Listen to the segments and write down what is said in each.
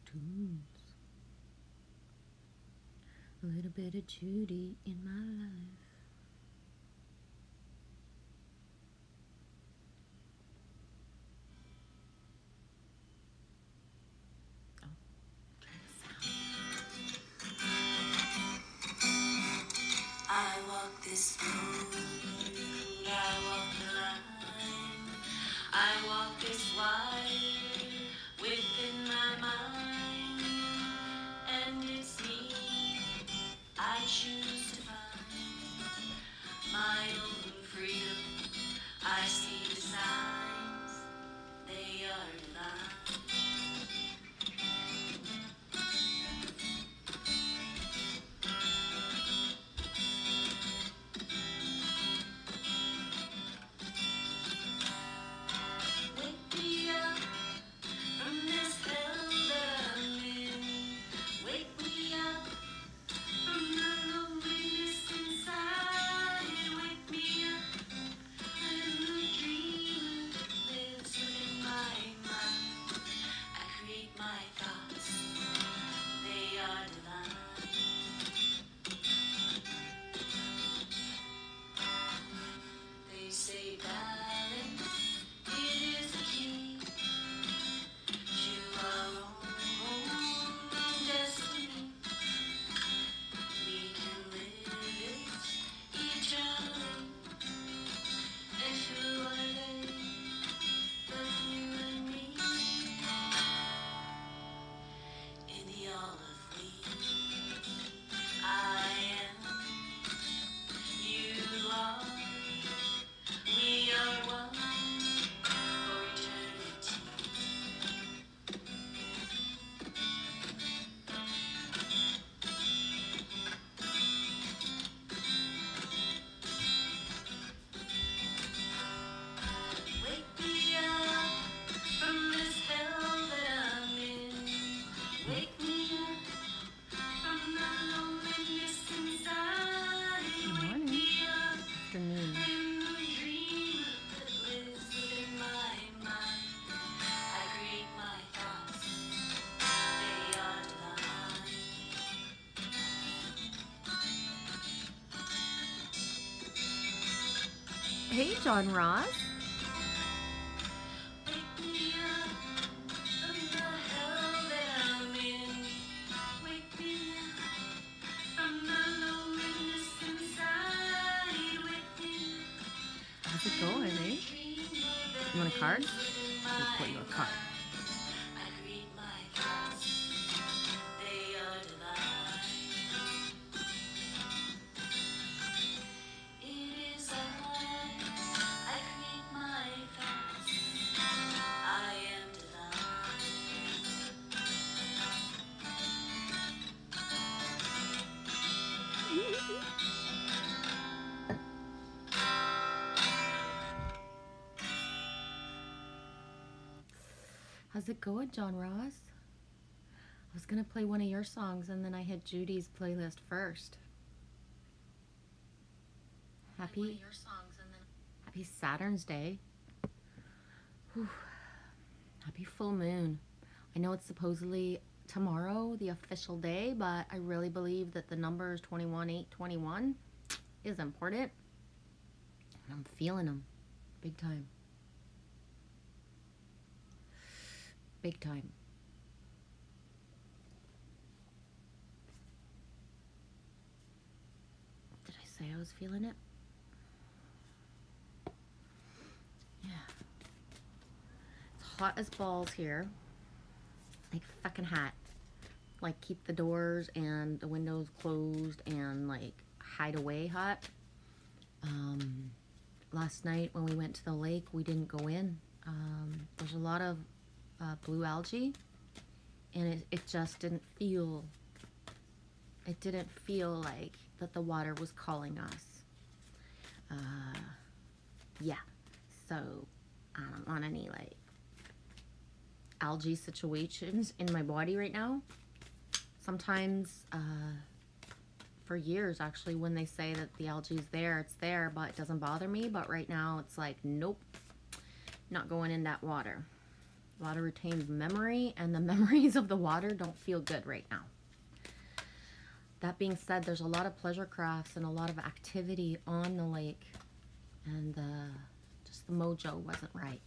Tunes. A little bit of Judy in my life. I walk this road, I walk the line, I walk this wire within my mind, and it's me I choose to find my own freedom. I see the signs, they are divine. Wake me up from this hell that I'm in. Wake me up from the loneliness inside. Wake me up and the dream lives within my mind. I create my thoughts, they are divine. They say balance, it is the key to our own destiny. We can live it eternally. And who are they but you and me? In the all of me, I am, you are, we are one for eternity. Wake me up from this hell that I'm in. Wake me up from the loneliness inside. Wake me up Afternoon. in the dream that lives within my mind. I create my thoughts, they are divine. Hey, John Ross. Wake me up from the hell that I'm in. Wake me up from the loneliness inside. Wake me up. How's it going, eh? You want a card? I'll put you a card. I create my thoughts, they are divine. It is I create my thoughts, I am divine. How's it going, John Ross? I was gonna play one of your songs and then I hit Judy's playlist first. Happy Saturn's Day. Whew. Happy full moon. I know it's supposedly tomorrow, the official day, but I really believe that the numbers 21/8/21 is important. And I'm feeling them big time. Big time. Did I say I was feeling it? Yeah. It's hot as balls here. Like fucking hot. Like keep the doors and the windows closed and like hide away hot. Last night when we went to the lake, we didn't go in. There's a lot of blue algae, and it just didn't feel like that the water was calling us. Yeah, so I don't want any like algae situations in my body right now. Sometimes for years actually, when they say that the algae is there, it's there, but it doesn't bother me. But right now it's like, nope, not going in that water. Water retains memory, and the memories of the water don't feel good right now. That being said, there's a lot of pleasure crafts and a lot of activity on the lake, and just the mojo wasn't right.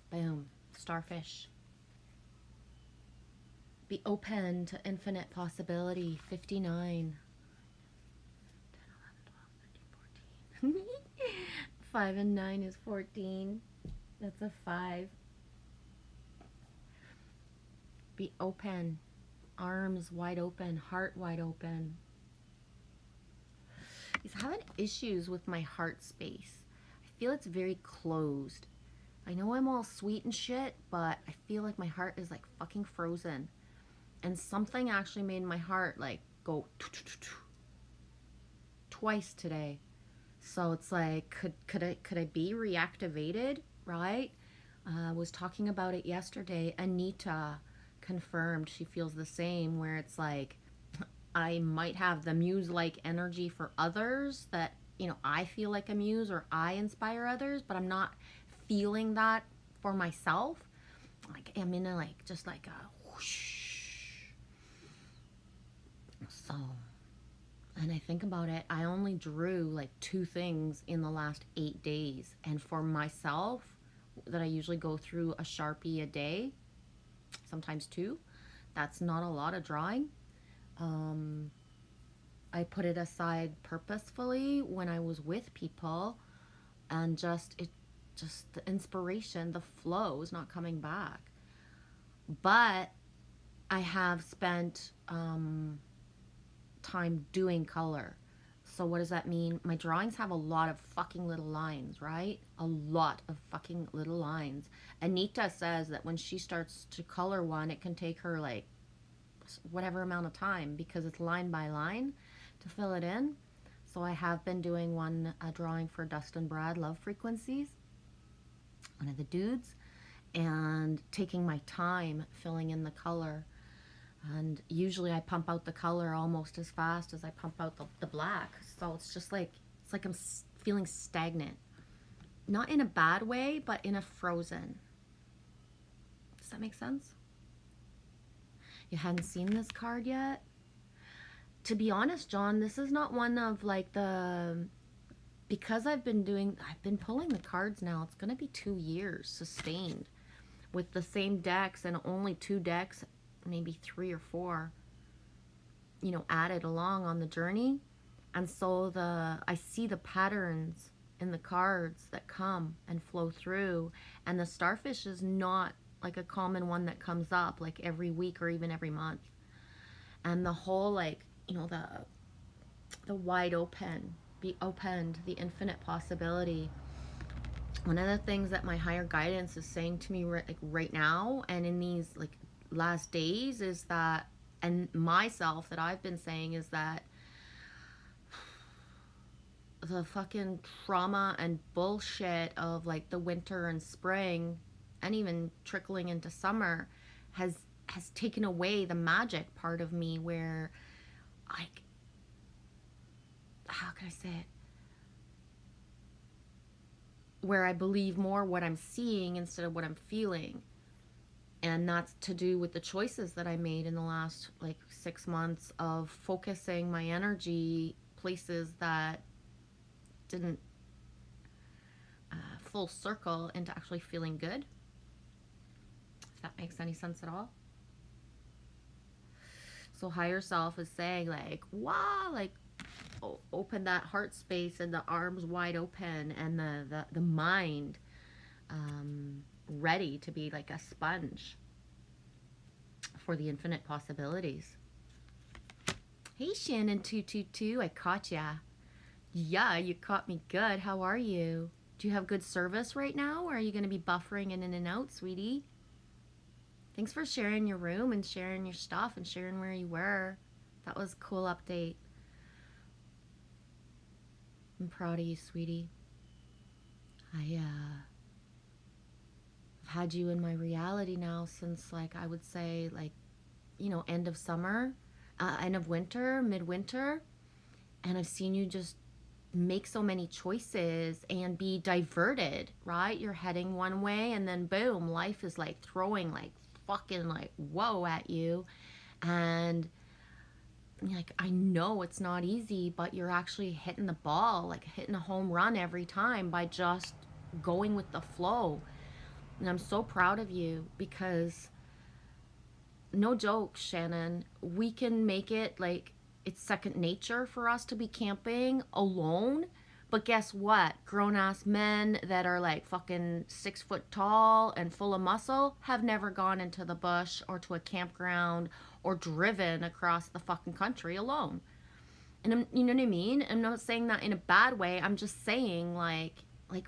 Boom. Starfish. Be open to infinite possibility. 59. 10, 11, 12, 13, 14. 5 and 9 is 14. That's a 5. Be open. Arms wide open. Heart wide open. He's having issues with my heart space. I feel it's very closed. I know I'm all sweet and shit, but I feel like my heart is like fucking frozen. And something actually made my heart like go twice today. So it's like, could I be reactivated, right? I was talking about it yesterday. Anita confirmed she feels the same, where it's like I might have the muse-like energy for others, that, you know, I feel like a muse or I inspire others, but I'm not feeling that for myself. Like I'm in a like just like a whoosh. So, and I think about it, I only drew like 2 things in the last 8 days, and for myself, that I usually go through a Sharpie a day, sometimes 2. That's not a lot of drawing. I put it aside purposefully when I was with people, and just the inspiration, the flow is not coming back. But I have spent time doing color. So what does that mean? My drawings have a lot of fucking little lines, right? A lot of fucking little lines. Anita says that when she starts to color one, it can take her like whatever amount of time, because it's line by line to fill it in. So I have been doing a drawing for Dustin Brad, Love Frequencies, one of the dudes, and taking my time filling in the color. And usually I pump out the color almost as fast as I pump out the black. So it's just like, it's like I'm feeling stagnant. Not in a bad way, but in a frozen. Does that make sense? You hadn't seen this card yet? To be honest, John, this is not one of like because I've been pulling the cards now. It's going to be 2 years sustained with the same decks, and only 2 decks, maybe 3 or 4, you know, added along on the journey. And so I see the patterns in the cards that come and flow through, and the starfish is not like a common one that comes up like every week or even every month. And the whole, like, you know, the wide open, be open to the infinite possibility. One of the things that my higher guidance is saying to me right now, and in these like last days, is that, and myself that I've been saying, is that the fucking trauma and bullshit of like the winter and spring and even trickling into summer has taken away the magic part of me where I, how can I say it? Where I believe more what I'm seeing instead of what I'm feeling. And that's to do with the choices that I made in the last like 6 months of focusing my energy places that didn't full circle into actually feeling good. If that makes any sense at all. So higher self is saying like, wow, like open that heart space and the arms wide open and the mind ready to be like a sponge for the infinite possibilities. Hey Shannon 222, I caught ya. Yeah, you caught me good. How are you? Do you have good service right now, or are you going to be buffering in and out, sweetie? Thanks for sharing your room and sharing your stuff and sharing where you were. That was a cool update. I'm proud of you, sweetie. I've had you in my reality now since, like, I would say, like, you know, end of summer, end of winter, midwinter. And I've seen you just make so many choices and be diverted, right? You're heading one way and then boom, life is like throwing like fucking like whoa at you. And like, I know it's not easy, but you're actually hitting the ball, like hitting a home run every time by just going with the flow. And I'm so proud of you because no joke, Shannon, we can make it like it's second nature for us to be camping alone. But guess what? Grown ass men that are like fucking 6 foot tall and full of muscle have never gone into the bush or to a campground or driven across the fucking country alone. And you know what I mean? I'm not saying that in a bad way. I'm just saying like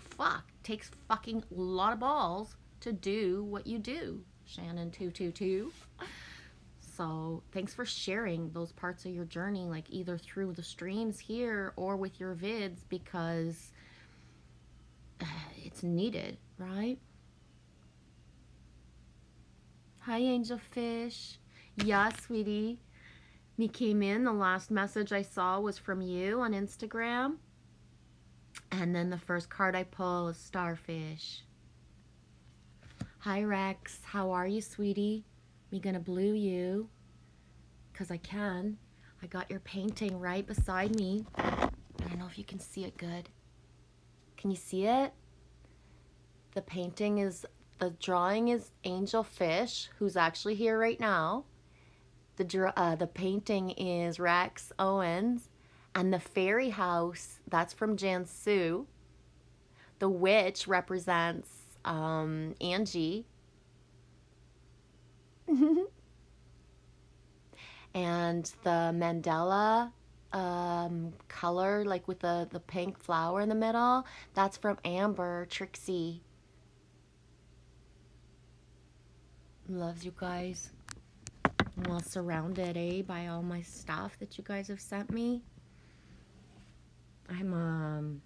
fuck, takes fucking a lot of balls to do what you do, Shannon 222. So thanks for sharing those parts of your journey, like either through the streams here or with your vids, because it's needed, right? Hi, Angel Fish. Yeah, sweetie. Me came in. The last message I saw was from you on Instagram. And then the first card I pull is Starfish. Hi, Rex. How are you, sweetie? Me gonna blue you. Because I can. I got your painting right beside me. I don't know if you can see it good. Can you see it? The painting is, the drawing is Angel Fish, who's actually here right now. The painting is Rex Owens. And the fairy house, that's from Jan Sue. The witch represents Angie. And the mandala color, like with the pink flower in the middle, that's from Amber, Trixie. Loves you guys. I'm well surrounded, by all my stuff that you guys have sent me. I'm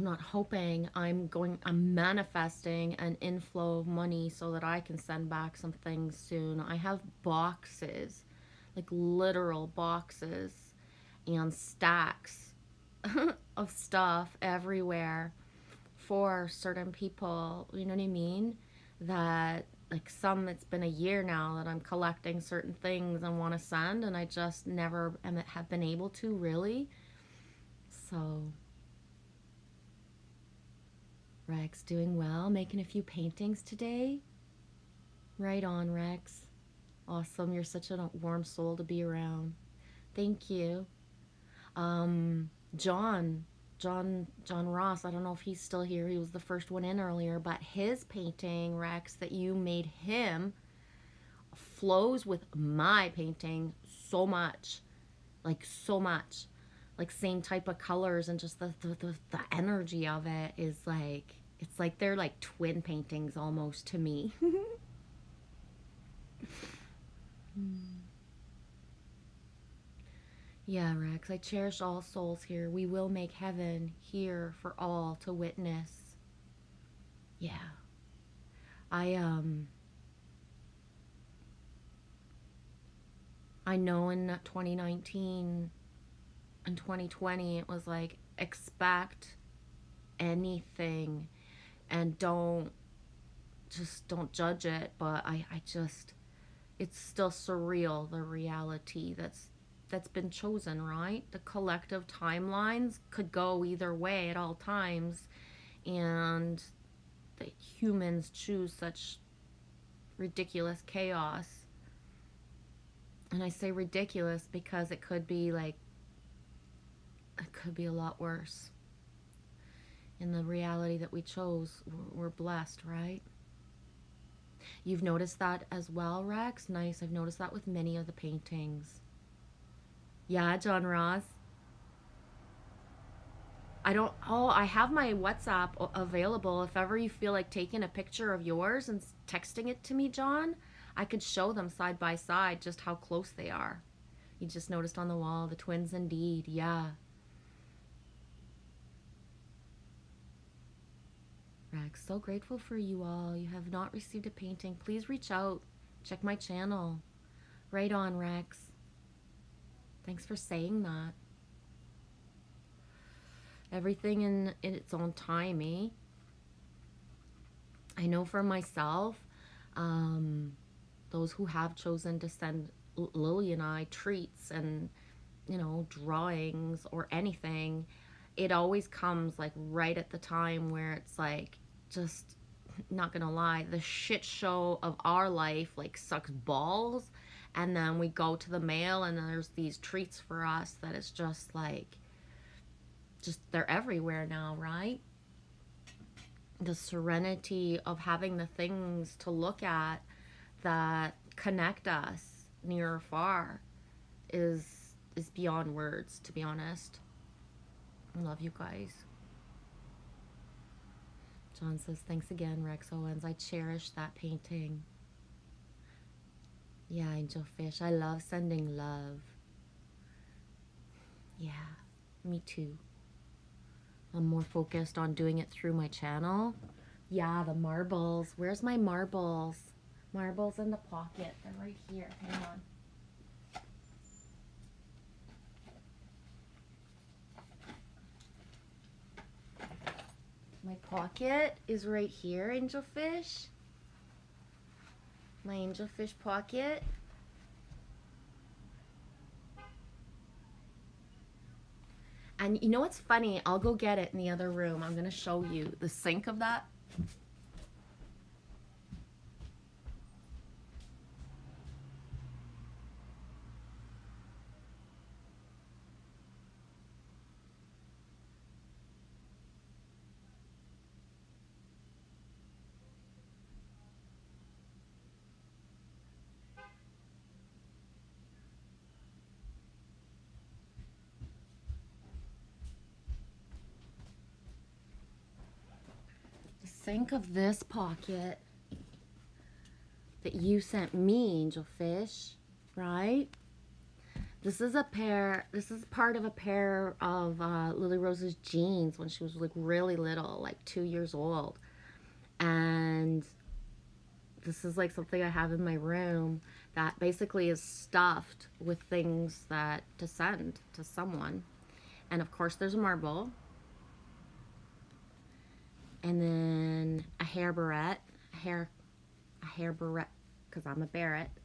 not hoping, I'm manifesting an inflow of money so that I can send back some things soon. I have boxes, like literal boxes and stacks of stuff everywhere for certain people, you know what I mean? That, like, it's been a year now that I'm collecting certain things and want to send, and I just never have been able to, really. So Rex doing well, making a few paintings today. Right on, Rex. Awesome. You're such a warm soul to be around. Thank you. John Ross, I don't know if he's still here. He was the first one in earlier, but his painting, Rex, that you made him flows with my painting so much. Like, so much. Like, same type of colors, and just the energy of it is like, it's like they're like twin paintings almost to me. Yeah, Rex, I cherish all souls here. We will make heaven here for all to witness. Yeah. I I know in 2019 and 2020 it was like expect anything and don't judge it, but I just it's still surreal, the reality that's been chosen, right? The collective timelines could go either way at all times, and the humans choose such ridiculous chaos. And I say ridiculous because it could be like it could be a lot worse. In the reality that we chose, we're blessed, right? You've noticed that as well, Rex? Nice. I've noticed that with many of the paintings. Yeah, John Ross. I don't. Oh, I have my WhatsApp available. If ever you feel like taking a picture of yours and texting it to me, John, I could show them side by side just how close they are. You just noticed on the wall, the twins indeed. Yeah. Rex, so grateful for you all. You have not received a painting. Please reach out. Check my channel. Right on, Rex. Thanks for saying that. Everything in its own time, eh? I know for myself, um, those who have chosen to send Lily and I treats and, drawings or anything, it always comes like right at the time where it's like, just not gonna lie, the shit show of our life like sucks balls. And then we go to the mail and there's these treats for us that is just like, just they're everywhere now, right? The serenity of having the things to look at that connect us near or far is beyond words, to be honest. I love you guys. John says, thanks again, Rex Owens. I cherish that painting. Yeah, Angel Fish. I love sending love. Yeah, me too. I'm more focused on doing it through my channel. Yeah, the marbles. Where's my marbles? Marbles in the pocket. They're right here. Hang on. My pocket is right here, Angelfish. My Angelfish pocket. And you know what's funny? I'll go get it in the other room. I'm going to show you the sink of that. The sink of this pocket that you sent me, Angelfish, right? This is part of a pair of Lily Rose's jeans when she was like really little, like 2 years old. And this is like something I have in my room that basically is stuffed with things that to send to someone. And of course there's a marble. And then a hair barrette, a hair barrette, because I'm a barrette.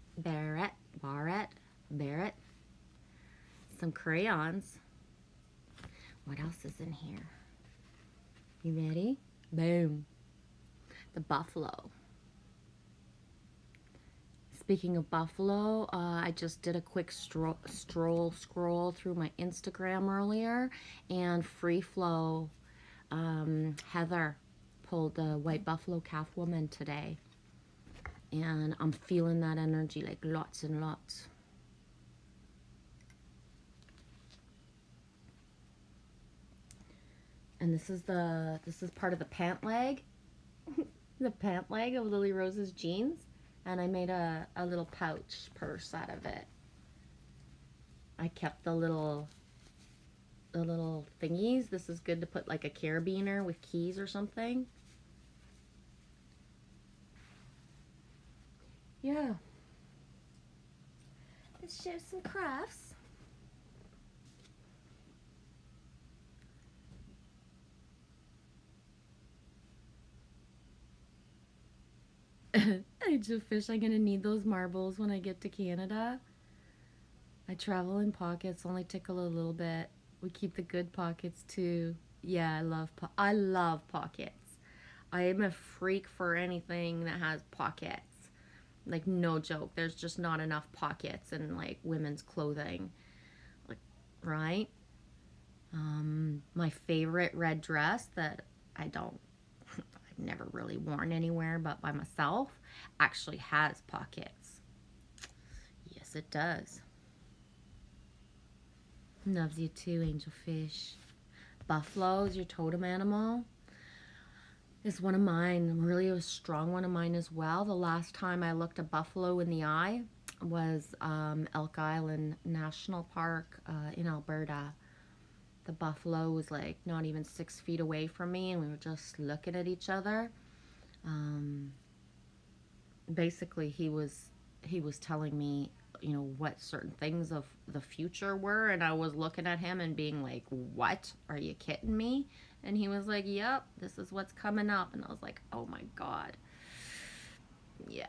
Some crayons. What else is in here? You ready? Boom. The buffalo. Speaking of buffalo, I just did a quick scroll through my Instagram earlier, and Free Flow, Heather pulled the white buffalo calf woman today, and I'm feeling that energy like lots and lots. And this is part of the pant leg, the pant leg of Lily Rose's jeans, and I made a little pouch purse out of it. I kept the little thingies. This is good to put like a carabiner with keys or something. Yeah. Let's share some crafts. Angel fish, I'm gonna need those marbles when I get to Canada. I travel in pockets, only tickle a little bit. We keep the good pockets too. Yeah, I love pockets. I am a freak for anything that has pockets. Like no joke. There's just not enough pockets in like women's clothing. Like right? My favorite red dress that I don't I've never really worn anywhere but by myself actually has pockets. Yes, it does. Loves you too, angel fish. Buffalo is your totem animal. Is one of mine, really a strong one of mine as well. The last time I looked a buffalo in the eye was Elk Island National Park in Alberta. The buffalo was like not even 6 feet away from me, and we were just looking at each other. Um, Basically, he was telling me, you know, what certain things of the future were, and I was looking at him and being like, "What? Are you kidding me?" And he was like, "Yep, this is what's coming up." And I was like, "Oh my god." Yeah.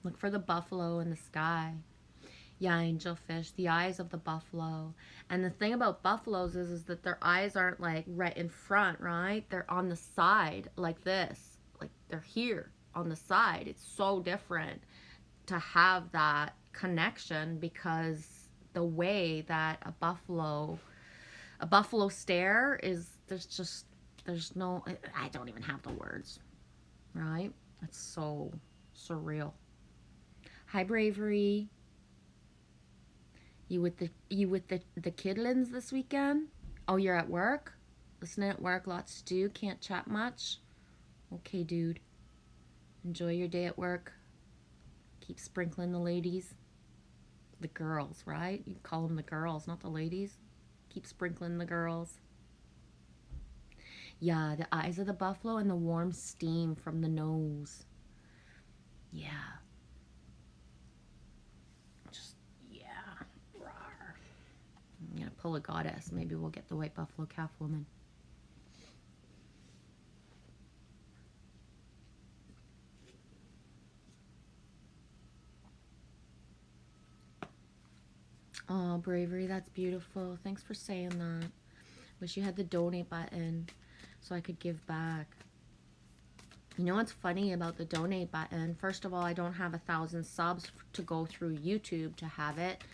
Look for the buffalo in the sky. Yeah, angelfish, the eyes of the buffalo. And the thing about buffaloes is that their eyes aren't like right in front, right? They're on the side like this. Like they're here on the side. It's so different to have that connection because the way that a buffalo stare is there's no I don't even have the words, right? It's so surreal. Hi Bravery. You with the kidlins this weekend? Oh, you're at work? Listening at work, lots to do, can't chat much. Okay, dude. Enjoy your day at work. Keep sprinkling the ladies. The girls, right? You call them the girls, not the ladies. Keep sprinkling the girls. Yeah, the eyes of the buffalo and the warm steam from the nose. Yeah. Just, yeah. Rawr. I'm gonna pull a goddess. Maybe we'll get the white buffalo calf woman. Oh, Bravery, that's beautiful. Thanks for saying that. Wish you had the donate button so I could give back. You know what's funny about the donate button? First of all, I don't have 1,000 subs to go through YouTube to have it.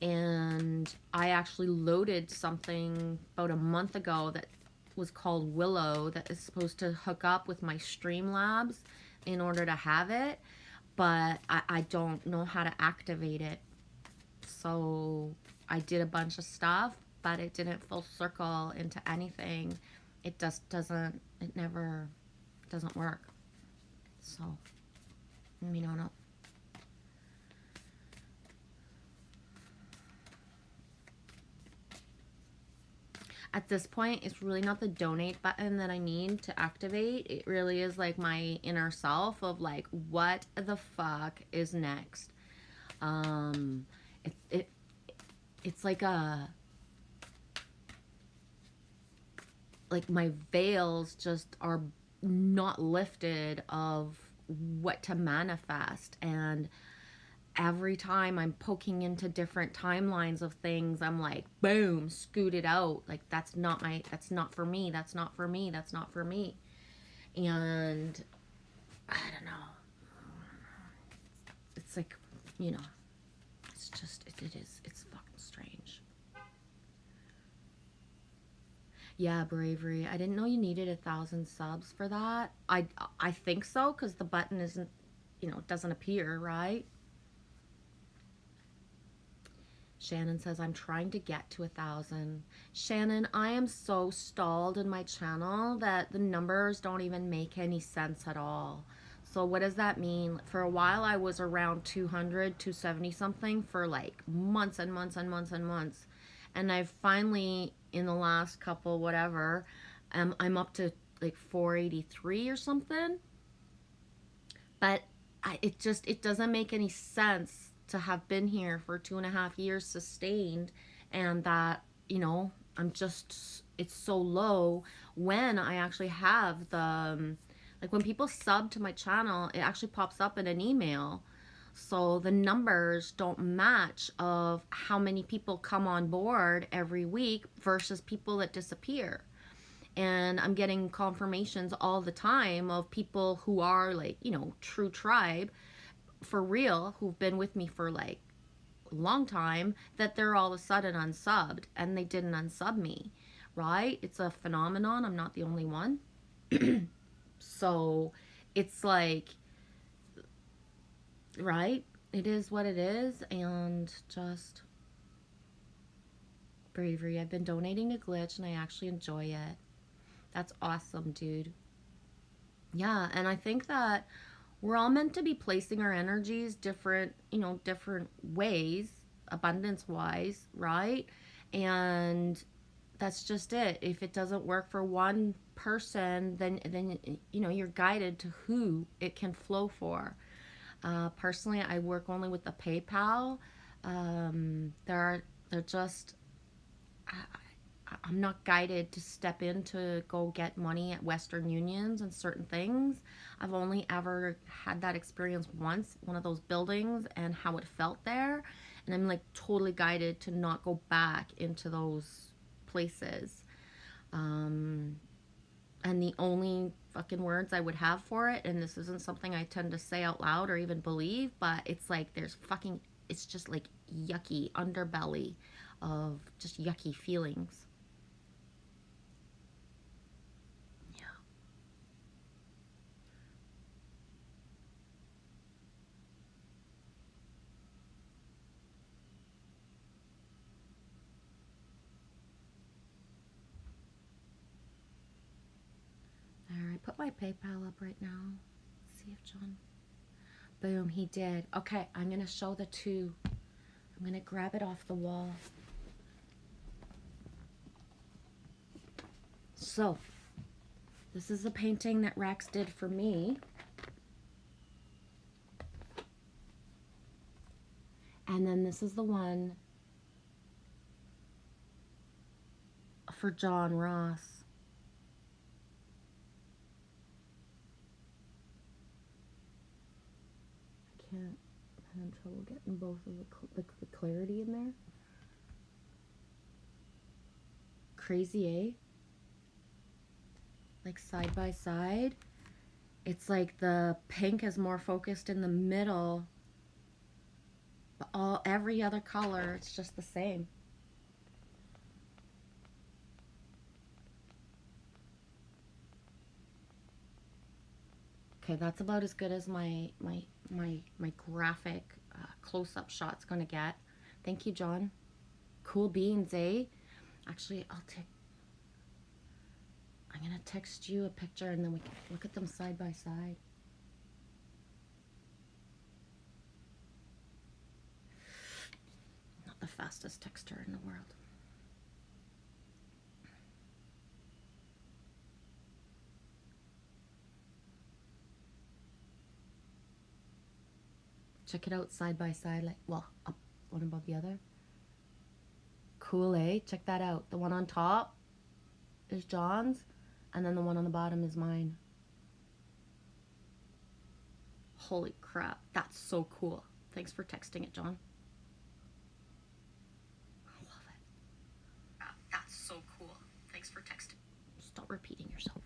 And I actually loaded something about a month ago that was called Willow that is supposed to hook up with my Streamlabs in order to have it. But I don't know how to activate it. So I did a bunch of stuff, but it didn't full circle into anything. It just doesn't, it never doesn't work. So, you know, no. At this point, it's really not the donate button that I need to activate. It really is like my inner self of like, what the fuck is next? It's like my veils just are not lifted of what to manifest, and every time I'm poking into different timelines of things, I'm like, boom, scooted out. Like that's not for me. That's not for me. That's not for me. And I don't know. It's like, you know, it's just it is. It's fucking strange. Yeah, Bravery. I didn't know you needed 1,000 subs for that. I think so because the button isn't, you know, it doesn't appear, right? Shannon says, I'm trying to get to 1,000. Shannon, I am so stalled in my channel that the numbers don't even make any sense at all. So what does that mean? For a while, I was around 200, 270 something for like months and months and months and months. And I've finally, in the last couple, whatever, I'm up to like 483 or something. But it doesn't make any sense to have been here for 2.5 years sustained, and that, I'm just, it's so low when I actually have the, like when people sub to my channel, it actually pops up in an email. So the numbers don't match of how many people come on board every week versus people that disappear. And I'm getting confirmations all the time of people who are like, true tribe for real, who've been with me for like a long time, that they're all of a sudden unsubbed and they didn't unsub me, right? It's a phenomenon. I'm not the only one. So it's like, right? It is what it is. And just bravery. I've been donating to Glitch and I actually enjoy it. That's awesome, dude. Yeah, and I think that we're all meant to be placing our energies different, different ways, abundance wise, right? And that's just it. If it doesn't work for one person, then you're guided to who it can flow for. Personally, I work only with the PayPal. They're just, I'm not guided to step in to go get money at Western Unions and certain things. I've only ever had that experience once, one of those buildings, and how it felt there. And I'm like totally guided to not go back into those places. And the only fucking words I would have for it, and this isn't something I tend to say out loud or even believe, but it's like it's just like yucky underbelly of just yucky feelings. Alright, put my PayPal up right now. Let's see if John... Boom, he did. Okay, I'm going to show the two. I'm going to grab it off the wall. So, this is the painting that Rex did for me. And then this is the one for John Ross. I'm having trouble getting both of the clarity in there. Crazy, eh? Like side by side. It's like the pink is more focused in the middle, but every other color, it's just the same. Okay, that's about as good as my graphic close-up shot's gonna get. Thank you, John. Cool beans, eh? Actually, I'm gonna text you a picture and then we can look at them side by side. Not the fastest texter in the world. Check it out side by side, like, well, up one above the other. Cool, eh? Check that out. The one on top is John's, and then the one on the bottom is mine. Holy crap, that's so cool. Thanks for texting it, John. I love it. That's so cool. Thanks for texting. Stop repeating yourself.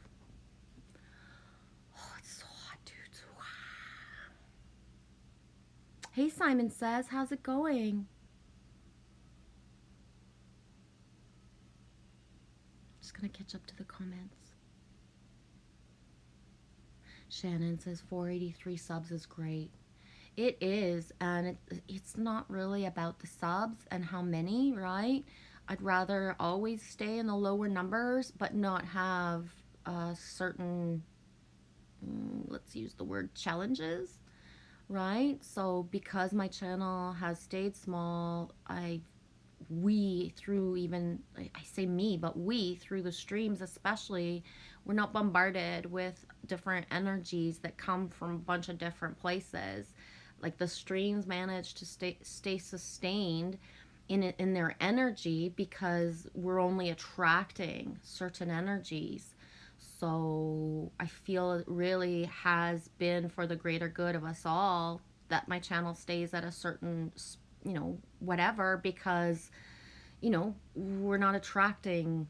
Oh, it's so hot, dude. So hot. Hey, Simon Says, how's it going? Just gonna catch up to the comments. Shannon says 483 subs is great. It is, and it's not really about the subs and how many, right? I'd rather always stay in the lower numbers, but not have certain, let's use the word challenges, right? So because my channel has stayed small, we through even, I say me, but we through the streams especially, We're not bombarded with different energies that come from a bunch of different places. Like the streams manage to stay sustained in their energy because we're only attracting certain energies. So I feel it really has been for the greater good of us all that my channel stays at a certain, whatever, because, we're not attracting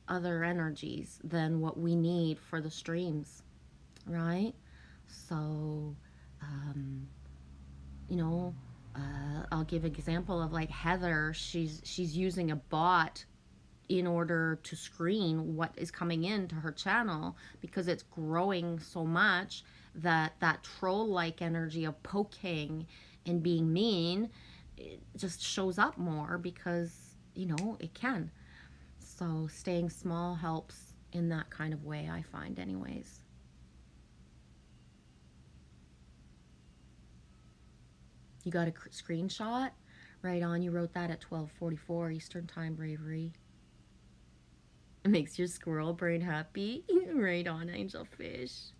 other energies than what we need for the streams, right? So, um, you know, I'll give an example of like Heather. She's using a bot in order to screen what is coming into her channel because it's growing so much that that troll-like energy of poking and being mean, it just shows up more because it can. So staying small helps in that kind of way, I find, anyways. You got a screenshot? Right on, you wrote that at 12:44 Eastern Time, Bravery. It makes your squirrel brain happy. Right on, Angelfish.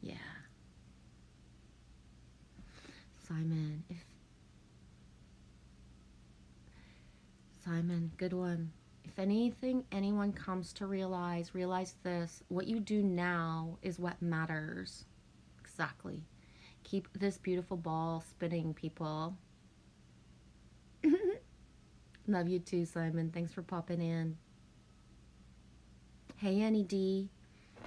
Yeah. Simon, Simon, good one. If anyone comes to realize this. What you do now is what matters. Exactly. Keep this beautiful ball spinning, people. Love you too, Simon. Thanks for popping in. Hey, Annie D.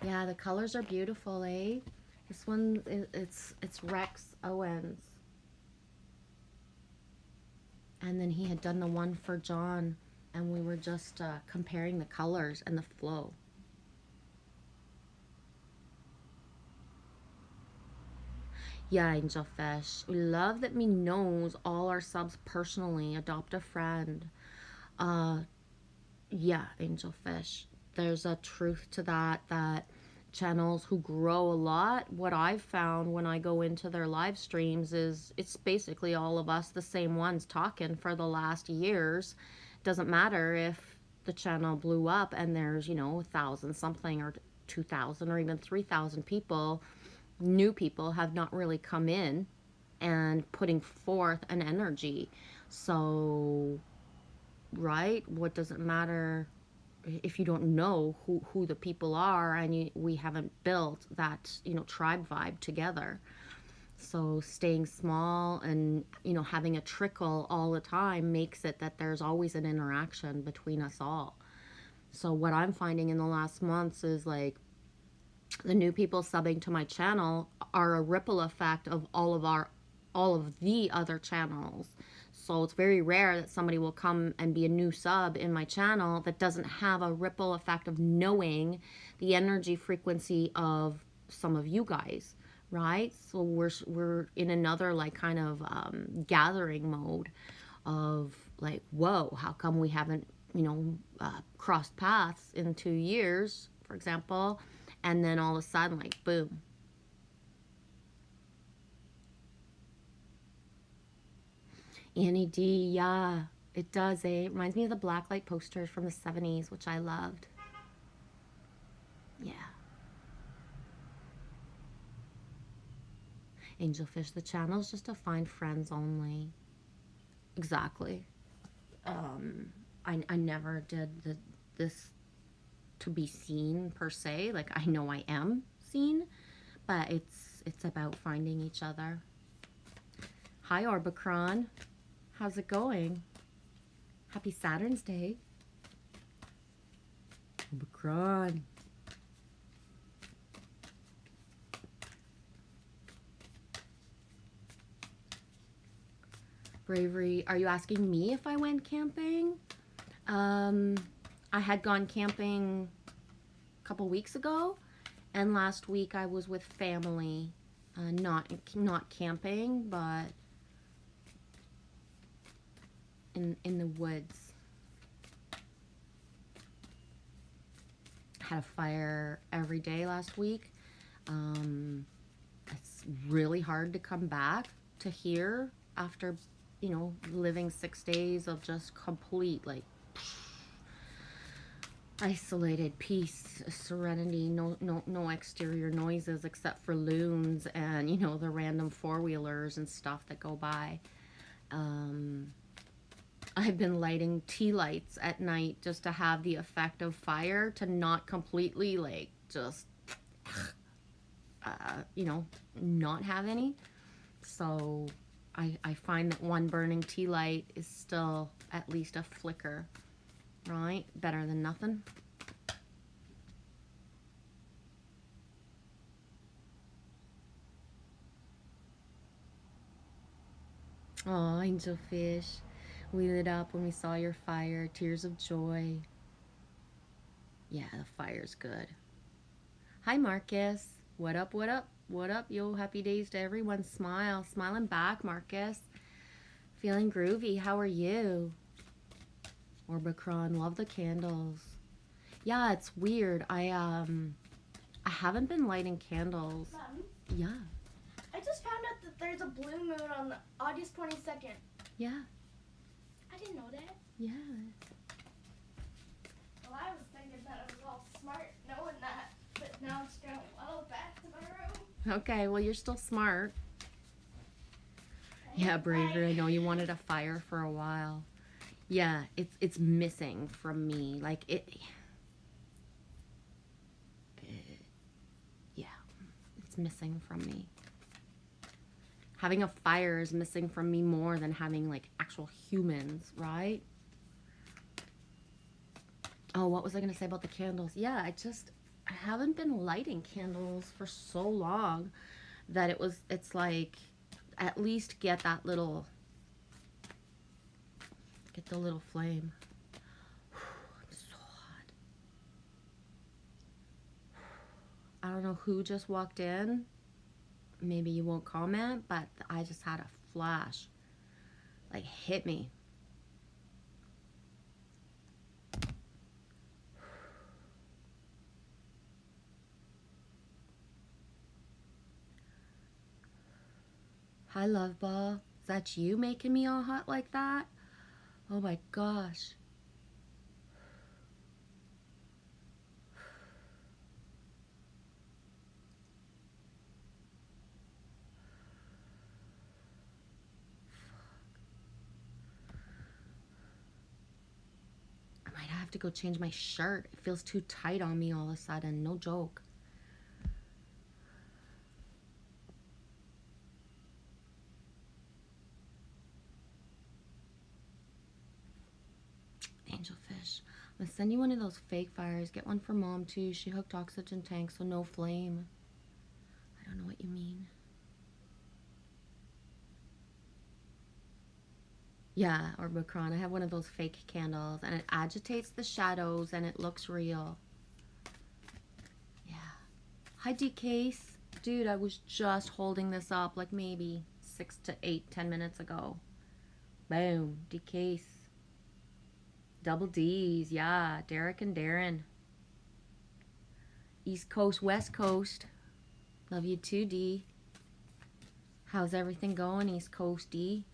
Yeah, the colors are beautiful, eh? This one, it's Rex Owens. And then he had done the one for John, and we were just comparing the colors and the flow. Yeah, Angelfish. We love that me knows all our subs personally. Adopt a friend. Yeah, Angelfish. There's a truth to that channels who grow a lot, what I've found when I go into their live streams is it's basically all of us, the same ones, talking for the last years. Doesn't matter if the channel blew up and there's 1,000 something or 2,000 or even 3,000 people. New people have not really come in and putting forth an energy. So, right, what does it matter if you don't know who the people are and we haven't built that tribe vibe together. So staying small and having a trickle all the time makes it that there's always an interaction between us all. So what I'm finding in the last months is like the new people subbing to my channel are a ripple effect of all of the other channels. So it's very rare that somebody will come and be a new sub in my channel that doesn't have a ripple effect of knowing the energy frequency of some of you guys, right? So we're in another like kind of gathering mode of like, whoa, how come we haven't crossed paths in 2 years, for example, and then all of a sudden like boom. Annie D, yeah, it does, eh? It reminds me of the blacklight posters from the 70s, which I loved. Yeah. Angelfish, the channel is just to find friends only. Exactly. I never did this to be seen per se. Like I know I am seen, but it's about finding each other. Hi, Orbicron. How's it going? Happy Saturn's Day. Orbicron. Bravery, are you asking me if I went camping? I had gone camping a couple weeks ago, and last week I was with family. Not camping, but in the woods. Had a fire every day last week. It's really hard to come back to here after living 6 days of just complete like isolated peace, serenity, no exterior noises except for loons and, you know, the random four-wheelers and stuff that go by. I've been lighting tea lights at night just to have the effect of fire, to not completely like just you know, not have any. So I find that one burning tea light is still at least a flicker, right? Better than nothing. Oh, angel fish. We lit up when we saw your fire. Tears of joy. Yeah, the fire's good. Hi, Marcus. What up, what up? What up, yo? Happy days to everyone. Smile. Smiling back, Marcus. Feeling groovy. How are you? Orbicron. Love the candles. Yeah, it's weird. I haven't been lighting candles. Mom, Yeah. I just found out that there's a blue moon on August 22nd. Yeah. I didn't know that. Yeah. Well, I was thinking that I was all smart knowing that, but now it's going well back to my room. Okay, well, you're still smart. Yeah, Braver, I know you wanted a fire for a while. Yeah, it's missing from me. Like, yeah, it's missing from me. Having a fire is missing from me more than having, like, actual humans, right? Oh, what was I going to say about the candles? Yeah, I haven't been lighting candles for so long that it's like, at least get the little flame. It's so hot. I don't know who just walked in. Maybe you won't comment, but I just had a flash. Like, hit me. Hi, love ball. Is that you making me all hot like that? Oh my gosh. I might have to go change my shirt. It feels too tight on me all of a sudden. No joke. Angelfish. I'm gonna send you one of those fake fires. Get one for mom too. She hooked oxygen tank, so no flame. I don't know what you mean. Yeah, or Bacron. I have one of those fake candles, and it agitates the shadows, and it looks real. Yeah. Hi, D-Case. Dude, I was just holding this up like maybe 6 to 8, 10 minutes ago. Boom. D-Case. Double D's. Yeah. Derek and Darren. East Coast, West Coast. Love you too, D. How's everything going, East Coast, D?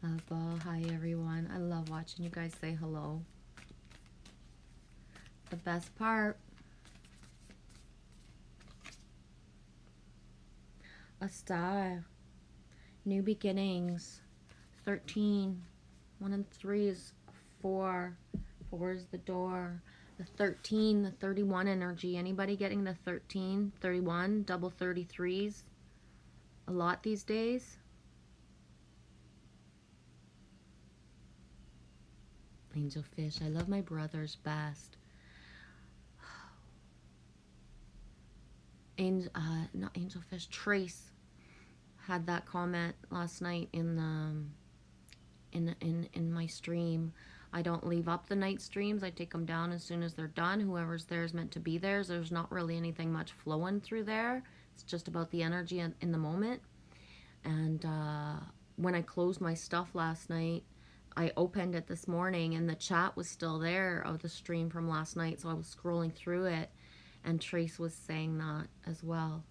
Love ball. Hi, everyone. I love watching you guys say hello. The best part. A star. New beginnings. 13. 1 and 3 is 4. 4 is the door. The 13, the 31 energy. Anybody getting the 13, 31, double 33s? A lot these days. Angelfish. I love my brothers best. Not Angelfish. Trace had that comment last night in my stream. I don't leave up the night streams. I take them down as soon as they're done. Whoever's there is meant to be there. There's not really anything much flowing through there. It's just about the energy in the moment. And when I closed my stuff last night, I opened it this morning and the chat was still there of the stream from last night. So I was scrolling through it and Trace was saying that as well.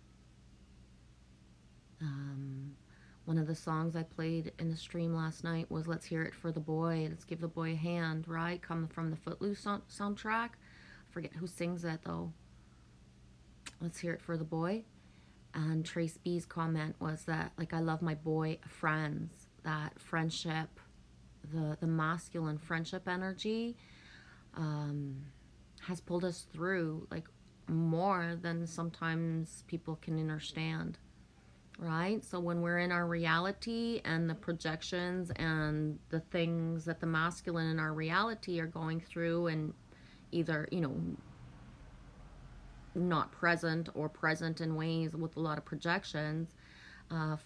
One of the songs I played in the stream last night was Let's Hear It for the Boy. Let's Give the Boy a Hand, right? Coming from the Footloose soundtrack. I forget who sings that though. Let's Hear It for the Boy. And Trace B's comment was that, like, I love my boy friends. That friendship, the masculine friendship energy has pulled us through, like, more than sometimes people can understand. Right? So when we're in our reality and the projections and the things that the masculine in our reality are going through, and either, you know, not present or present in ways with a lot of projections,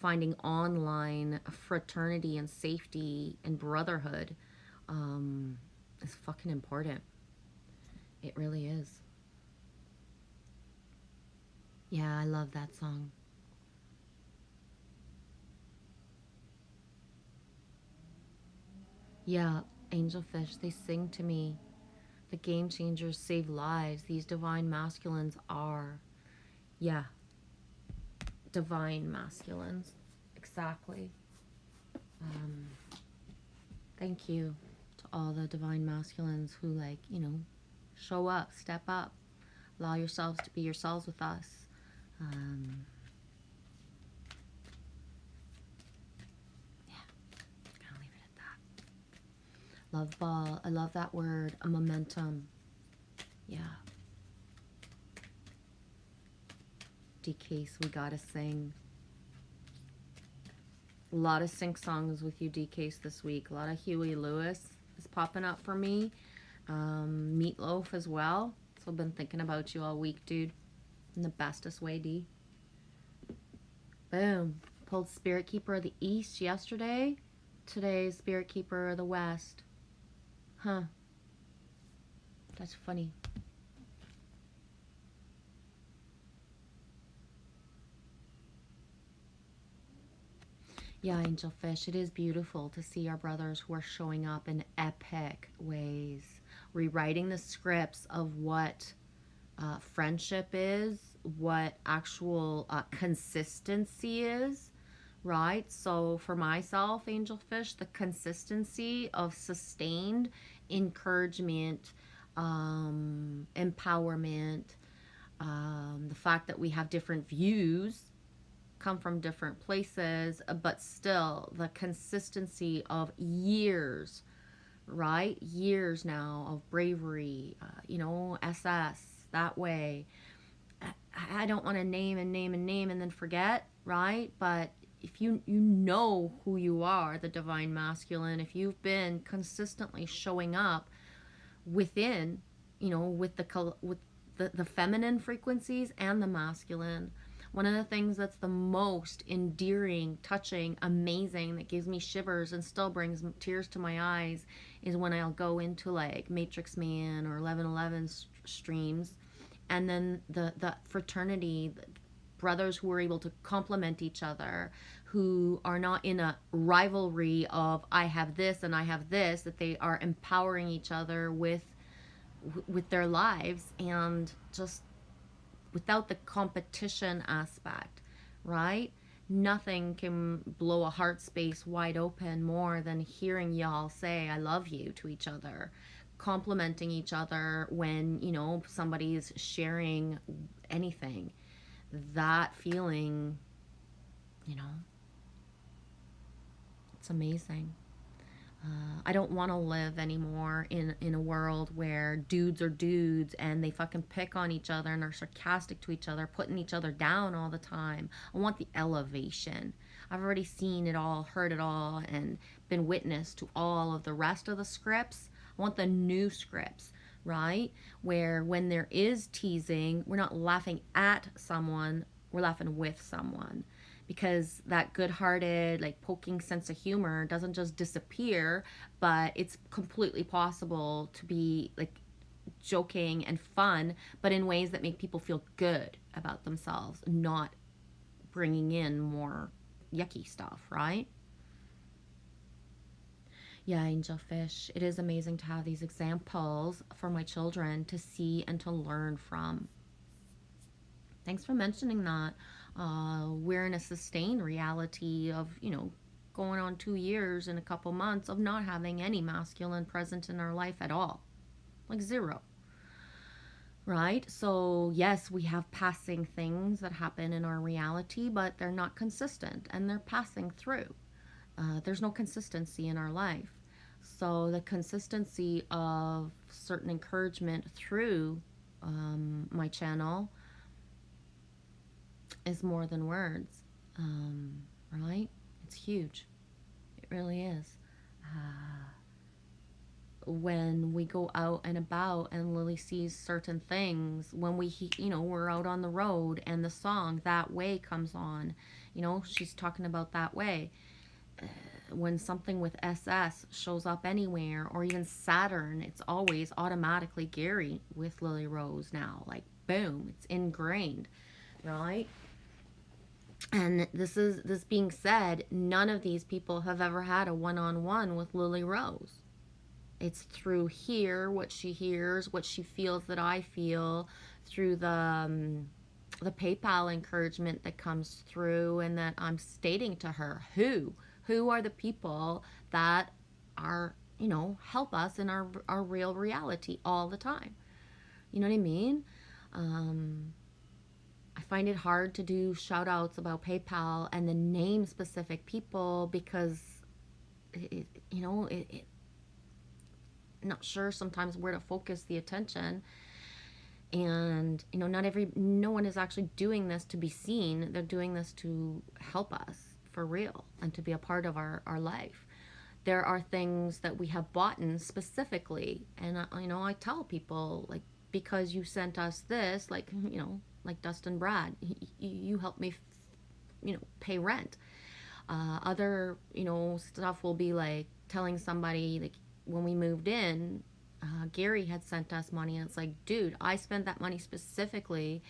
finding online fraternity and safety and brotherhood is fucking important. It really is. Yeah, I love that song. Yeah, angelfish, they sing to me. The game changers save lives. These divine masculines are. Yeah, divine masculines. Exactly. Thank you to all the divine masculines who, like, you know, show up, step up, allow yourselves to be yourselves with us. I'll leave it at that. Love ball. I love that word. A momentum. Yeah. DCase, we gotta sing. A lot of sync songs with you, DCase, this week. A lot of Huey Lewis is popping up for me. Meatloaf as well. So I've been thinking about you all week, dude. In the bestest way, D. Boom. Pulled Spirit Keeper of the East yesterday. Today's Spirit Keeper of the West. Huh. That's funny. Yeah, Angelfish, it is beautiful to see our brothers who are showing up in epic ways, rewriting the scripts of what friendship is, what actual consistency is, right? So for myself, Angelfish, the consistency of sustained encouragement, empowerment, the fact that we have different views, come from different places, but still the consistency of years, right? Years now of bravery, you know, SS, that way. I don't want to name and name and name and then forget, right? But if you know who you are, the divine masculine, if you've been consistently showing up within, you know, with the feminine frequencies and the masculine, one of the things that's the most endearing, touching, amazing, that gives me shivers and still brings tears to my eyes is when I'll go into like Matrix Man or 1111 streams, and then the fraternity, the brothers who are able to complement each other, who are not in a rivalry of I have this and I have this, that they are empowering each other with their lives, and just without the competition aspect, right? Nothing can blow a heart space wide open more than hearing y'all say I love you to each other, complimenting each other when, you know, somebody's sharing anything. That feeling, you know, it's amazing. I don't want to live anymore in a world where dudes are dudes and they fucking pick on each other and are sarcastic to each other, putting each other down all the time. I want the elevation. I've already seen it all, heard it all, and been witness to all of the rest of the scripts. I want the new scripts, right? Where when there is teasing, we're not laughing at someone, we're laughing with someone. Because that good-hearted, like, poking sense of humor doesn't just disappear, but it's completely possible to be, like, joking and fun, but in ways that make people feel good about themselves, not bringing in more yucky stuff, right? Yeah, Angelfish, it is amazing to have these examples for my children to see and to learn from. Thanks for mentioning that. We're in a sustained reality of, going on 2 years and a couple months of not having any masculine present in our life at all. Like zero. Right? So, yes, we have passing things that happen in our reality, but they're not consistent and they're passing through. There's no consistency in our life. So, the consistency of certain encouragement through my channel is more than words, right? It's huge. It really is. When we go out and about and Lily sees certain things, when we're out on the road and the song That Way comes on, she's talking about that way. When something with SS shows up anywhere, or even Saturn, it's always automatically Gary with Lily Rose now. Like, boom, it's ingrained, right? And this being said, none of these people have ever had a one-on-one with Lily Rose. It's through what she hears, what she feels that I feel, through the PayPal encouragement that comes through, and that I'm stating to her who are the people that are, help us in our real reality all the time. You know what I mean? I find it hard to do shout outs about PayPal and then name specific people because it not sure sometimes where to focus the attention. And no one is actually doing this to be seen. They're doing this to help us for real and to be a part of our life. There are things that we have bought in specifically, and I tell people, like, because you sent us this, like Dustin Brad, you helped me pay rent. Other stuff will be like telling somebody, like, when we moved in, Gary had sent us money, and it's like, dude, I spent that money specifically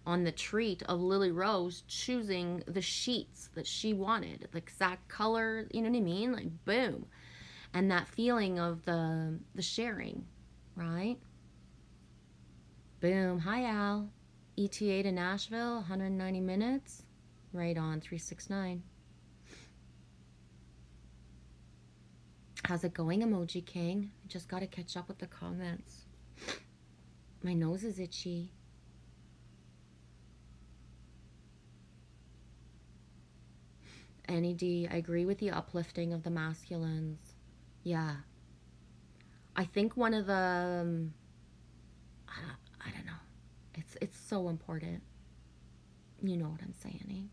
on the treat of Lily Rose choosing the sheets that she wanted, the exact color, you know what I mean? Like, boom. And that feeling of the sharing, right? Boom. Hi, Al. ETA to Nashville, 190 minutes. Right on, 369. How's it going, Emoji King? I just got to catch up with the comments. My nose is itchy. Annie D, I agree with the uplifting of the masculines. Yeah. I think one of the... I don't know. It's so important. You know what I'm saying, eh?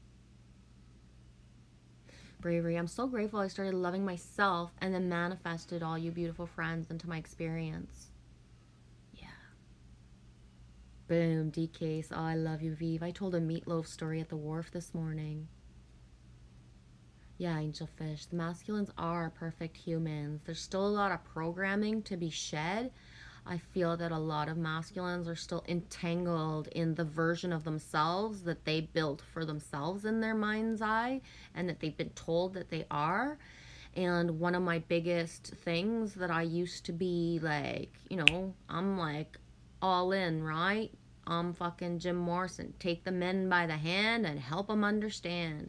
Bravery. I'm so grateful I started loving myself and then manifested all you beautiful friends into my experience. Yeah. Boom, DK. Oh, I love you, Vive. I told a meatloaf story at the wharf this morning. Yeah, Angelfish. The masculines are perfect humans. There's still a lot of programming to be shed. I feel that a lot of masculines are still entangled in the version of themselves that they built for themselves in their mind's eye, and that they've been told that they are. And one of my biggest things that I used to be like, I'm like all in, right? I'm fucking Jim Morrison. Take the men by the hand and help them understand.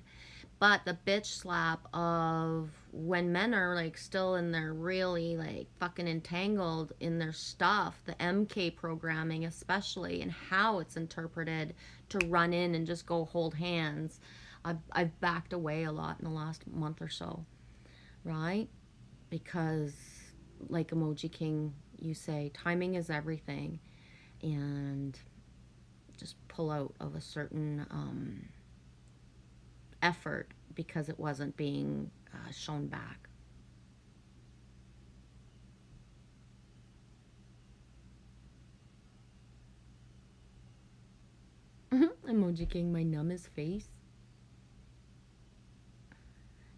But the bitch slap of when men are like still in their really like fucking entangled in their stuff, the MK programming especially, and how it's interpreted to run in and just go hold hands, I've backed away a lot in the last month or so, right? Because like Emoji King, you say timing is everything, and just pull out of a certain effort because it wasn't being shown back. Emoji King, my numbest face.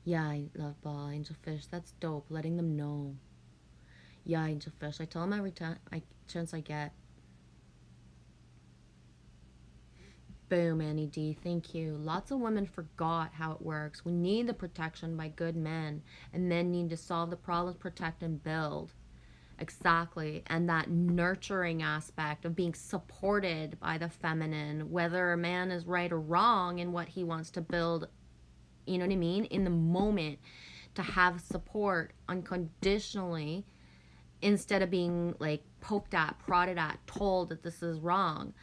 Yeah, I love ball, Angelfish. That's dope. Letting them know. Yeah, Angelfish. I tell them every chance I get. Boom, Annie D. Thank you. Lots of women forgot how it works. We need the protection by good men, and men need to solve the problems, protect, and build. Exactly. And that nurturing aspect of being supported by the feminine, whether a man is right or wrong in what he wants to build, you know what I mean? In the moment, to have support unconditionally instead of being like poked at, prodded at, told that this is wrong.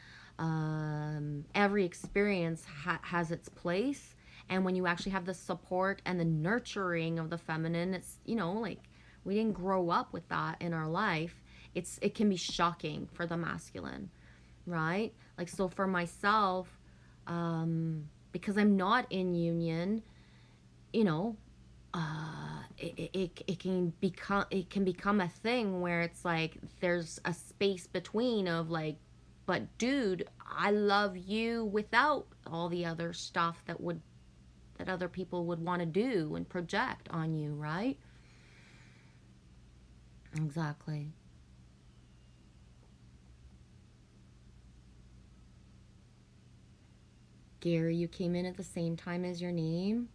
Every experience has its place. And when you actually have the support and the nurturing of the feminine, it's, you know, like we didn't grow up with that in our life. It can be shocking for the masculine, right? Like, so for myself, because I'm not in union, you know, it can become a thing where it's like there's a space between of like, but dude, I love you without all the other stuff that other people would want to do and project on you, right? Exactly. Gary, you came in at the same time as your name.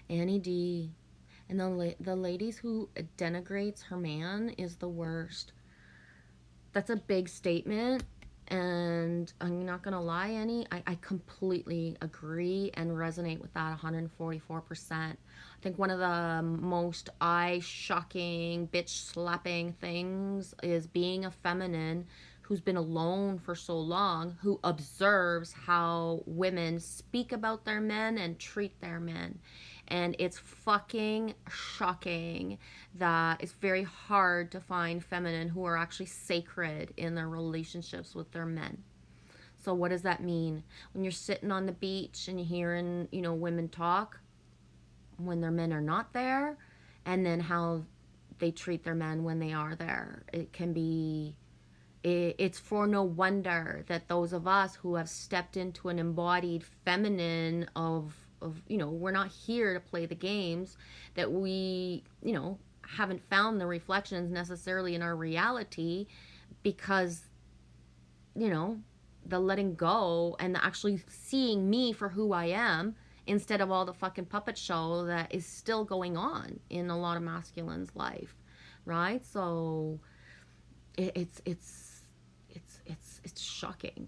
Annie D. And the ladies who denigrates her man is the worst. That's a big statement, and I'm not gonna lie, Annie, I completely agree and resonate with that 144%. I think one of the most eye shocking, bitch slapping things is being a feminine who's been alone for so long, who observes how women speak about their men and treat their men. And it's fucking shocking that it's very hard to find feminine who are actually sacred in their relationships with their men. So what does that mean? When you're sitting on the beach and you're hearing, you know, women talk when their men are not there, and then how they treat their men when they are there. It can be, it's for no wonder that those of us who have stepped into an embodied feminine of, you know, we're not here to play the games, that we, you know, haven't found the reflections necessarily in our reality, because, you know, the letting go and actually seeing me for who I am instead of all the fucking puppet show that is still going on in a lot of masculines' life, right? So it's shocking.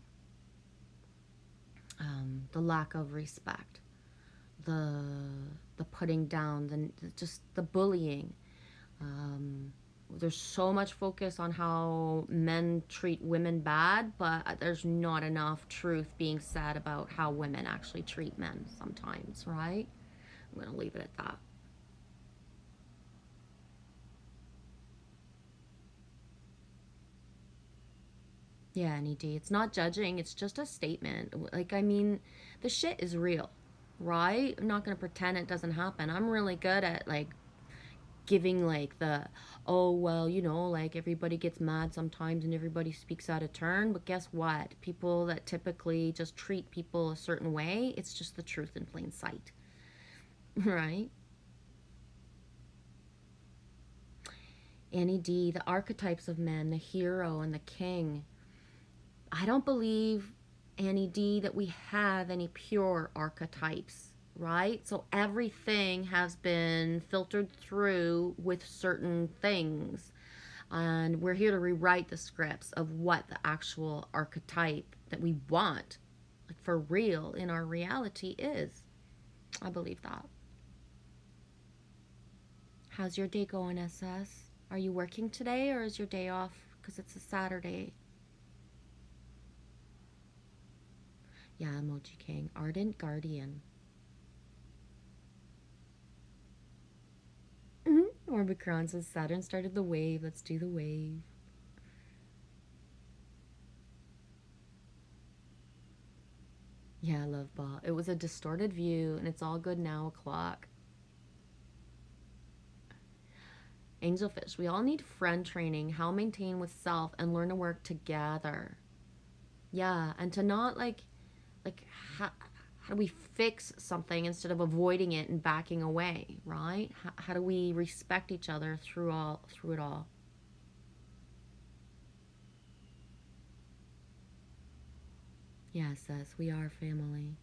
The lack of respect, the putting down, just the bullying. There's so much focus on how men treat women bad, but there's not enough truth being said about how women actually treat men sometimes, right? I'm gonna leave it at that. Yeah, NED. It's not judging, it's just a statement. Like, I mean, the shit is real, right? I'm not gonna pretend it doesn't happen. I'm really good at, like, giving, like, the, oh, well, you know, like, everybody gets mad sometimes and everybody speaks out of turn. But guess what? People that typically just treat people a certain way, it's just the truth in plain sight, right? Annie D, the archetypes of men, the hero and the king. I don't believe, Annie D, that we have any pure archetypes, right? So everything has been filtered through with certain things. And we're here to rewrite the scripts of what the actual archetype that we want, like for real in our reality, is. I believe that. How's your day going, SS? Are you working today or is your day off because it's a Saturday? Yeah, Emoji King. Ardent Guardian. Orbicron says Saturn started the wave. Let's do the wave. Yeah, love ball. It was a distorted view and it's all good now, o'clock. Angelfish, we all need friend training, how maintain with self and learn to work together. Yeah, and to not like how do we fix something instead of avoiding it and backing away, right? How do we respect each other through it all? Yeah, sis, we are family.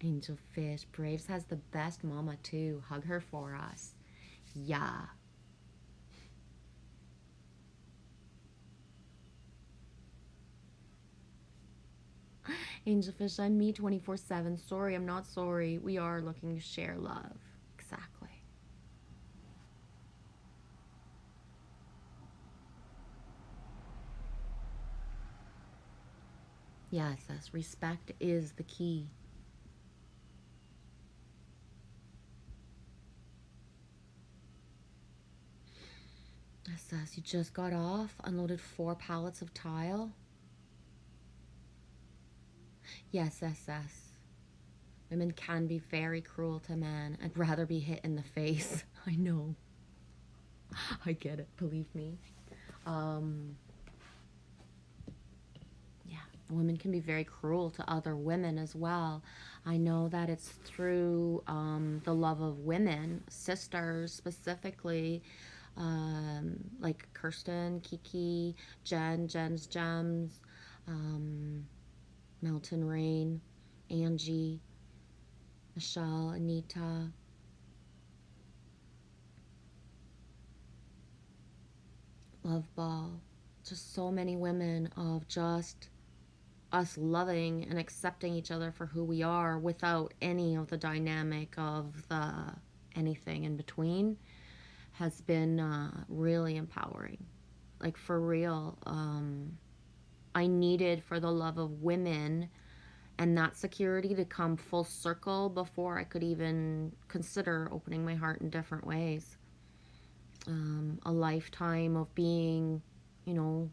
Angel Fish. Braves has the best mama too. Hug her for us. Yeah. Angelfish, I'm me 24/7. Sorry, I'm not sorry. We are looking to share love. Exactly. Yes, yes. Respect is the key. It says you just got off, unloaded 4 pallets of tile. Yes, yes, yes. Women can be very cruel to men. I'd rather be hit in the face. I know. I get it, believe me. Yeah, women can be very cruel to other women as well. I know that it's through the love of women, sisters specifically, like Kirsten, Kiki, Jen's Gems, Mountain Rain, Angie, Michelle, Anita. Love Ball. Just so many women of just us loving and accepting each other for who we are without any of the dynamic of the anything in between has been really empowering. Like for real, I needed for the love of women and that security to come full circle before I could even consider opening my heart in different ways. A lifetime of being, you know,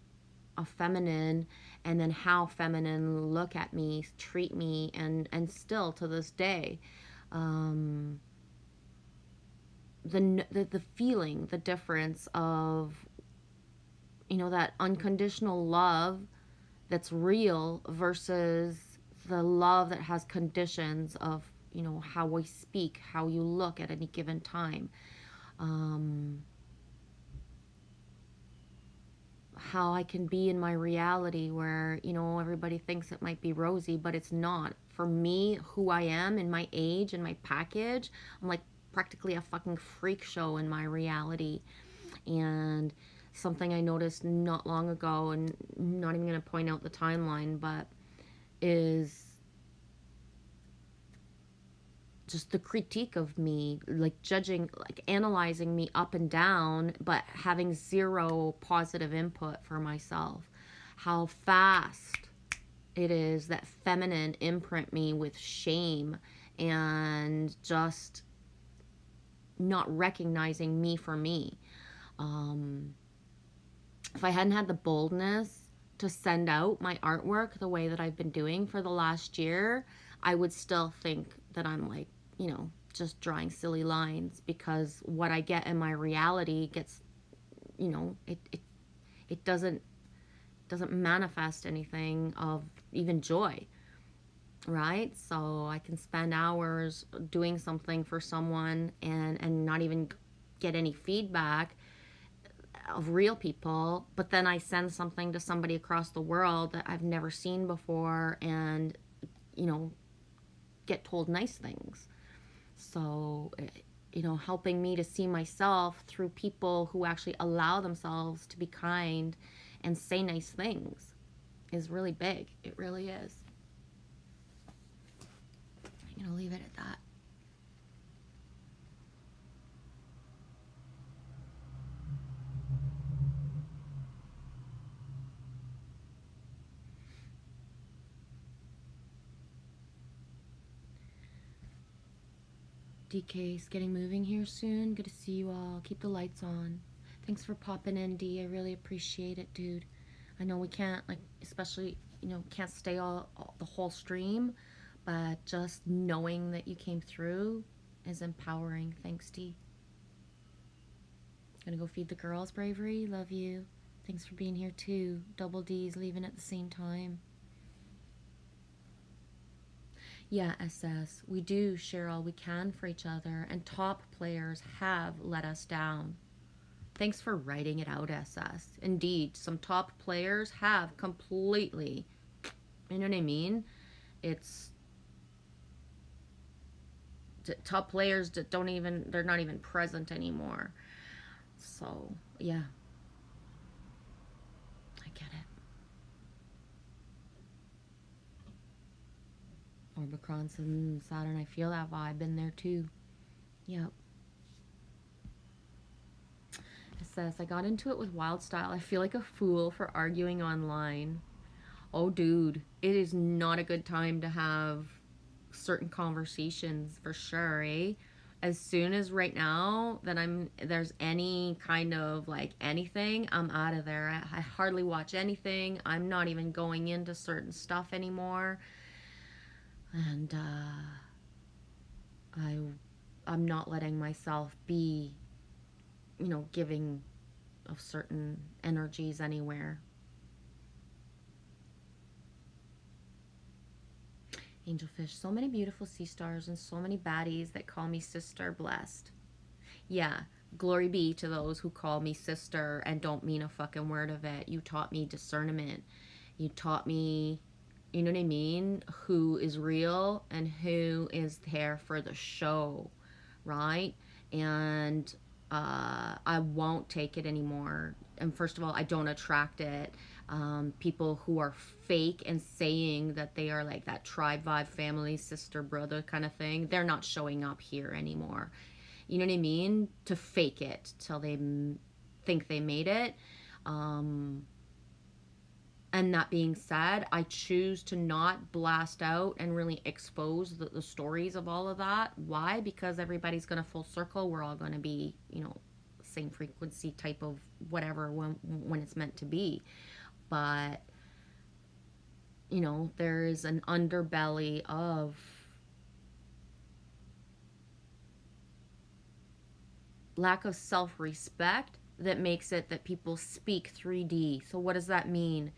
a feminine, and then how feminine look at me, treat me, and still to this day, the feeling, the difference of, you know, that unconditional love that's real versus the love that has conditions of, you know, how we speak, how you look at any given time. How I can be in my reality where, you know, everybody thinks it might be rosy, but it's not. For me, who I am in my age and my package, I'm like practically a fucking freak show in my reality. And something I noticed not long ago, and I'm not even going to point out the timeline, but is just the critique of me, like judging, like analyzing me up and down, but having zero positive input for myself. How fast it is that feminine imprint me with shame and just not recognizing me for me. If I hadn't had the boldness to send out my artwork the way that I've been doing for the last year, I would still think that I'm like, you know, just drawing silly lines, because what I get in my reality gets, you know, it doesn't manifest anything of even joy, right? So I can spend hours doing something for someone and not even get any feedback of real people, but then I send something to somebody across the world that I've never seen before and, you know, get told nice things. So, you know, helping me to see myself through people who actually allow themselves to be kind and say nice things is really big. It really is. I'm going to leave it at that. DK's getting moving here soon. Good to see you all. Keep the lights on. Thanks for popping in, D. I really appreciate it, dude. I know we can't, like, especially, you know, can't stay all the whole stream, but just knowing that you came through is empowering. Thanks, D. Gonna go feed the girls, Bravery. Love you. Thanks for being here, too. Double D's leaving at the same time. Yeah, SS. We do share all we can for each other, and top players have let us down. Thanks for writing it out, SS. Indeed, some top players have completely, you know what I mean? It's top players that don't even, they're not even present anymore. So, yeah. I get it. Orbicron says, Saturn, I feel that vibe. Been there too. Yep. It says, I got into it with Wild Style. I feel like a fool for arguing online. Oh, dude. It is not a good time to have certain conversations for sure, eh? As soon as right now that there's any kind of like anything, I'm out of there. I hardly watch anything. I'm not even going into certain stuff anymore. And I'm not letting myself be, giving of certain energies anywhere. Angelfish, so many beautiful sea stars and so many baddies that call me sister blessed. Yeah, glory be to those who call me sister and don't mean a fucking word of it. You taught me discernment. You taught me, you know what I mean, who is real and who is there for the show, right? And I won't take it anymore. And first of all, I don't attract it. People who are fake and saying that they are like that tribe vibe, family, sister, brother kind of thing, they're not showing up here anymore. You know what I mean? To fake it till they think they made it. And that being said, I choose to not blast out and really expose the stories of all of that. Why? Because everybody's going to full circle. We're all going to be, same frequency type of whatever when it's meant to be. But, there is an underbelly of lack of self-respect that makes it that people speak 3D. So what does that mean?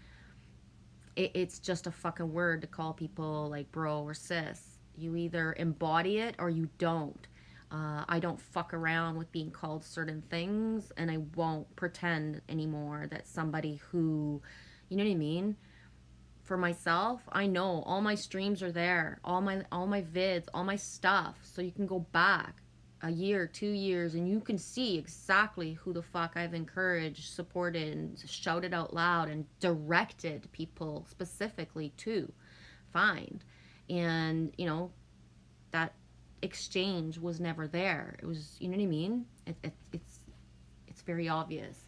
It's just a fucking word to call people like bro or sis. You either embody it or you don't. I don't fuck around with being called certain things, and I won't pretend anymore that somebody who, you know what I mean? For myself, I know all my streams are there, all my vids, all my stuff, so you can go back a year, 2 years, and you can see exactly who the fuck I've encouraged, supported, and shouted out loud and directed people specifically to find. And, that exchange was never there. It was, you know what I mean? It's very obvious.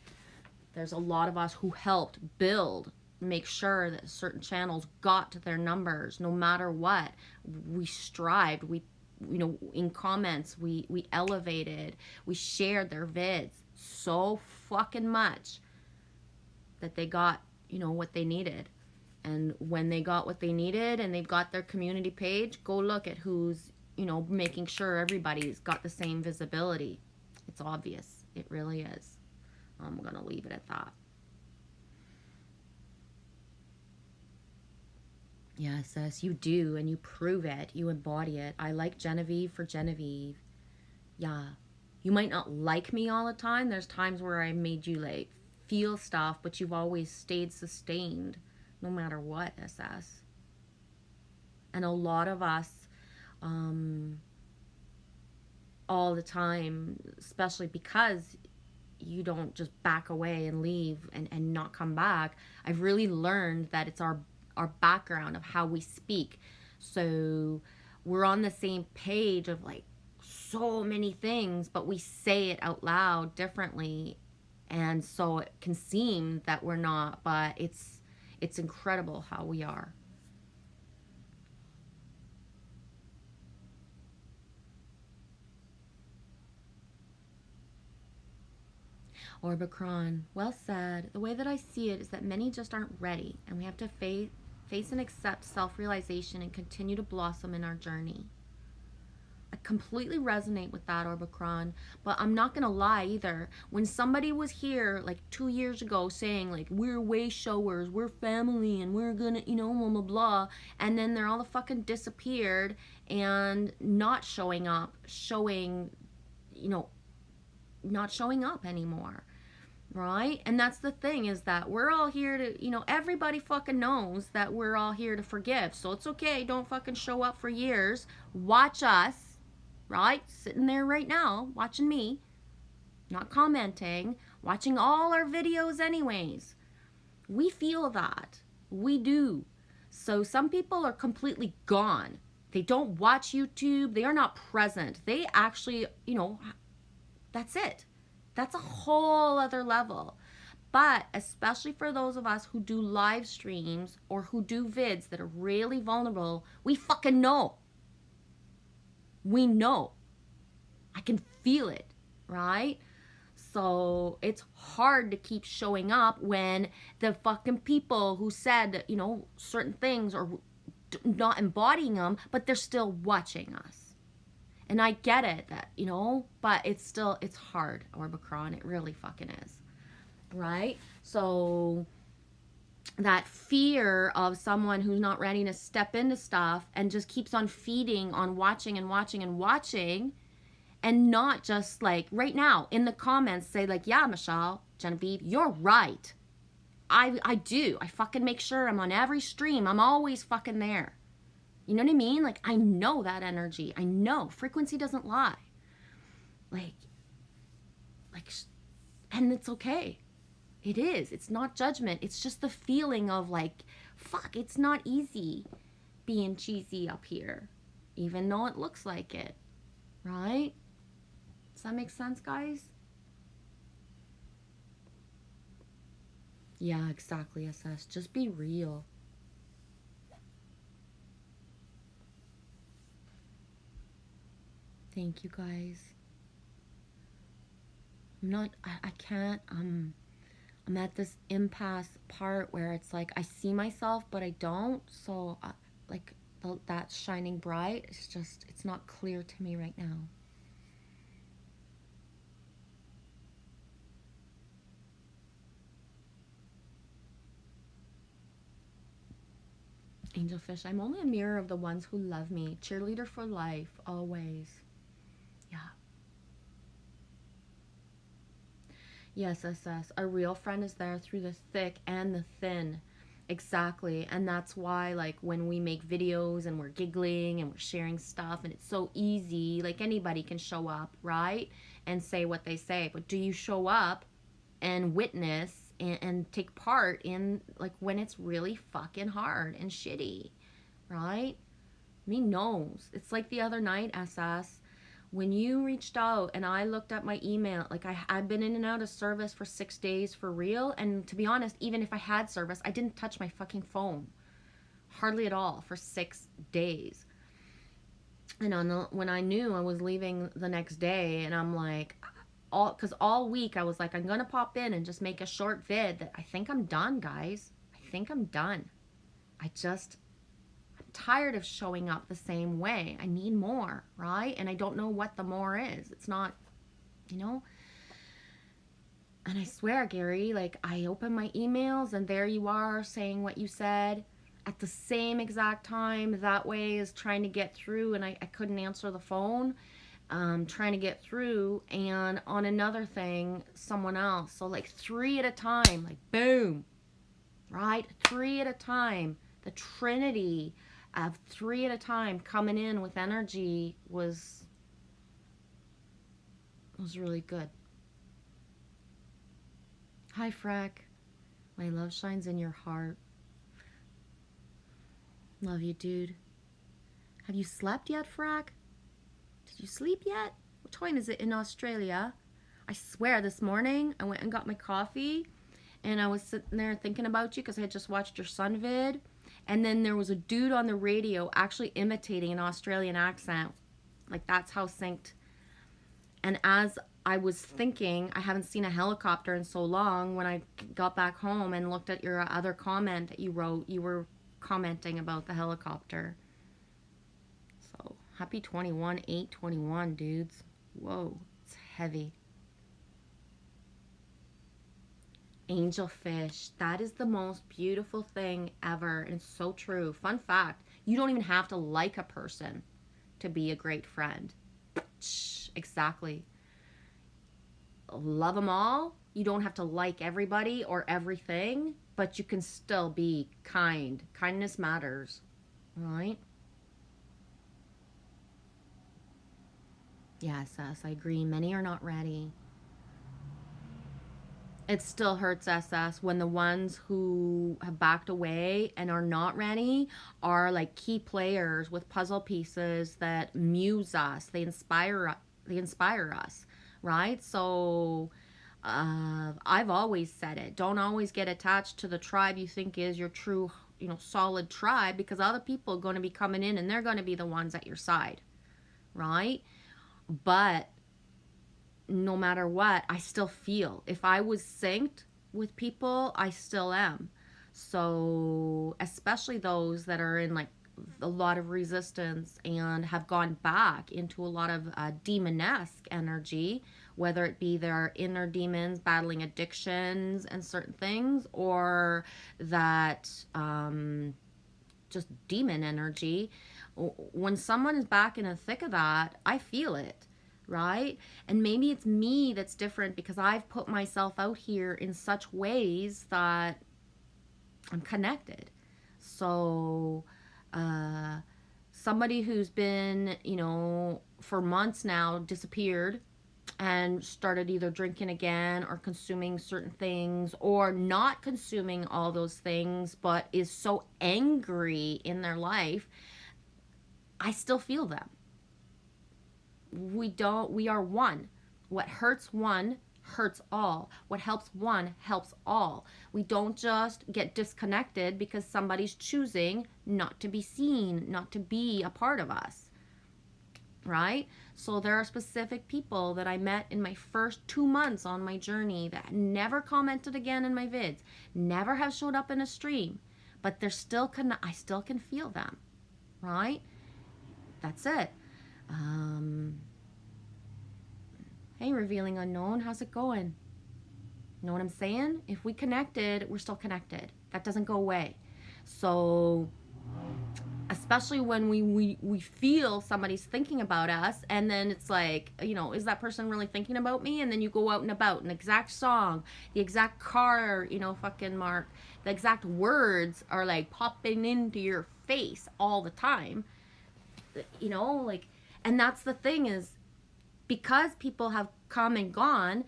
There's a lot of us who helped build, make sure that certain channels got to their numbers no matter what. We strived, we in comments, we elevated, we shared their vids so fucking much that they got, what they needed. And when they got what they needed and they've got their community page, go look at who's, making sure everybody's got the same visibility. It's obvious. It really is. I'm going to leave it at that. Yeah, sis, you do, and you prove it. You embody it. I like Genevieve for Genevieve. Yeah. You might not like me all the time. There's times where I made you, like, feel stuff, but you've always stayed sustained, no matter what, SS. And a lot of us, all the time, especially because you don't just back away and leave and not come back, I've really learned that it's our background of how we speak. So we're on the same page of like so many things, but we say it out loud differently. And so it can seem that we're not, but it's incredible how we are. Orbicron, well said. The way that I see it is that many just aren't ready, and we have to face and accept self-realization and continue to blossom in our journey. I completely resonate with that, Orbicron, but I'm not gonna lie either. When somebody was here like 2 years ago saying like, we're way showers, we're family, and we're gonna, blah, blah, blah, and then they're all fucking disappeared and not showing up, not showing up anymore. Right? And that's the thing, is that we're all here to, everybody fucking knows that we're all here to forgive. So it's okay. Don't fucking show up for years. Watch us, right? Sitting there right now, watching me, not commenting, watching all our videos anyways. We feel that. We do. So some people are completely gone. They don't watch YouTube. They are not present. They actually, that's it. That's a whole other level. But especially for those of us who do live streams or who do vids that are really vulnerable, we fucking know. We know. I can feel it, right? So it's hard to keep showing up when the fucking people who said, certain things are not embodying them, but they're still watching us. And I get it that, but it's hard, Orbicron. It really fucking is. Right? So that fear of someone who's not ready to step into stuff and just keeps on feeding on watching and watching and watching, and not just like right now in the comments say like, yeah, Michelle, Genevieve, you're right. I do. I fucking make sure I'm on every stream. I'm always fucking there. You know what I mean? Like, I know that energy. I know. Frequency doesn't lie. Like, and it's okay. It is. It's not judgment. It's just the feeling of like, fuck, it's not easy being cheesy up here, even though it looks like it, right? Does that make sense, guys? Yeah, exactly, SS. Just be real. Thank you, guys. I can't, I'm at this impasse part where it's like I see myself but I don't, so that shining bright, it's not clear to me right now. Angelfish, I'm only a mirror of the ones who love me. Cheerleader for life, always. Yeah. Yes, SS. A real friend is there through the thick and the thin. Exactly. And that's why, like, when we make videos and we're giggling and we're sharing stuff and it's so easy, like, anybody can show up, right? And say what they say. But do you show up and witness and take part in, like, when it's really fucking hard and shitty, right? Me knows. It's like the other night, SS. When you reached out and I looked at my email, like I've been in and out of service for 6 days for real. And to be honest, even if I had service, I didn't touch my fucking phone. Hardly at all for 6 days. And when I knew I was leaving the next day, and I'm like, because all week I was like, I'm going to pop in and just make a short vid that I think I'm done, guys. I think I'm done. I'm tired of showing up the same way. I need more, right? And I don't know what the more is. It's not, And I swear, Gary, like, I open my emails and there you are saying what you said at the same exact time. That way is trying to get through, and I couldn't answer the phone. Trying to get through, and on another thing, someone else. So like 3 at a time, like boom, right? 3 at a time. The trinity of 3 at a time coming in with energy was really good. Hi, Freck. My love shines in your heart. Love you, dude. Have you slept yet, Freck? Did you sleep yet? What time is it in Australia? I swear this morning I went and got my coffee and I was sitting there thinking about you because I had just watched your sun vid. And then there was a dude on the radio actually imitating an Australian accent. Like, that's how synced. And as I was thinking, I haven't seen a helicopter in so long, when I got back home and looked at your other comment that you wrote, you were commenting about the helicopter. So, happy 21/8/21, dudes. Whoa, it's heavy. Angelfish, that is the most beautiful thing ever, and it's so true. Fun fact, you don't even have to like a person to be a great friend. Exactly. Love them all. You don't have to like everybody or everything, but you can still be kind. Kindness matters, right? Yes, I agree. Many are not ready. It still hurts SS when the ones who have backed away and are not ready are like key players with puzzle pieces that muse us. They inspire us, right? So I've always said it. Don't always get attached to the tribe you think is your true, solid tribe, because other people are going to be coming in and they're going to be the ones at your side, right? But no matter what, I still feel. If I was synced with people, I still am. So, especially those that are in like a lot of resistance and have gone back into a lot of demonesque energy, whether it be their inner demons battling addictions and certain things, or that just demon energy. When someone is back in the thick of that, I feel it, right? And maybe it's me that's different because I've put myself out here in such ways that I'm connected. So, somebody who's been, for months now disappeared and started either drinking again or consuming certain things or not consuming all those things, but is so angry in their life, I still feel them. We are one. What hurts one hurts all. What helps one helps all. We don't just get disconnected because somebody's choosing not to be seen, not to be a part of us, right? So there are specific people that I met in my first 2 months on my journey that never commented again in my vids, never have showed up in a stream, but I still can feel them, right? That's it. Hey, Revealing Unknown, how's it going? You know what I'm saying? If we connected, we're still connected. That doesn't go away. So, especially when we feel somebody's thinking about us, and then it's like, is that person really thinking about me? And then you go out and about, an exact song, the exact car, fucking mark, the exact words are like popping into your face all the time. And that's the thing is, because people have come and gone,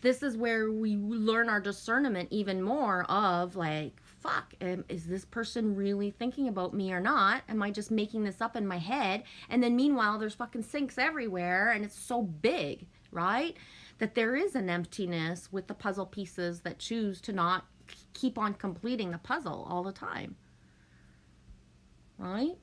this is where we learn our discernment even more of like, fuck, is this person really thinking about me or not? Am I just making this up in my head? And then meanwhile, there's fucking sinks everywhere and it's so big, right? That there is an emptiness with the puzzle pieces that choose to not keep on completing the puzzle all the time, right?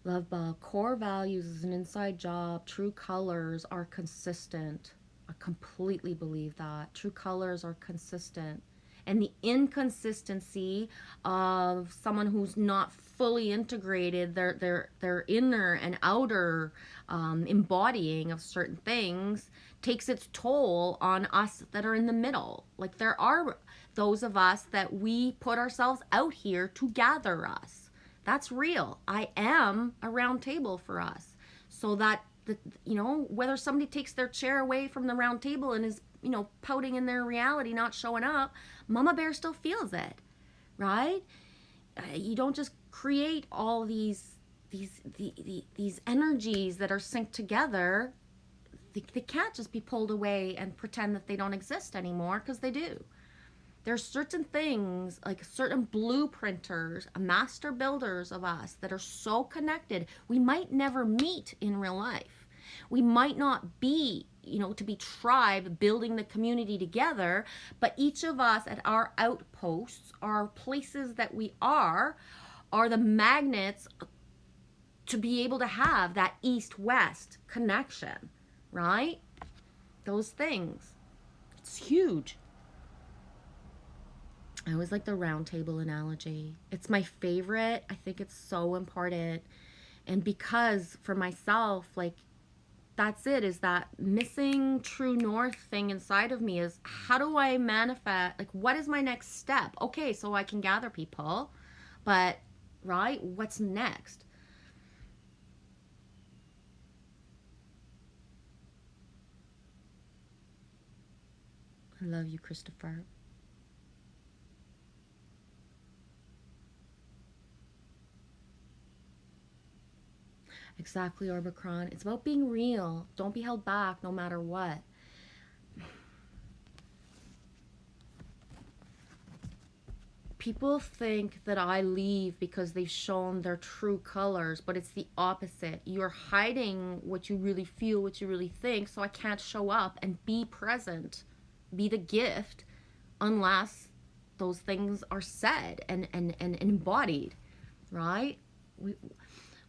Love ball. Core values is an inside job. True colors are consistent. I completely believe that. True colors are consistent. And the inconsistency of someone who's not fully integrated their inner and outer embodying of certain things takes its toll on us that are in the middle. Like, there are those of us that we put ourselves out here to gather us. That's real. I am a round table for us. So that, whether somebody takes their chair away from the round table and is, pouting in their reality, not showing up, Mama Bear still feels it, right? You don't just create all these energies that are synced together. They can't just be pulled away and pretend that they don't exist anymore, because they do. There's certain things, like certain blueprinters, master builders of us that are so connected. We might never meet in real life. We might not be, to be tribe building the community together, but each of us at our outposts, our places that we are the magnets to be able to have that east-west connection, right? Those things. It's huge. I always like the round table analogy. It's my favorite. I think it's so important. And because for myself, like, that's it, is that missing true north thing inside of me is, how do I manifest? Like, what is my next step? Okay, so I can gather people, but, right, what's next? I love you, Christopher. Exactly, Orbicron. It's about being real. Don't be held back no matter what. People think that I leave because they've shown their true colors, but it's the opposite. You're hiding what you really feel, what you really think, so I can't show up and be present, be the gift, unless those things are said and embodied, right?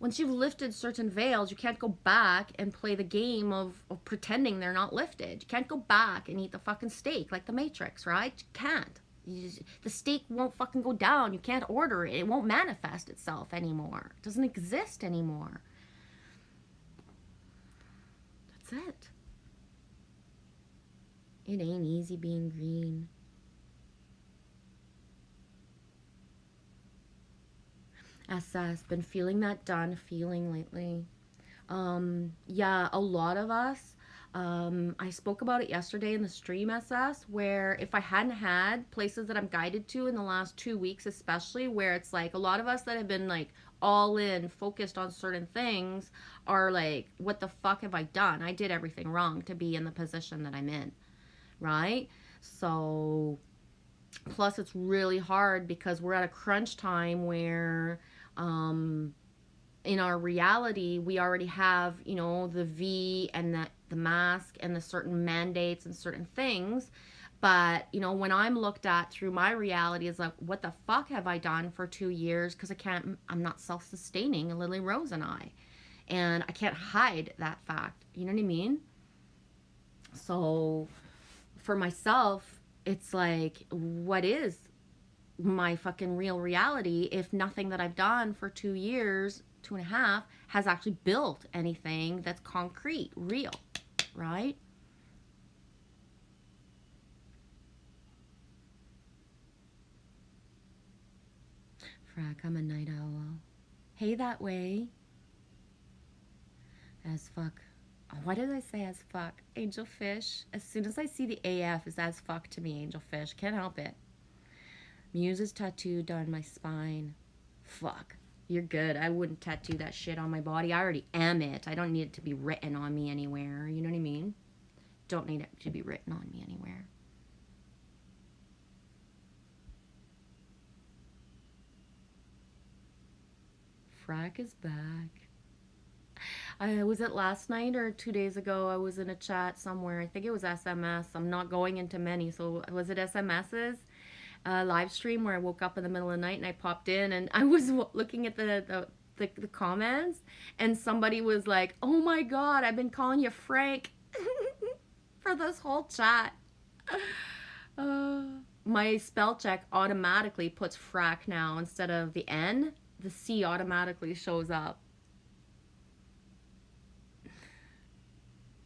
Once you've lifted certain veils, you can't go back and play the game of pretending they're not lifted. You can't go back and eat the fucking steak like the Matrix, right? You can't. The steak won't fucking go down. You can't order it. It won't manifest itself anymore. It doesn't exist anymore. That's it. It ain't easy being green. SS, been feeling that done feeling lately. Yeah, a lot of us. I spoke about it yesterday in the stream, SS, where if I hadn't had places that I'm guided to in the last 2 weeks, especially, where it's like a lot of us that have been like all in, focused on certain things, are like, what the fuck have I done? I did everything wrong to be in the position that I'm in, right? So, plus it's really hard because we're at a crunch time where, in our reality, we already have, you know, the V and the mask and the certain mandates and certain things. But, you know, when I'm looked at through my reality, is like, what the fuck have I done for 2 years? Because I'm not self-sustaining, Lily Rose and I. And I can't hide that fact. You know what I mean? So for myself, it's like, what is my fucking real reality if nothing that I've done for 2 years, 2.5, has actually built anything that's concrete, real, right? Frack, I'm a night owl. Hey, that way. As fuck. Why did I say as fuck? Angel fish. As soon as I see the AF, is as fuck to me, angel fish. Can't help it. Muse is tattooed on my spine. Fuck. You're good. I wouldn't tattoo that shit on my body. I already am it. I don't need it to be written on me anywhere. You know what I mean? Don't need it to be written on me anywhere. Frack is back. Was it last night or 2 days ago? I was in a chat somewhere. I think it was SMS. I'm not going into many. So was it SMS's live stream where I woke up in the middle of the night and I popped in and I was looking at the comments and somebody was like, "Oh my God, I've been calling you Frank for this whole chat." My spell check automatically puts frack now instead of the N. The C automatically shows up.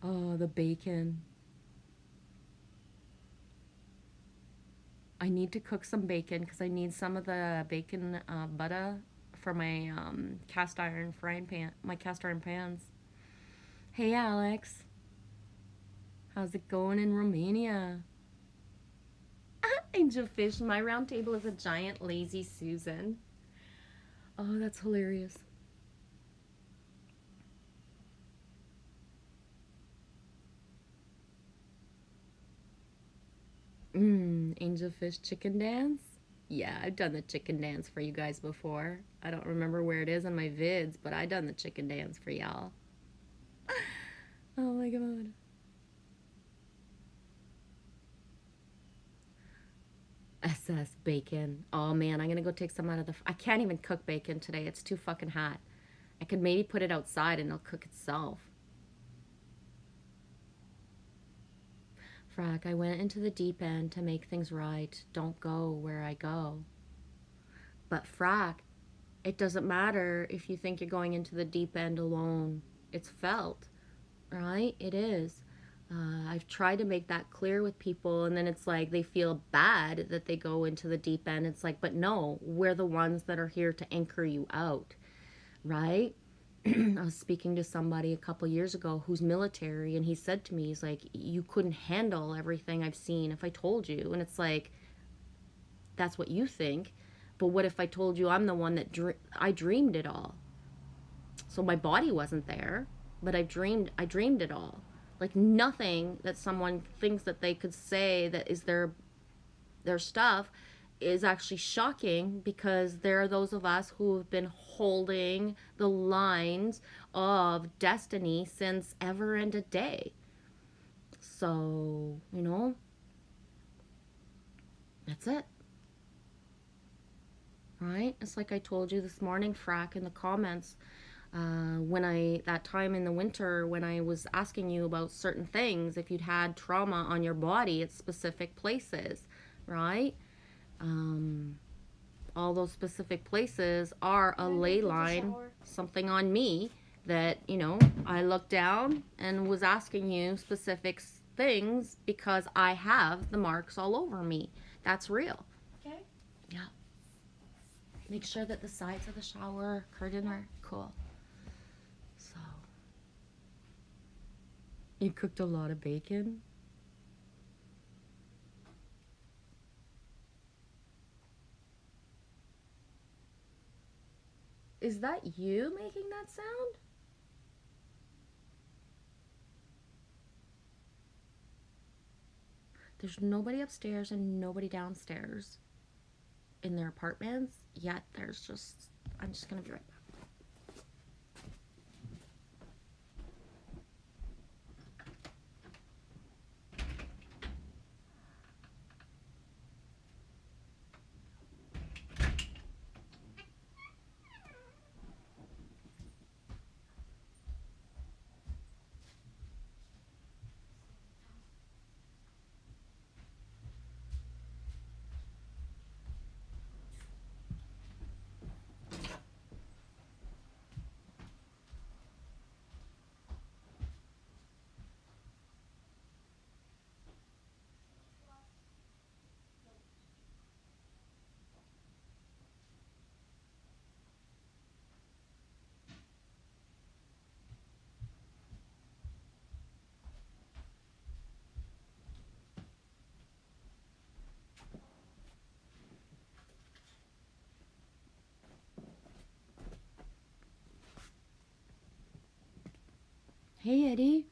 Oh, the bacon. I need to cook some bacon because I need some of the bacon butter for my cast iron frying pan, my cast iron pans. Hey, Alex. How's it going in Romania? Angel fish. My round table is a giant lazy Susan. Oh, that's hilarious. Angelfish chicken dance? Yeah, I've done the chicken dance for you guys before. I don't remember where it is on my vids, but I done the chicken dance for y'all. Oh my God. SS bacon. Oh man, I'm gonna go take some out of the... I can't even cook bacon today. It's too fucking hot. I could maybe put it outside and it'll cook itself. Frack, I went into the deep end to make things right. Don't go where I go. But Frack, it doesn't matter if you think you're going into the deep end alone. It's felt, right? It is. I've tried to make that clear with people, and then it's like they feel bad that they go into the deep end. It's like, but no, we're the ones that are here to anchor you out, right? I was speaking to somebody a couple years ago who's military, and he said to me, he's like, you couldn't handle everything I've seen if I told you. And it's like, that's what you think, but what if I told you I'm the one that I dreamed it all? So my body wasn't there, but I dreamed it all. Like nothing that someone thinks that they could say that is their stuff is actually shocking, because there are those of us who have been holding the lines of destiny since ever and a day. So, you know, that's it. Right? It's like I told you this morning, Frack, in the comments, that time in the winter when I was asking you about certain things, if you'd had trauma on your body at specific places, right? All those specific places are a ley line, something on me that, you know, I looked down and was asking you specific things because I have the marks all over me. That's real. Okay. Yeah. Make sure that the sides of the shower curtain are cool. So, you cooked a lot of bacon? Is that you making that sound? There's nobody upstairs and nobody downstairs in their apartments, yet there's just, I'm just gonna be right back. Hey, Eddie.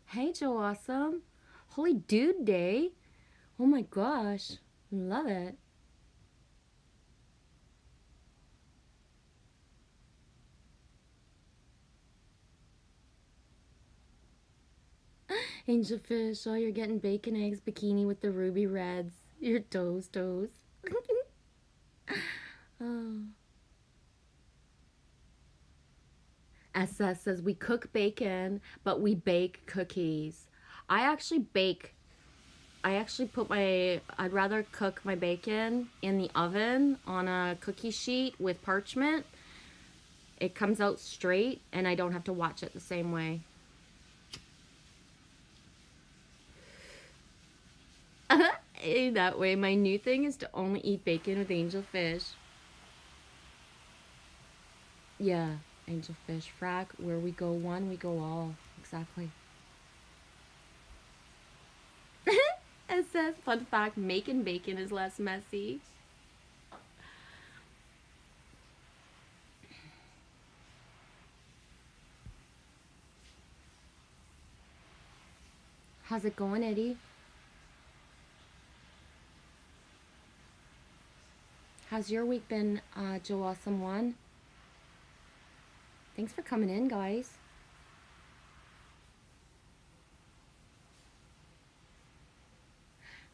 Hey, Joe Awesome. Holy Dude Day. Oh my gosh. Love it. Angel Fish, oh, you're getting bacon, eggs, bikini with the ruby reds. Your toes. Oh. SS says we cook bacon, but we bake cookies. I actually bake. I'd rather cook my bacon in the oven on a cookie sheet with parchment. It comes out straight and I don't have to watch it the same way. That way, my new thing is to only eat bacon with angel fish. Yeah, angel fish. Frack, where we go one, we go all. Exactly. It says, fun fact, making bacon is less messy. How's it going, Eddie? How's your week been, Joe Awesome One? Thanks for coming in, guys.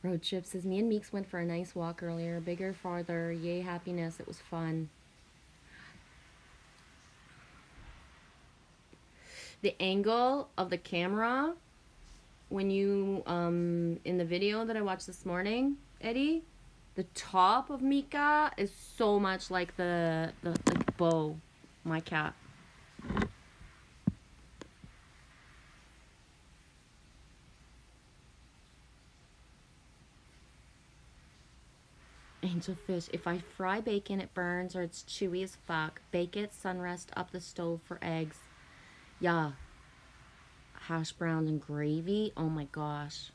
Road trip says, me and Meeks went for a nice walk earlier. Bigger, farther. Yay, happiness. It was fun. The angle of the camera when you, in the video that I watched this morning, Eddie, the top of Mika is so much like the Bo, my cat. Angel fish. If I fry bacon, it burns or it's chewy as fuck. Bake it, sunrest up the stove for eggs. Yeah. Hash browns and gravy. Oh my gosh.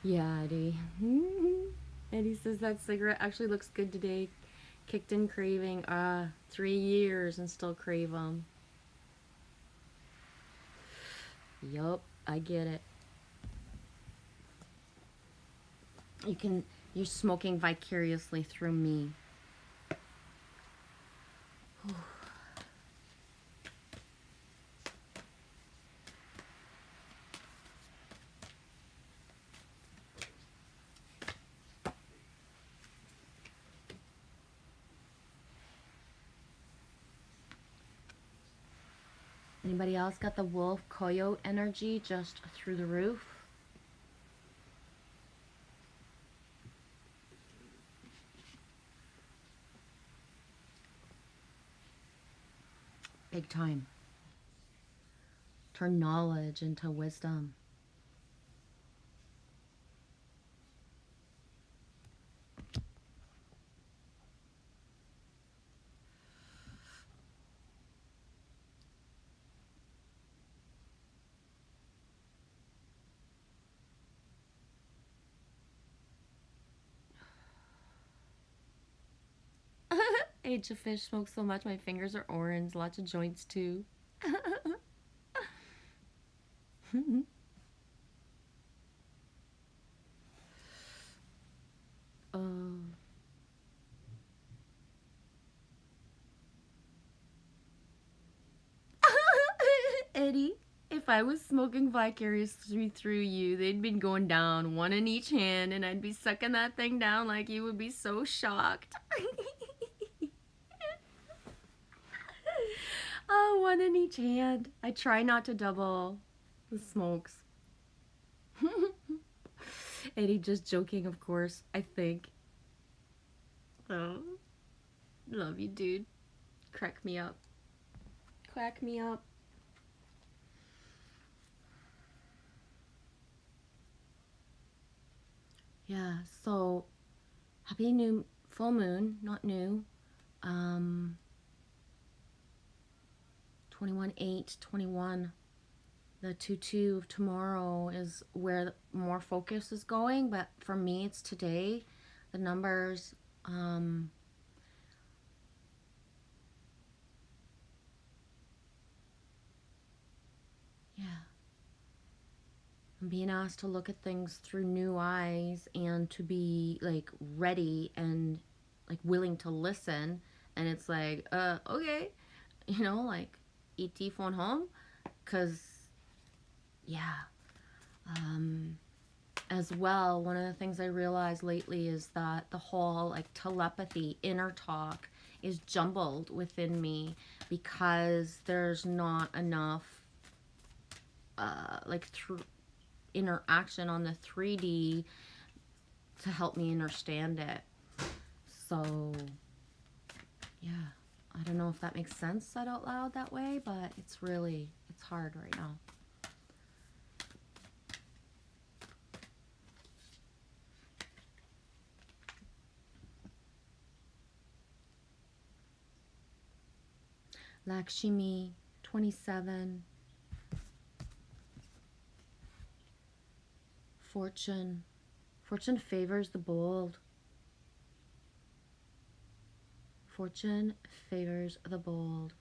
Yeah, Eddie. Eddie says that cigarette actually looks good today. Kicked in craving. 3 years and still crave them. Yup, I get it. You're smoking vicariously through me. Anybody else got the wolf coyote energy just through the roof? Big time. Turn knowledge into wisdom. Age of fish smoke so much my fingers are orange. Lots of joints too. Oh. Eddie, if I was smoking vicariously through you, they'd been going down, one in each hand, and I'd be sucking that thing down like you would be so shocked. Oh, one in each hand. I try not to double the smokes. Eddie just joking, of course, I think. Oh, love you, dude. Crack me up. Crack me up. Yeah, so happy new full moon, not new. 21/8/21. The 2/2 of tomorrow is where more focus is going, but for me it's today. The numbers, yeah. I'm being asked to look at things through new eyes and to be like ready and like willing to listen. And it's like, okay, like ET phone home, because yeah. As well, one of the things I realized lately is that the whole like telepathy, inner talk is jumbled within me because there's not enough like interaction on the 3D to help me understand it. So yeah, I don't know if that makes sense said out loud that way, but it's hard right now. Lakshmi 27. Fortune favors the bold. Fortune favors the bold.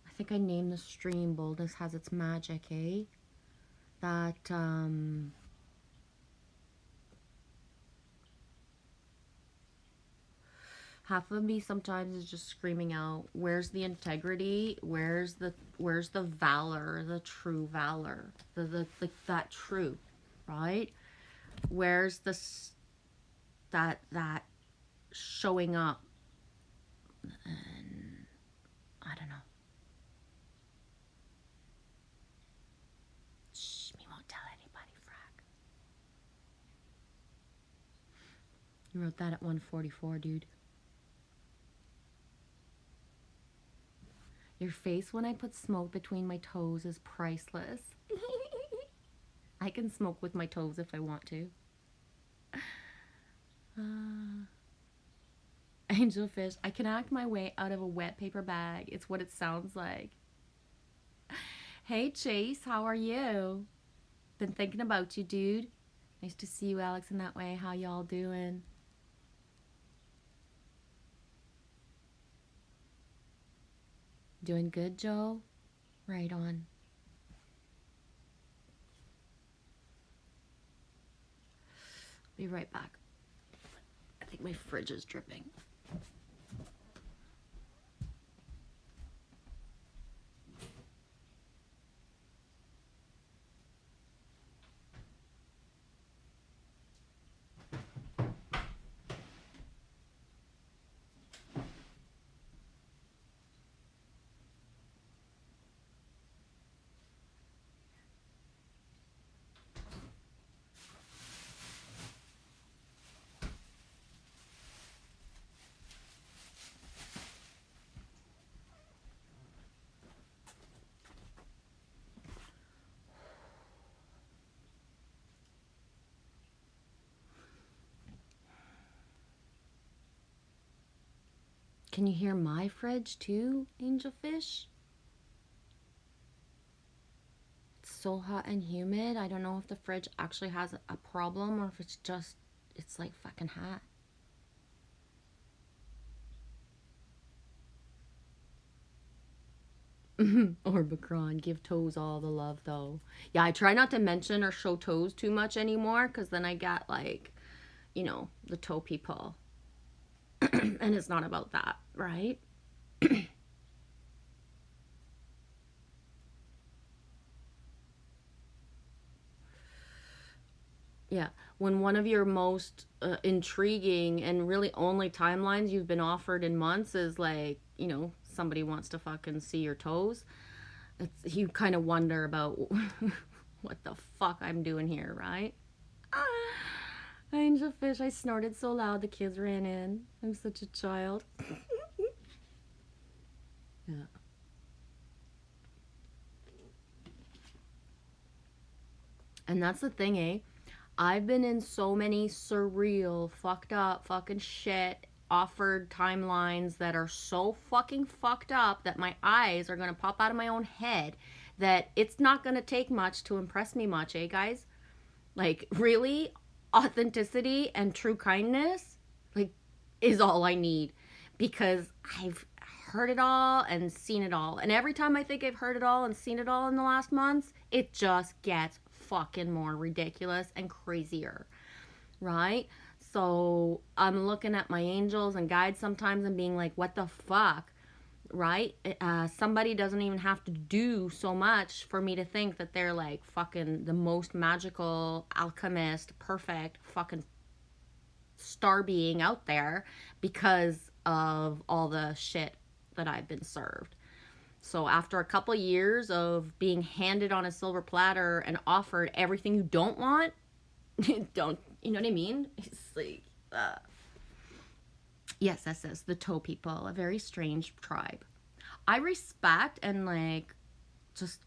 I think I named the stream Boldness Has Its Magic, eh? That half of me sometimes is just screaming out, where's the integrity? Where's the valor, the true valor? The like that true, right? Where's that showing up? And I don't know. Shh, me won't tell anybody, Frack. You wrote that at 1:44, dude. Your face when I put smoke between my toes is priceless. I can smoke with my toes if I want to. Angelfish, I can act my way out of a wet paper bag. It's what it sounds like. Hey Chase, how are you? Been thinking about you, dude. Nice to see you, Alex, in that way. How y'all doing? Doing good, Joe? Right on. Be right back. I think my fridge is dripping. Can you hear my fridge too, Angelfish? It's so hot and humid. I don't know if the fridge actually has a problem or if it's just, it's like fucking hot. Orbicron, give toes all the love though. Yeah, I try not to mention or show toes too much anymore because then I get like, you know, the toe people. And it's not about that, right? Yeah. When one of your most intriguing and really only timelines you've been offered in months is like, you know, somebody wants to fucking see your toes, you kind of wonder about what the fuck I'm doing here, right? Ah, Angelfish, I snorted so loud the kids ran in. I'm such a child. Yeah. And that's the thing, eh? I've been in so many surreal, fucked up, fucking shit offered timelines that are so fucking fucked up that my eyes are gonna pop out of my own head that it's not gonna take much to impress me much, eh, guys? Like, really? Authenticity and true kindness, like, is all I need because I've heard it all and seen it all. And every time I think I've heard it all and seen it all in the last months, it just gets fucking more ridiculous and crazier, right? So I'm looking at my angels and guides sometimes and being like, what the fuck, right? Somebody doesn't even have to do so much for me to think that they're like fucking the most magical, alchemist, perfect fucking star being out there because of all the shit that I've been served. So after a couple years of being handed on a silver platter and offered everything you don't want, don't, you know what I mean? It's like, yes, that says the toe people, a very strange tribe. I respect and like, just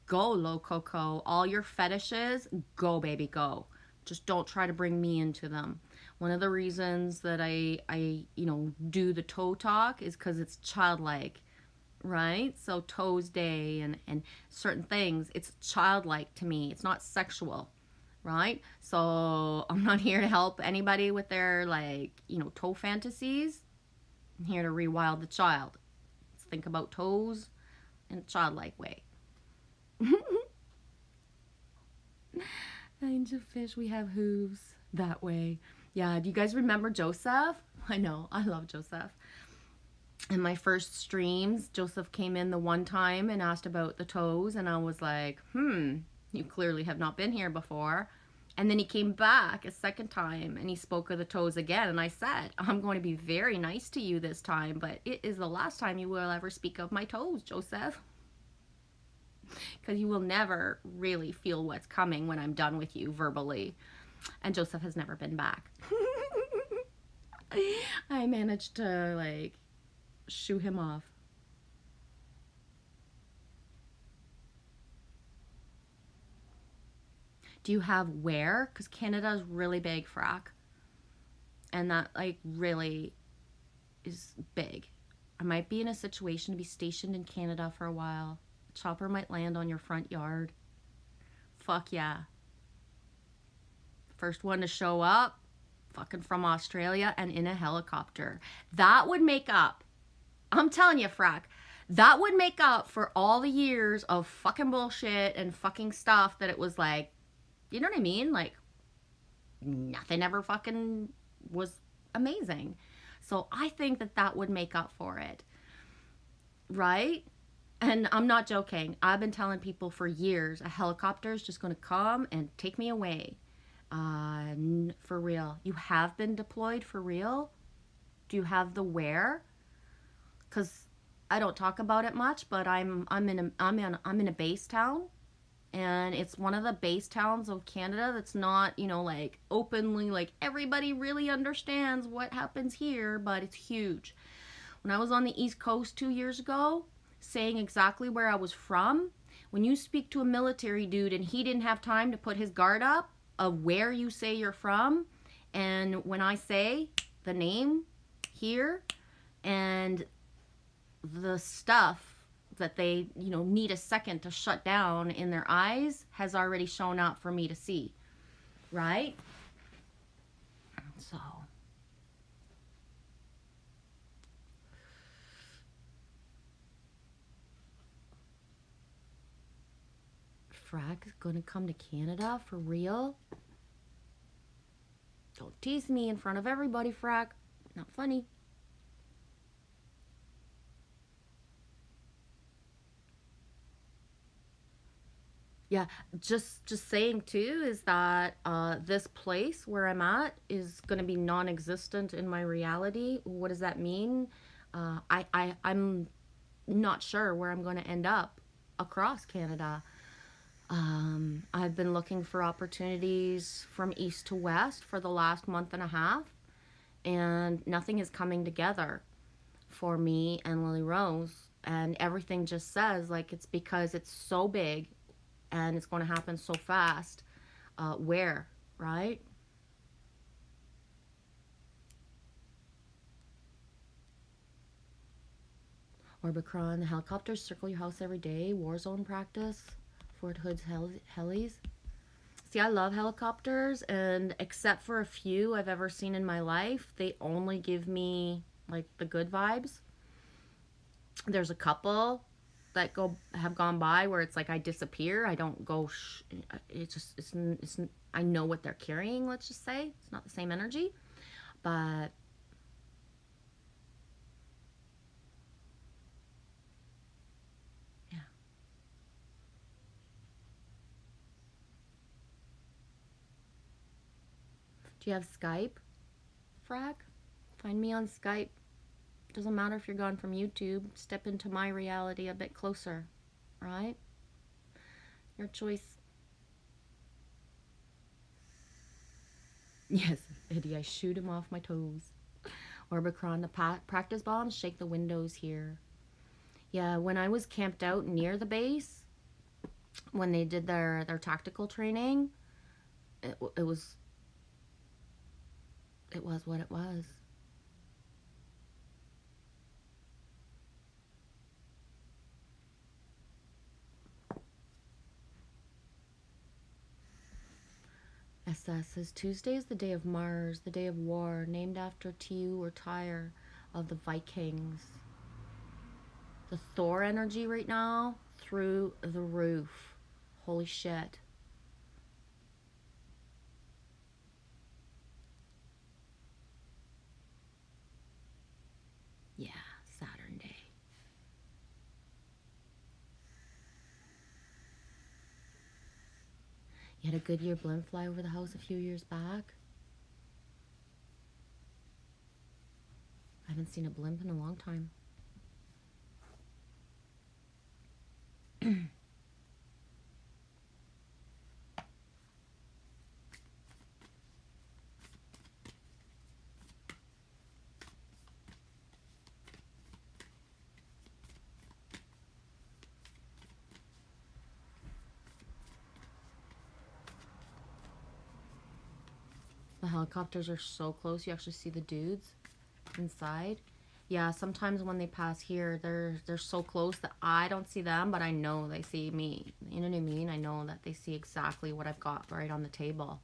go, Lococo. All your fetishes, go, baby, go. Just don't try to bring me into them. One of the reasons that I do the toe talk is because it's childlike, right? So toes day and certain things, it's childlike to me. It's not sexual, right? So I'm not here to help anybody with their toe fantasies. I'm here to rewild the child. Let's think about toes in a childlike way. Angelfish, we have hooves that way. Yeah, do you guys remember Joseph? I know, I love Joseph. In my first streams, Joseph came in the one time and asked about the toes, and I was like, you clearly have not been here before. And then he came back a second time and he spoke of the toes again, and I said, I'm going to be very nice to you this time, but it is the last time you will ever speak of my toes, Joseph. Because you will never really feel what's coming when I'm done with you verbally. And Joseph has never been back. I managed to shoo him off. Do you have where? Because Canada is really big, frack. And that really is big. I might be in a situation to be stationed in Canada for a while. A chopper might land on your front yard. Fuck yeah. First one to show up, fucking from Australia and in a helicopter. That would make up, I'm telling you, Frack, that would make up for all the years of fucking bullshit and fucking stuff that it was like, you know what I mean? Like, nothing ever fucking was amazing. So I think that that would make up for it. Right? And I'm not joking. I've been telling people for years a helicopter is just going to come and take me away. For real. You have been deployed for real? Do you have the where? Because I don't talk about it much, but I'm in a base town, and it's one of the base towns of Canada that's not, you know, like openly, like everybody really understands what happens here, but it's huge. When I was on the East Coast 2 years ago, saying exactly where I was from, when you speak to a military dude and he didn't have time to put his guard up of where you say you're from, and when I say the name here and the stuff that they, you know, need a second to shut down in their eyes has already shown up for me to see, right? So Frack is gonna come to Canada for real? Don't tease me in front of everybody, Frack. Not funny. Yeah, just saying too is that this place where I'm at is gonna be non-existent in my reality. What does that mean? I'm not sure where I'm gonna end up across Canada. I've been looking for opportunities from east to west for the last month and a half, and nothing is coming together for me and Lily Rose. And everything just says like it's because it's so big and it's going to happen so fast. Where, right? Orbicron, the helicopters circle your house every day. Warzone practice. Fort Hood's helis. See, I love helicopters, and except for a few I've ever seen in my life, they only give me like the good vibes. There's a couple that have gone by where it's like I disappear. I don't go. It's I know what they're carrying. Let's just say it's not the same energy, but yeah. Do you have Skype, Frag? Find me on Skype. Doesn't matter if you're gone from YouTube. Step into my reality a bit closer, right? Your choice. Yes, Eddie, I shoot him off my toes. Orbicron, the practice bombs shake the windows here. Yeah, when I was camped out near the base, when they did their tactical training, it was what it was. SS says Tuesday is the day of Mars, the day of war, named after Tiu or Tyre of the Vikings. The Thor energy right now, through the roof. Holy shit. Yeah, Saturn day. You had a Goodyear blimp fly over the house a few years back. I haven't seen a blimp in a long time. The helicopters are so close, you actually see the dudes inside. Yeah, sometimes when they pass here, they're so close that I don't see them, but I know they see me. You know what I mean? I know that they see exactly what I've got right on the table.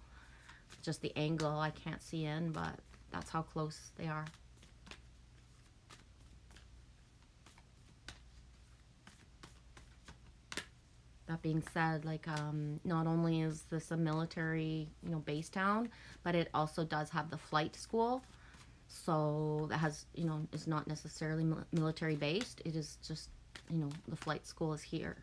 just the angle I can't see in, but that's how close they are. That being said, like, not only is this a military, base town, but it also does have the flight school. So that has, is not necessarily military based. It is just, the flight school is here.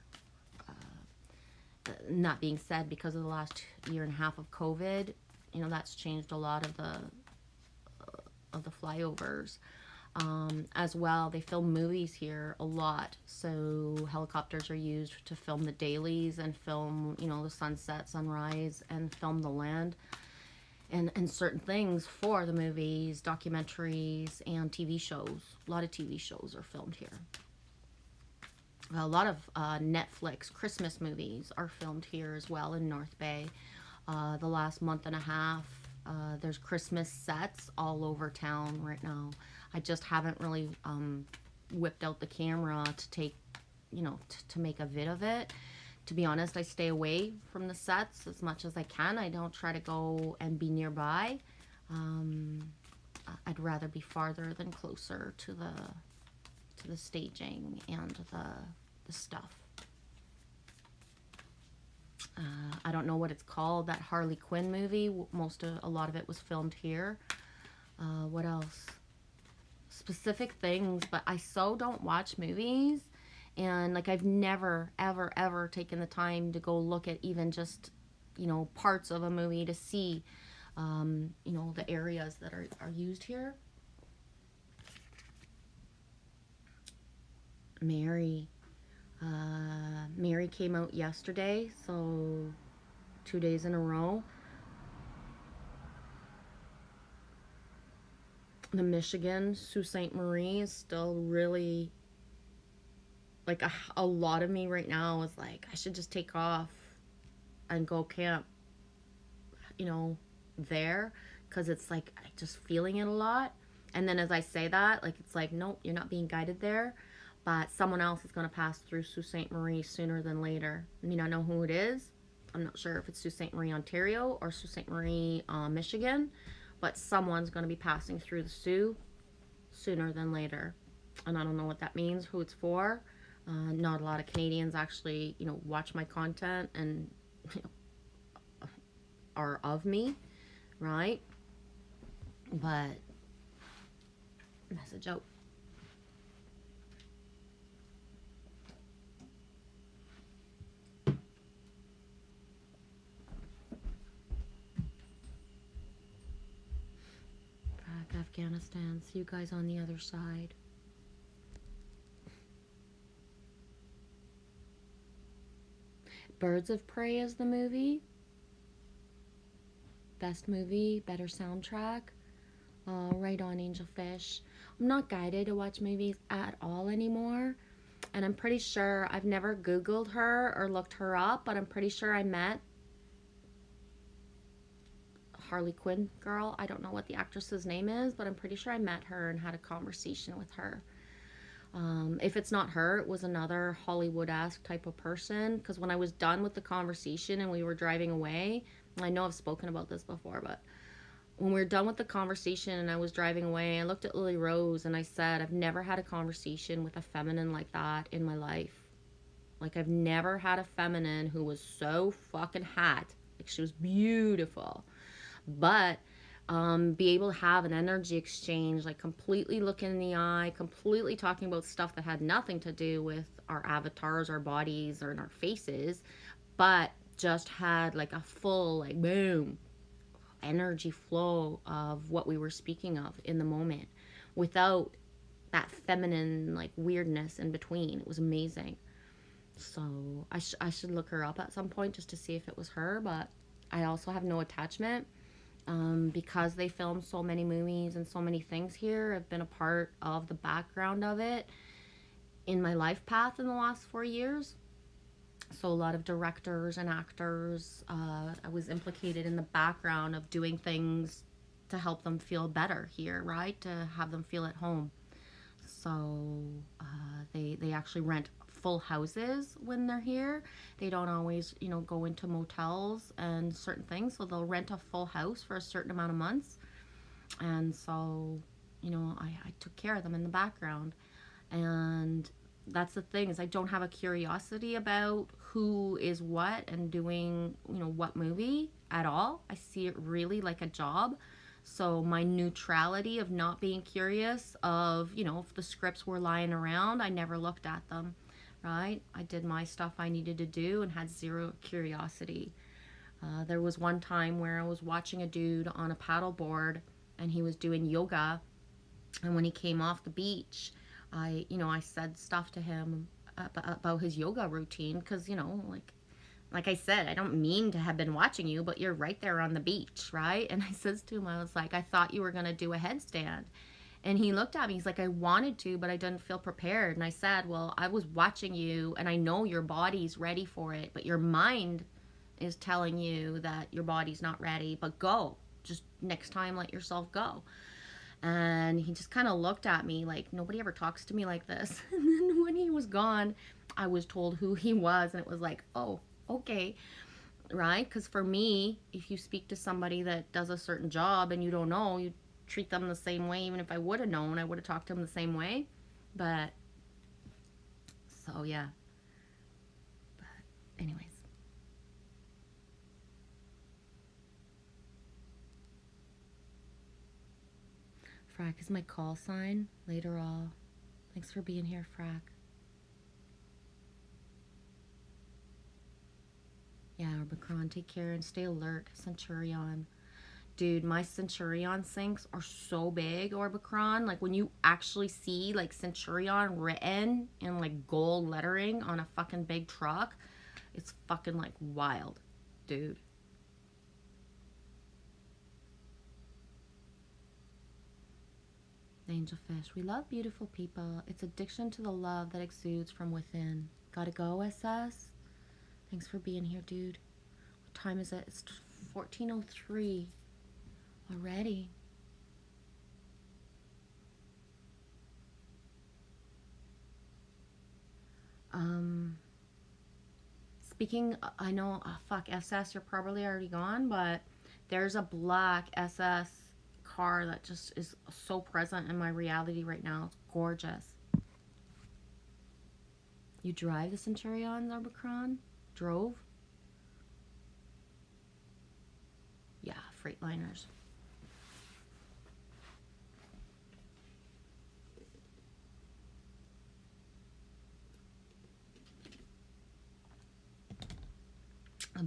And that being said, because of the last year and a half of COVID, that's changed a lot of the flyovers. As well, they film movies here a lot, so helicopters are used to film the dailies and film, the sunset, sunrise, and film the land and certain things for the movies, documentaries, and TV shows. A lot of TV shows are filmed here. A lot of Netflix Christmas movies are filmed here as well in North Bay. The last month and a half, there's Christmas sets all over town right now. I just haven't really whipped out the camera to take, to make a vid of it. To be honest, I stay away from the sets as much as I can. I don't try to go and be nearby. I'd rather be farther than closer to the staging and the stuff. I don't know what it's called, that Harley Quinn movie. A lot of it was filmed here. What else? Specific things, but I so don't watch movies, and like I've never ever taken the time to go look at even just parts of a movie to see the areas that are used here. Mary came out yesterday, so 2 days in a row. The Michigan, Sault Ste. Marie is still really, like, a lot of me right now is like, I should just take off and go camp, there, because it's like, I just feeling it a lot. And then as I say that, like, it's like, nope, you're not being guided there, but someone else is going to pass through Sault Ste. Marie sooner than later. I mean, I know who it is. I'm not sure if it's Sault Ste. Marie, Ontario, or Sault Ste. Marie, Michigan. But someone's going to be passing through the Sioux sooner than later. And I don't know what that means, who it's for. Not a lot of Canadians actually, watch my content and are of me, right? But message out. Afghanistan. See you guys on the other side. Birds of Prey is the movie. Best movie, better soundtrack. Right on, Angel Fish. I'm not guided to watch movies at all anymore. And I'm pretty sure, I've never Googled her or looked her up, but I'm pretty sure I met Harley Quinn girl. I don't know what the actress's name is, but I'm pretty sure I met her and had a conversation with her. If it's not her, it was another Hollywood-esque type of person, because when I was done with the conversation and we were driving away, I know I've spoken about this before, but when we were done with the conversation and I was driving away, I looked at Lily Rose and I said, I've never had a conversation with a feminine like that in my life. Like, I've never had a feminine who was so fucking hot. Like, she was beautiful. But be able to have an energy exchange, like completely looking in the eye, completely talking about stuff that had nothing to do with our avatars, our bodies, or our faces, but just had like a full, like, boom, energy flow of what we were speaking of in the moment without that feminine, like, weirdness in between. It was amazing. So I should look her up at some point just to see if it was her, but I also have no attachment. Because they film so many movies and so many things here, I've been a part of the background of it in my life path in the last 4 years. So a lot of directors and actors, I was implicated in the background of doing things to help them feel better here, right? To have them feel at home. So they actually rent full houses when they're here. They don't always, you know, go into motels and certain things. So they'll rent a full house for a certain amount of months. And so, you know, I took care of them in the background. And that's the thing, is I don't have a curiosity about who is what and doing, you know, what movie at all. I see it really like a job. So my neutrality of not being curious of, you know, if the scripts were lying around, I never looked at them, right? I did my stuff I needed to do and had zero curiosity. There was one time where I was watching a dude on a paddleboard and he was doing yoga. And when he came off the beach, I said stuff to him about his yoga routine because, you know, like I said, I don't mean to have been watching you, but you're right there on the beach, right? And I says to him, I was like, I thought you were going to do a headstand. And he looked at me, he's like, I wanted to, but I didn't feel prepared. And I said, well, I was watching you and I know your body's ready for it, but your mind is telling you that your body's not ready, but go. Just next time, let yourself go. And he just kind of looked at me like, nobody ever talks to me like this. And then when he was gone, I was told who he was, and it was like, oh, okay, right? Because for me, if you speak to somebody that does a certain job and you don't know, you treat them the same way. Even if I would have known, I would have talked to them the same way. But, so yeah. But anyways. Frack is my call sign. Later all. Thanks for being here, Frack. Yeah, Orbicron, take care and stay alert. Centurion. Dude, my Centurion sinks are so big, Orbicron. Like, when you actually see, like, Centurion written in, like, gold lettering on a fucking big truck, it's fucking, like, wild. Dude. Angelfish, we love beautiful people. It's addiction to the love that exudes from within. Gotta go, SS? Thanks for being here, dude. What time is it? It's 14:03 already. Speaking, I know, fuck, SS, you're probably already gone, but there's a black SS car that just is so present in my reality right now. It's gorgeous. You drive the Centurion, Orbicron? Drove? Yeah, Freightliners.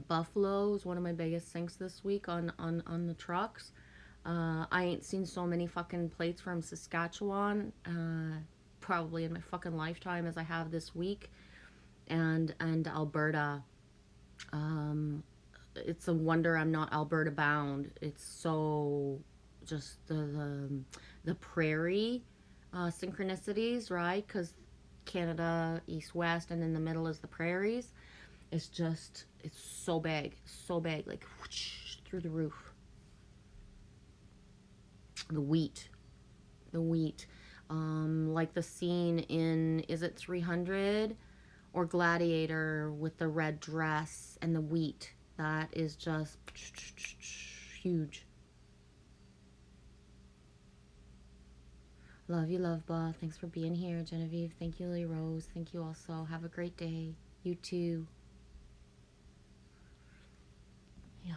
Buffalo is one of my biggest sinks this week on the trucks. I ain't seen so many fucking plates from Saskatchewan probably in my fucking lifetime as I have this week. And Alberta. It's a wonder I'm not Alberta bound. It's so just the prairie synchronicities, right? Because Canada, east, west, and in the middle is the prairies. It's just, it's so big, like whoosh, through the roof. The wheat, like the scene in, is it 300 or Gladiator with the red dress and the wheat? That is just huge. Love you, love Bob. Thanks for being here, Genevieve. Thank you, Lily Rose. Thank you also. Have a great day. You too. Yeah.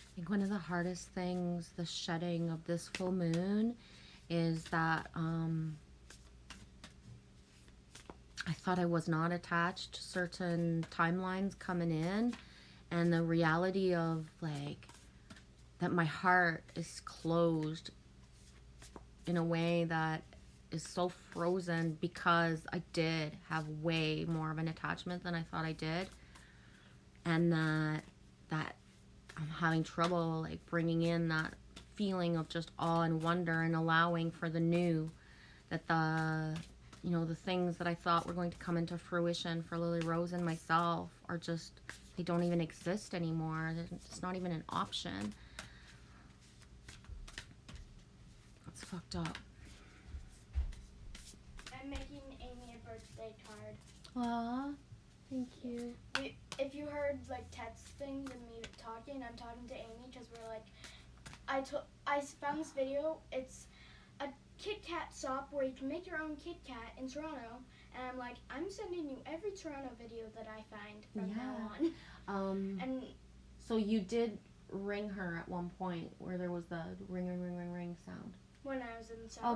I think one of the hardest things, the shedding of this full moon, is that I thought I was not attached to certain timelines coming in, and the reality of like that my heart is closed in a way that is so frozen because I did have way more of an attachment than I thought I did, and that I'm having trouble like bringing in that feeling of just awe and wonder and allowing for the new, that the things that I thought were going to come into fruition for Lily Rose and myself are just, they don't even exist anymore. It's not even an option. It's fucked up. I'm making Amy a birthday card. Aw, thank you. If you heard like text things and me talking, I'm talking to Amy because we're like, I found this video. It's a Kit Kat shop where you can make your own Kit Kat in Toronto, and I'm like, I'm sending you every Toronto video that I find from now on. And so you did ring her at one point where there was the ring sound. when I was in the shower.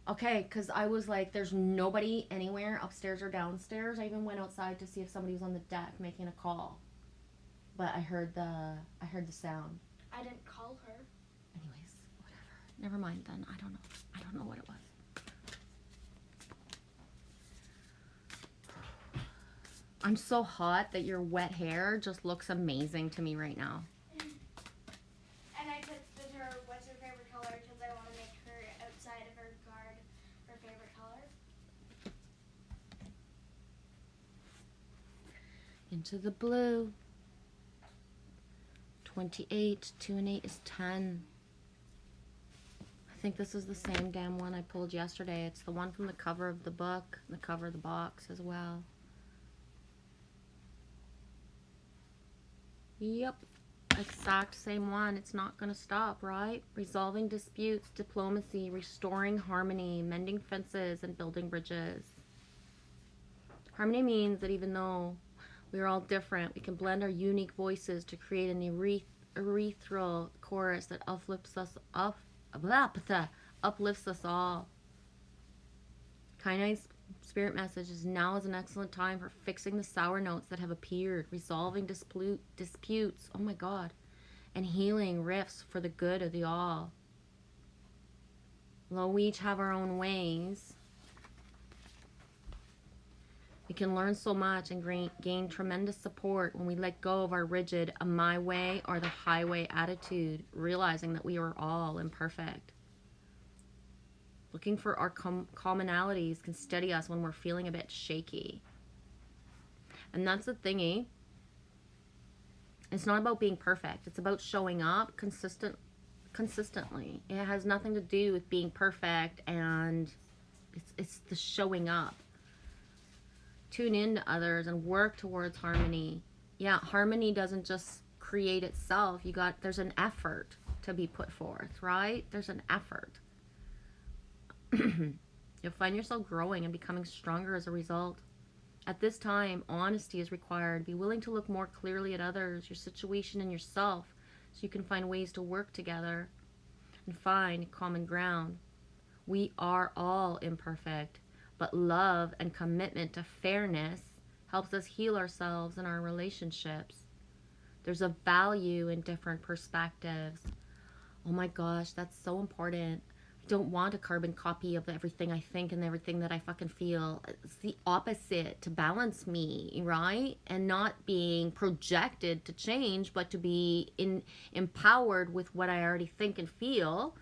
Okay, because I was like, there's nobody anywhere upstairs or downstairs. I even went outside to see if somebody was on the deck making a call, but I heard the sound. I didn't call her. Anyways, whatever. Never mind then. I don't know what it was. I'm so hot that your wet hair just looks amazing to me right now. And I texted her, what's her favorite color, because I want to make her outside of her guard her favorite color. Into the blue. 28, 2 and 8 is 10. I think this is the same damn one I pulled yesterday. It's the one from the cover of the book, the cover of the box as well. Yep, exact same one. It's not going to stop, right? Resolving disputes, diplomacy, restoring harmony, mending fences, and building bridges. Harmony means that even though we are all different, we can blend our unique voices to create an ethereal chorus that uplifts us all. Kainai's spirit message is now is an excellent time for fixing the sour notes that have appeared, resolving disputes, oh my god, and healing rifts for the good of the all. Though we each have our own ways, we can learn so much and gain tremendous support when we let go of our rigid, a my way or the highway attitude, realizing that we are all imperfect. Looking for our commonalities can steady us when we're feeling a bit shaky. And that's the thingy. It's not about being perfect. It's about showing up consistently. It has nothing to do with being perfect, and it's the showing up. Tune in to others and work towards harmony. Yeah, harmony doesn't just create itself. There's an effort to be put forth, right? There's an effort. You'll find yourself growing and becoming stronger as a result. At this time, honesty is required. Be willing to look more clearly at others, your situation, and yourself, so you can find ways to work together and find common ground. We are all imperfect, but love and commitment to fairness helps us heal ourselves and our relationships. There's a value in different perspectives. Oh my gosh, that's so important. I don't want a carbon copy of everything I think and everything that I fucking feel. It's the opposite, to balance me, right? And not being projected to change, but to be empowered with what I already think and feel,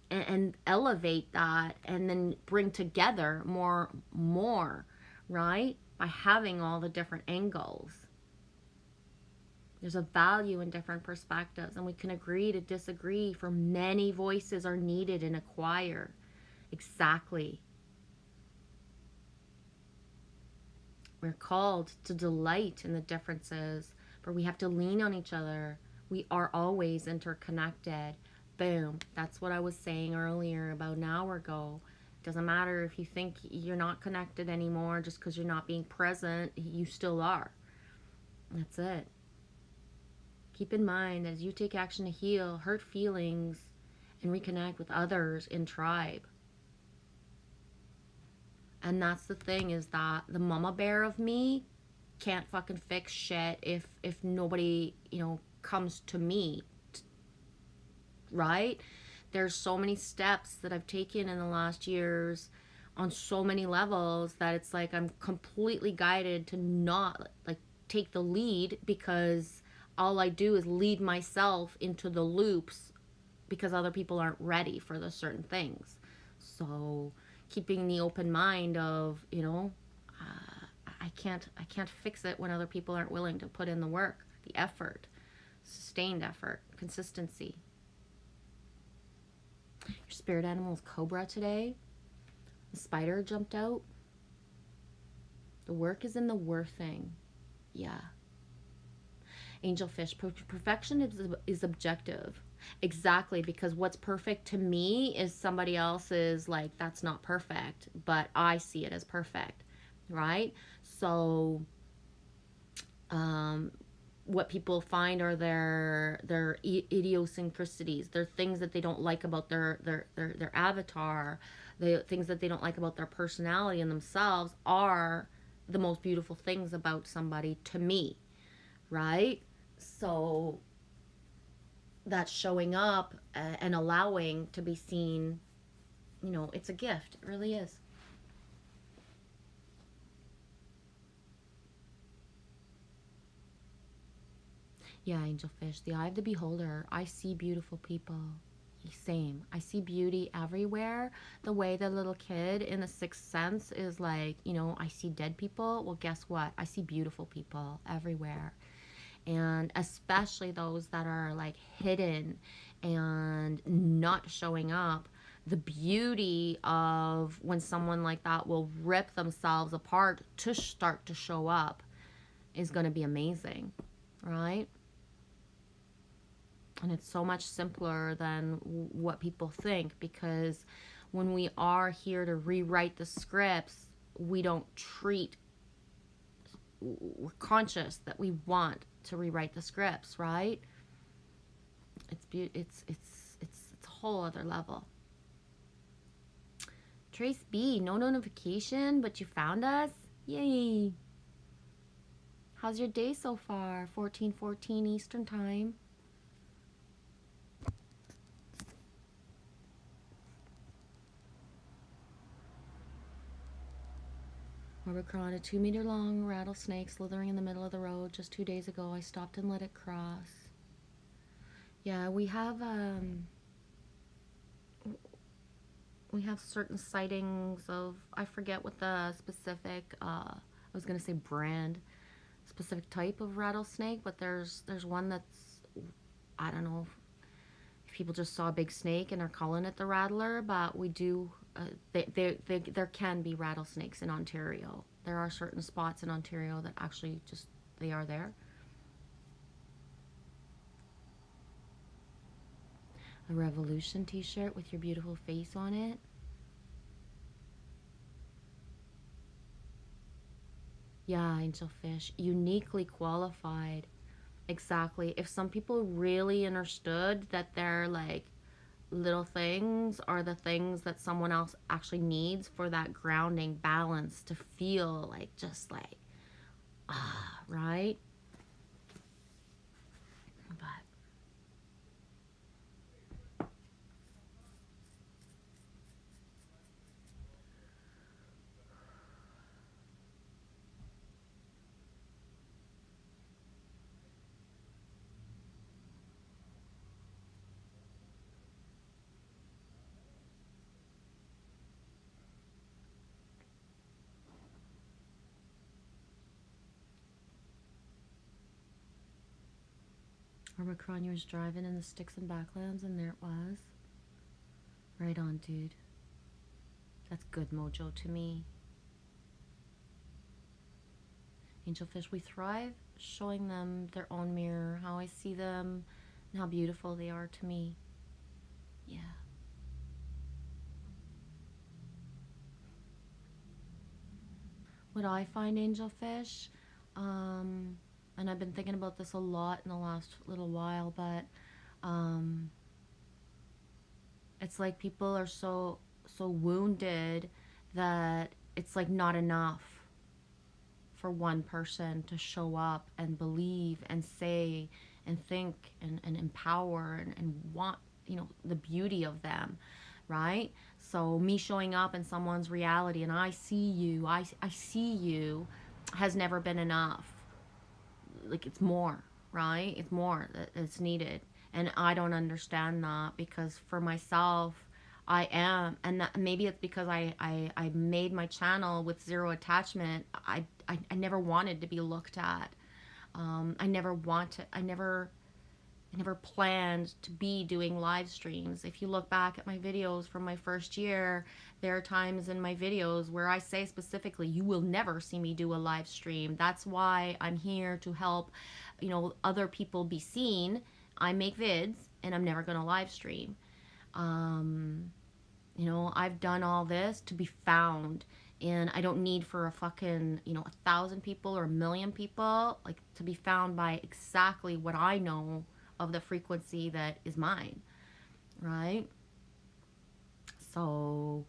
and elevate that, and then bring together more, right? By having all the different angles. There's a value in different perspectives, and we can agree to disagree, for many voices are needed in a choir. Exactly. We're called to delight in the differences, for we have to lean on each other. We are always interconnected. Boom. That's what I was saying earlier about an hour ago. It doesn't matter if you think you're not connected anymore just because you're not being present. You still are. That's it. Keep in mind, as you take action to heal, hurt feelings and reconnect with others in tribe. And that's the thing, is that the mama bear of me can't fucking fix shit if nobody, you know, comes to me, right? There's so many steps that I've taken in the last years on so many levels that it's like I'm completely guided to not like take the lead, because all I do is lead myself into the loops because other people aren't ready for the certain things. So keeping the open mind of, you know, I can't fix it when other people aren't willing to put in the work, the effort, sustained effort, consistency. Your spirit animal is cobra today. The spider jumped out. The work is in the worthing. Yeah. Angelfish, perfection is objective. Exactly, because what's perfect to me is somebody else's, like, that's not perfect, but I see it as perfect, right? So what people find are their idiosyncrasies, their things that they don't like about their avatar, the things that they don't like about their personality and themselves are the most beautiful things about somebody to me, right? So that's showing up and allowing to be seen, you know, it's a gift. It really is. Yeah, angelfish, the eye of the beholder. I see beautiful people. Same. I see beauty everywhere. The way the little kid in the Sixth Sense is like, you know, I see dead people. Well, guess what? I see beautiful people everywhere. And especially those that are like hidden and not showing up. The beauty of when someone like that will rip themselves apart to start to show up is going to be amazing, right? And it's so much simpler than what people think, because when we are here to rewrite the scripts, we don't treat, we're conscious that we want to rewrite the scripts, right? It's a whole other level. Trace B, no notification, but you found us. Yay. How's your day so far? 14:14 Eastern time. Orbicron, a 2-meter long rattlesnake slithering in the middle of the road. Just 2 days ago, I stopped and let it cross. Yeah, we have certain sightings of, I forget what the specific, I was gonna say brand, specific type of rattlesnake, but there's one that's, I don't know if people just saw a big snake and are calling it the rattler, but we do, there can be rattlesnakes in Ontario. There are certain spots in Ontario that actually just, they are there. A Revolution t-shirt with your beautiful face on it. Yeah, angelfish, uniquely qualified. Exactly. If some people really understood that they're like little things are the things that someone else actually needs for that grounding balance to feel like, just like, right? But Omicron, you was driving in the sticks and backlands, and there it was. Right on, dude. That's good mojo to me. Angelfish, we thrive showing them their own mirror, how I see them, and how beautiful they are to me. Yeah. What I find, angelfish, and I've been thinking about this a lot in the last little while, but It's like people are so wounded that it's like not enough for one person to show up and believe and say and think and empower and want, you know, the beauty of them, right? So me showing up in someone's reality and I see you, I see you, has never been enough. Like it's more, right? It's more that it's needed. And I don't understand that because for myself, I am, and that, maybe it's because I made my channel with zero attachment. I never wanted to be looked at. I never wanted, I never planned to be doing live streams. If you look back at my videos from my first year, there are times in my videos where I say specifically, you will never see me do a live stream. That's why I'm here to help, you know, other people be seen. I make vids and I'm never going to live stream. You know, I've done all this to be found, and I don't need for a fucking, you know, 1,000 people or 1,000,000 people, like, to be found by exactly what I know of the frequency that is mine, right? So,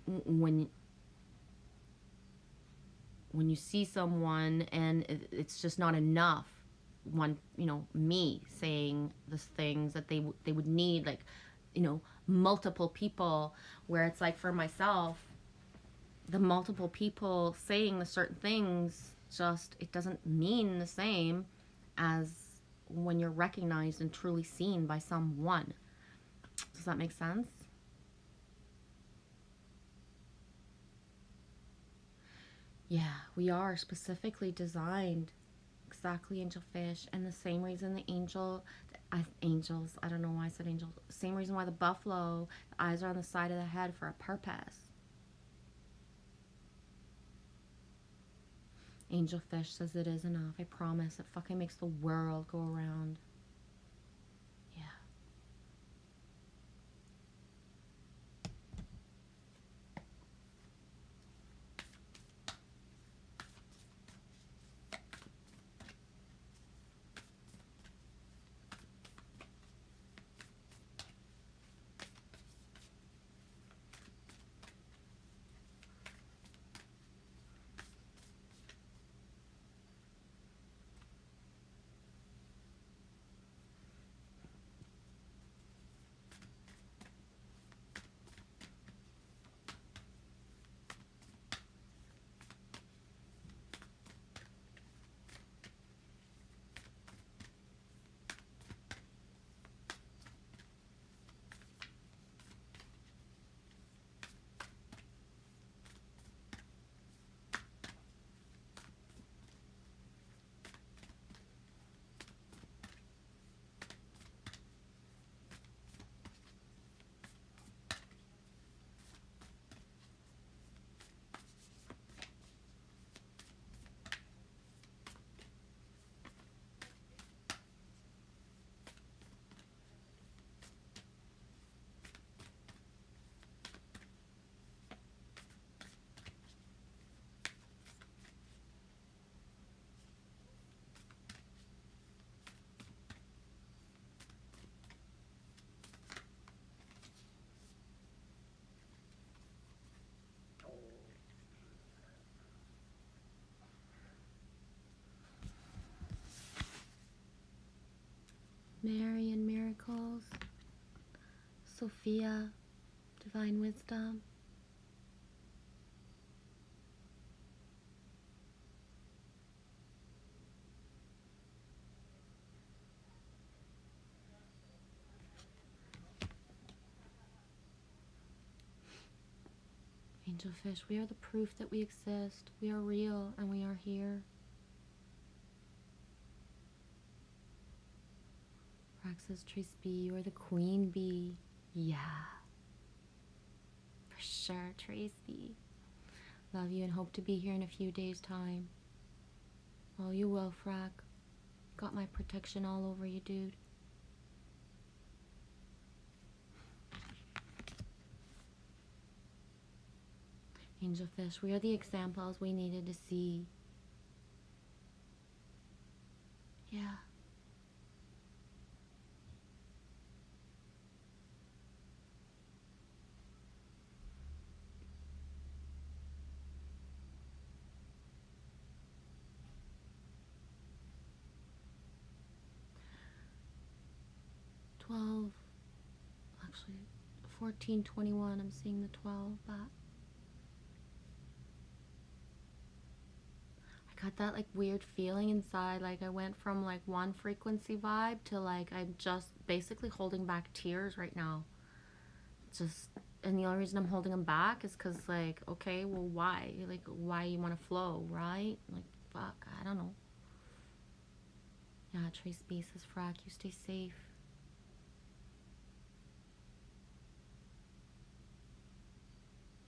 when you see someone and it's just not enough, one, you know, me saying the things that they would need, like, you know, multiple people, where it's like for myself, the multiple people saying the certain things, just, it doesn't mean the same as when you're recognized and truly seen by someone. Does that make sense? Yeah, we are specifically designed, exactly, angelfish, and the same reason the angels, I don't know why I said angels, same reason why the buffalo, the eyes are on the side of the head, for a purpose. Angelfish says it is enough. I promise. It fucking makes the world go around. Yeah. Mary and miracles. Sophia, divine wisdom. Angelfish, we are the proof that we exist. We are real and we are here. Praxis Trace B, you are the queen bee. Yeah. For sure, Trace B. Love you and hope to be here in a few days' time. Oh, you will, Frack. Got my protection all over you, dude. Angelfish, we are the examples we needed to see. Yeah. 12. Actually, 1421. I'm seeing the 12, but I got that like weird feeling inside. Like I went from like one frequency vibe to like I'm just basically holding back tears right now. Just, and the only reason I'm holding them back is because like, okay, well, why? Like, why you want to flow, right? Like, fuck, I don't know. Yeah, Trace Spaces, Frack, you stay safe.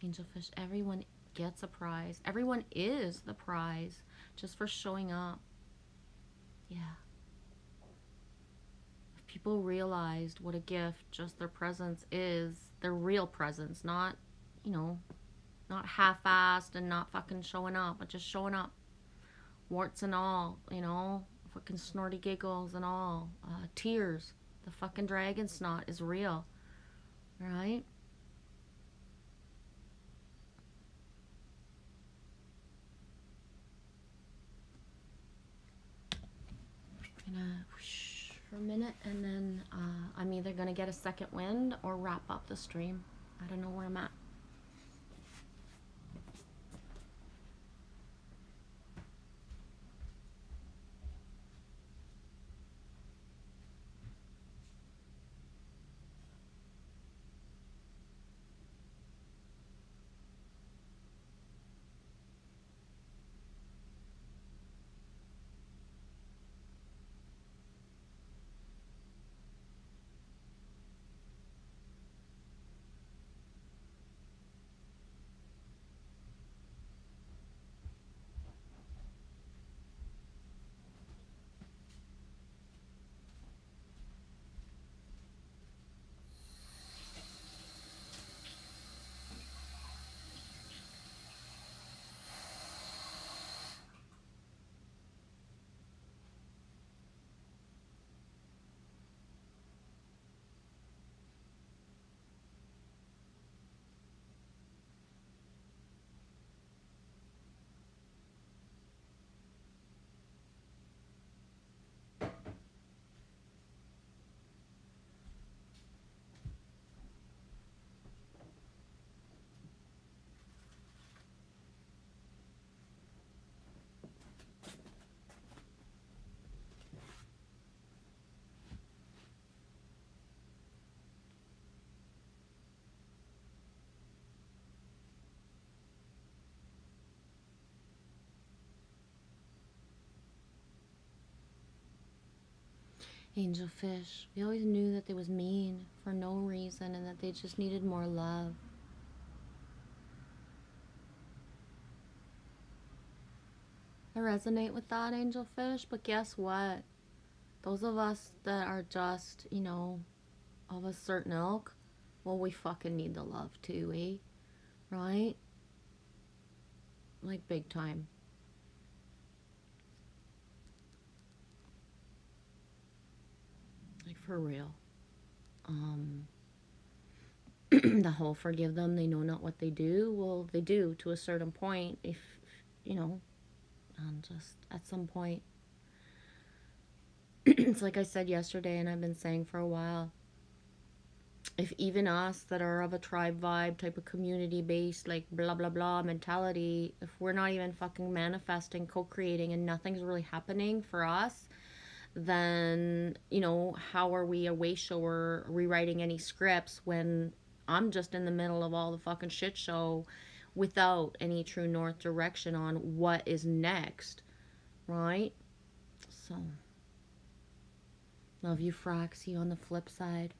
Angelfish, everyone gets a prize. Everyone is the prize just for showing up. Yeah. If people realized what a gift just their presence is, their real presence, not, you know, not half-assed and not fucking showing up, but just showing up. Warts and all, you know, fucking snorty giggles and all. Tears. The fucking dragon snot is real. Right? Gonna whoosh for a minute, and then I'm either gonna get a second wind or wrap up the stream. I don't know where I'm at. Angelfish, we always knew that they was mean for no reason and that they just needed more love. I resonate with that, Angelfish, but guess what? Those of us that are just, you know, of a certain ilk, well, we fucking need the love too, eh? Right? Like big time. Like for real. The whole forgive them, they know not what they do. Well, they do to a certain point, if, you know, and just at some point. It's like I said yesterday, and I've been saying for a while. If even us that are of a tribe vibe type of community based, like blah blah blah mentality, if we're not even fucking manifesting, co-creating, and nothing's really happening for us, then, you know, how are we a way shower rewriting any scripts when I'm just in the middle of all the fucking shit show without any true north direction on what is next, right? So, love you, Frax. See you on the flip side.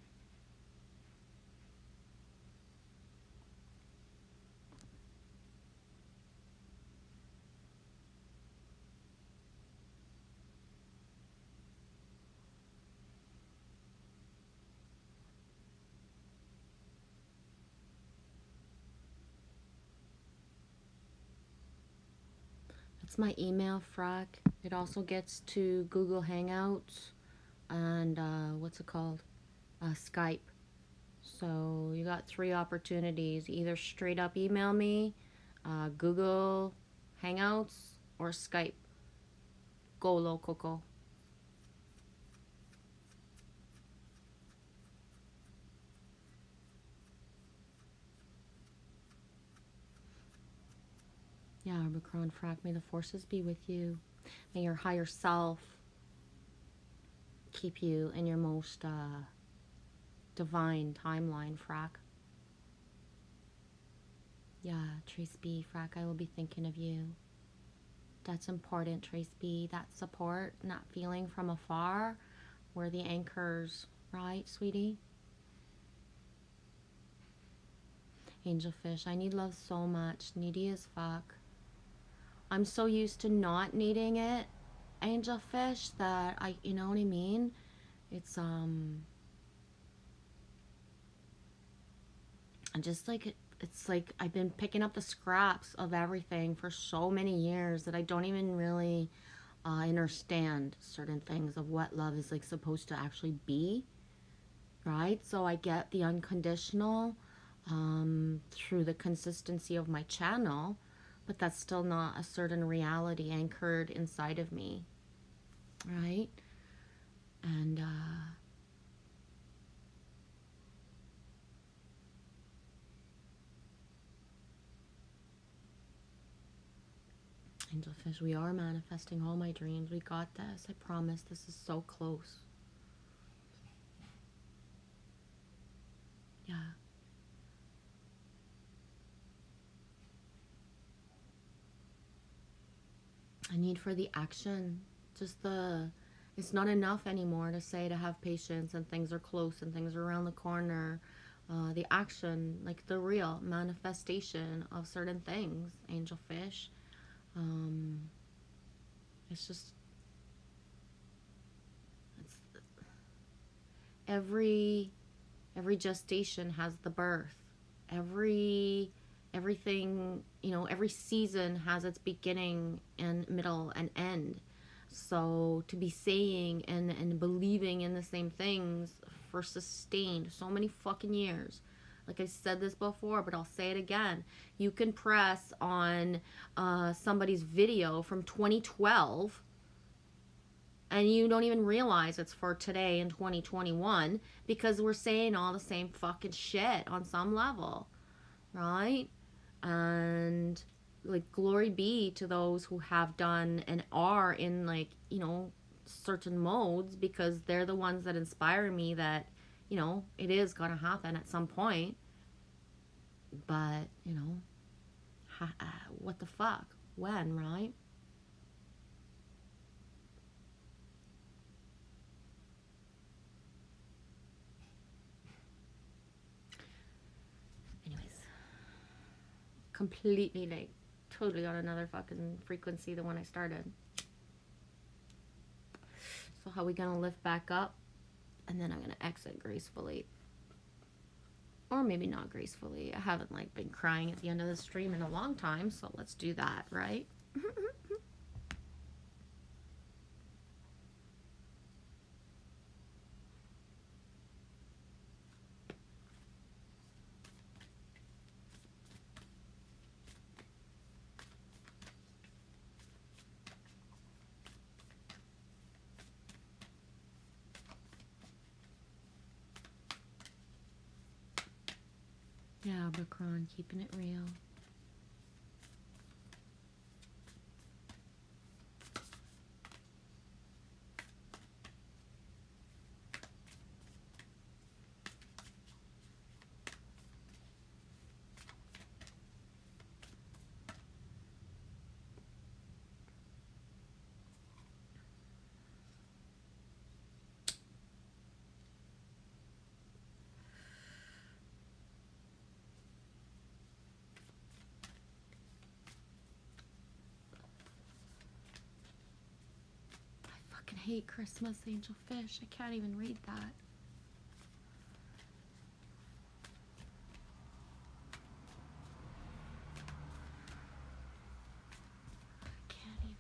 That's my email, Frack. It also gets to Google Hangouts and what's it called? Skype. So you got 3 opportunities. Either straight up email me, Google Hangouts, or Skype. Go loco. Yeah, Omicron frack. May the forces be with you. May your higher self keep you in your most divine timeline, frack. Yeah, Trace B, frack. I will be thinking of you. That's important, Trace B. That support, not feeling from afar, were the anchors, right, sweetie? Angelfish, I need love so much. Needy as fuck. I'm so used to not needing it, Angelfish, that you know what I mean? It's, I'm just like, it's like I've been picking up the scraps of everything for so many years that I don't even really understand certain things of what love is like supposed to actually be, right? So I get the unconditional through the consistency of my channel, but that's still not a certain reality anchored inside of me, right? And Angelfish, we are manifesting all my dreams. We got this. I promise. This is so close. Yeah. I need for the action. Just it's not enough anymore to say to have patience and things are close and things are around the corner. The action, like the real manifestation of certain things, Angelfish. It's just, it's every gestation has the birth. Everything, you know, every season has its beginning and middle and end. So to be saying and believing in the same things for sustained so many fucking years, like I said this before, but I'll say it again. You can press on somebody's video from 2012 and you don't even realize it's for today in 2021 because we're saying all the same fucking shit on some level, right? And like, glory be to those who have done and are in, like, you know, certain modes, because they're the ones that inspire me that, you know, it is gonna happen at some point. But, you know, what the fuck? When, right? Anyways, completely, like, totally on another fucking frequency than when I started. So how we gonna lift back up? And then I'm gonna exit gracefully. Or maybe not gracefully. I haven't, like, been crying at the end of the stream in a long time, so let's do that, right? Yeah, Bacron, keeping it real. I fucking hate Christmas, Angel Fish. I can't even read that. I can't even.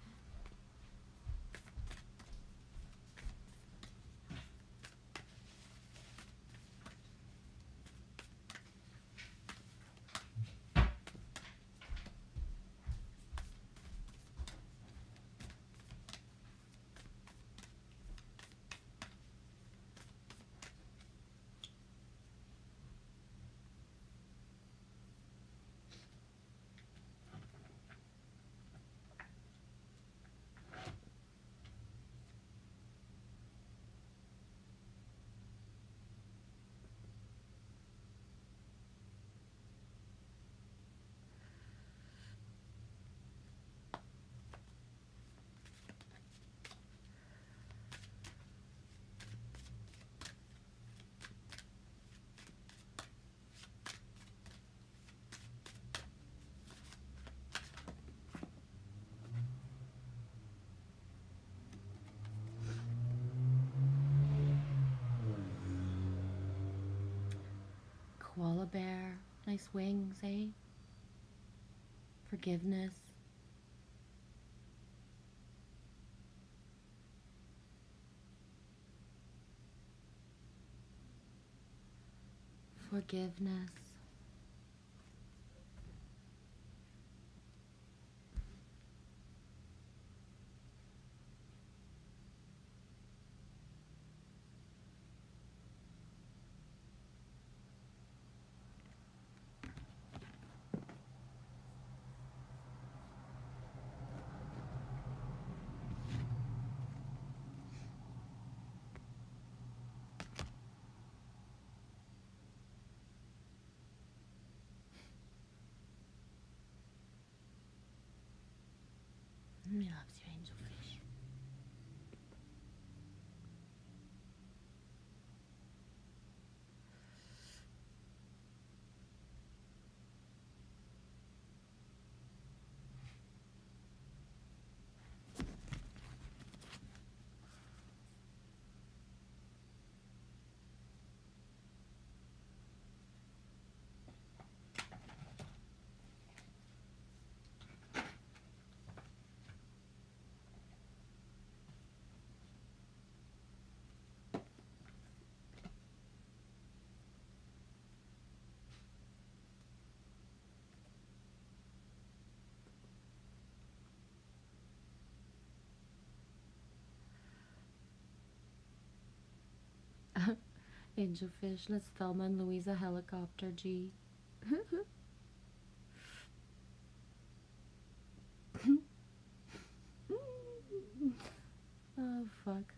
Koala bear. Nice wings, eh? Forgiveness. Forgiveness. He loves you, angelfish. Angelfish, let's Thelma and Louisa helicopter, G. Oh, fuck.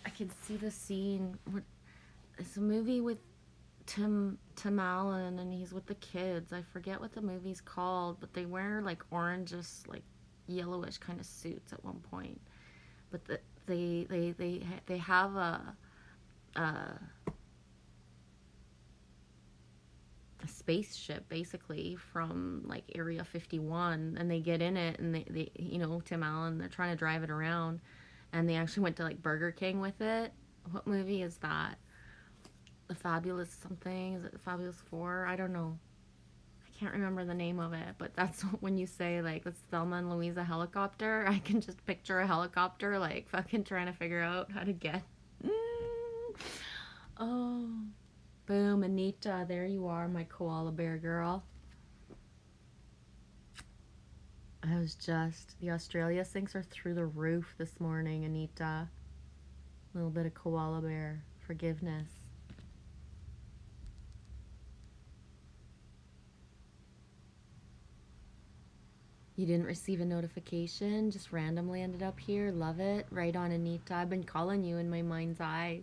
I can see the scene. It's a movie with Tim Allen, and he's with the kids. I forget what the movie's called, but they wear like orangish, like yellowish kind of suits at one point. But they have a spaceship basically from like Area 51, and they get in it, and they you know, Tim Allen, they're trying to drive it around, and they actually went to like Burger King with it. What movie is that? The Fabulous something? Is it the Fabulous Four? I don't know. I can't remember the name of it, but that's when you say like that's Thelma and Louisa helicopter. I can just picture a helicopter like fucking trying to figure out how to get. Oh, boom, Anita, there you are, my koala bear girl. I was just, the Australia sinks are through the roof this morning, Anita. A little bit of koala bear forgiveness. You didn't receive a notification, just randomly ended up here. Love it. Right on, Anita. I've been calling you in my mind's eye.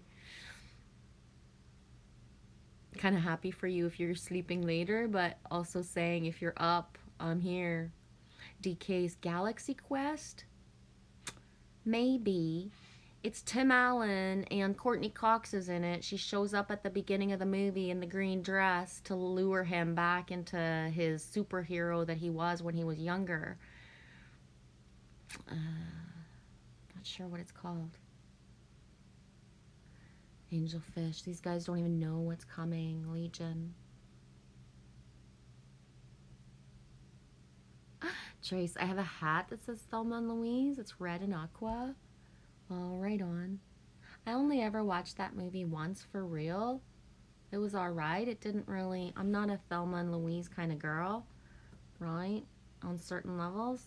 Kind of happy for you if you're sleeping later, but also saying if you're up, I'm here. DK's Galaxy Quest? Maybe. It's Tim Allen and Courtney Cox is in it. She shows up at the beginning of the movie in the green dress to lure him back into his superhero that he was when he was younger. Not sure what it's called. Angelfish. These guys don't even know what's coming. Legion. Trace, I have a hat that says Thelma and Louise. It's red and aqua. Oh, right on. I only ever watched that movie once for real. It was alright. It didn't really... I'm not a Thelma and Louise kind of girl. Right? On certain levels.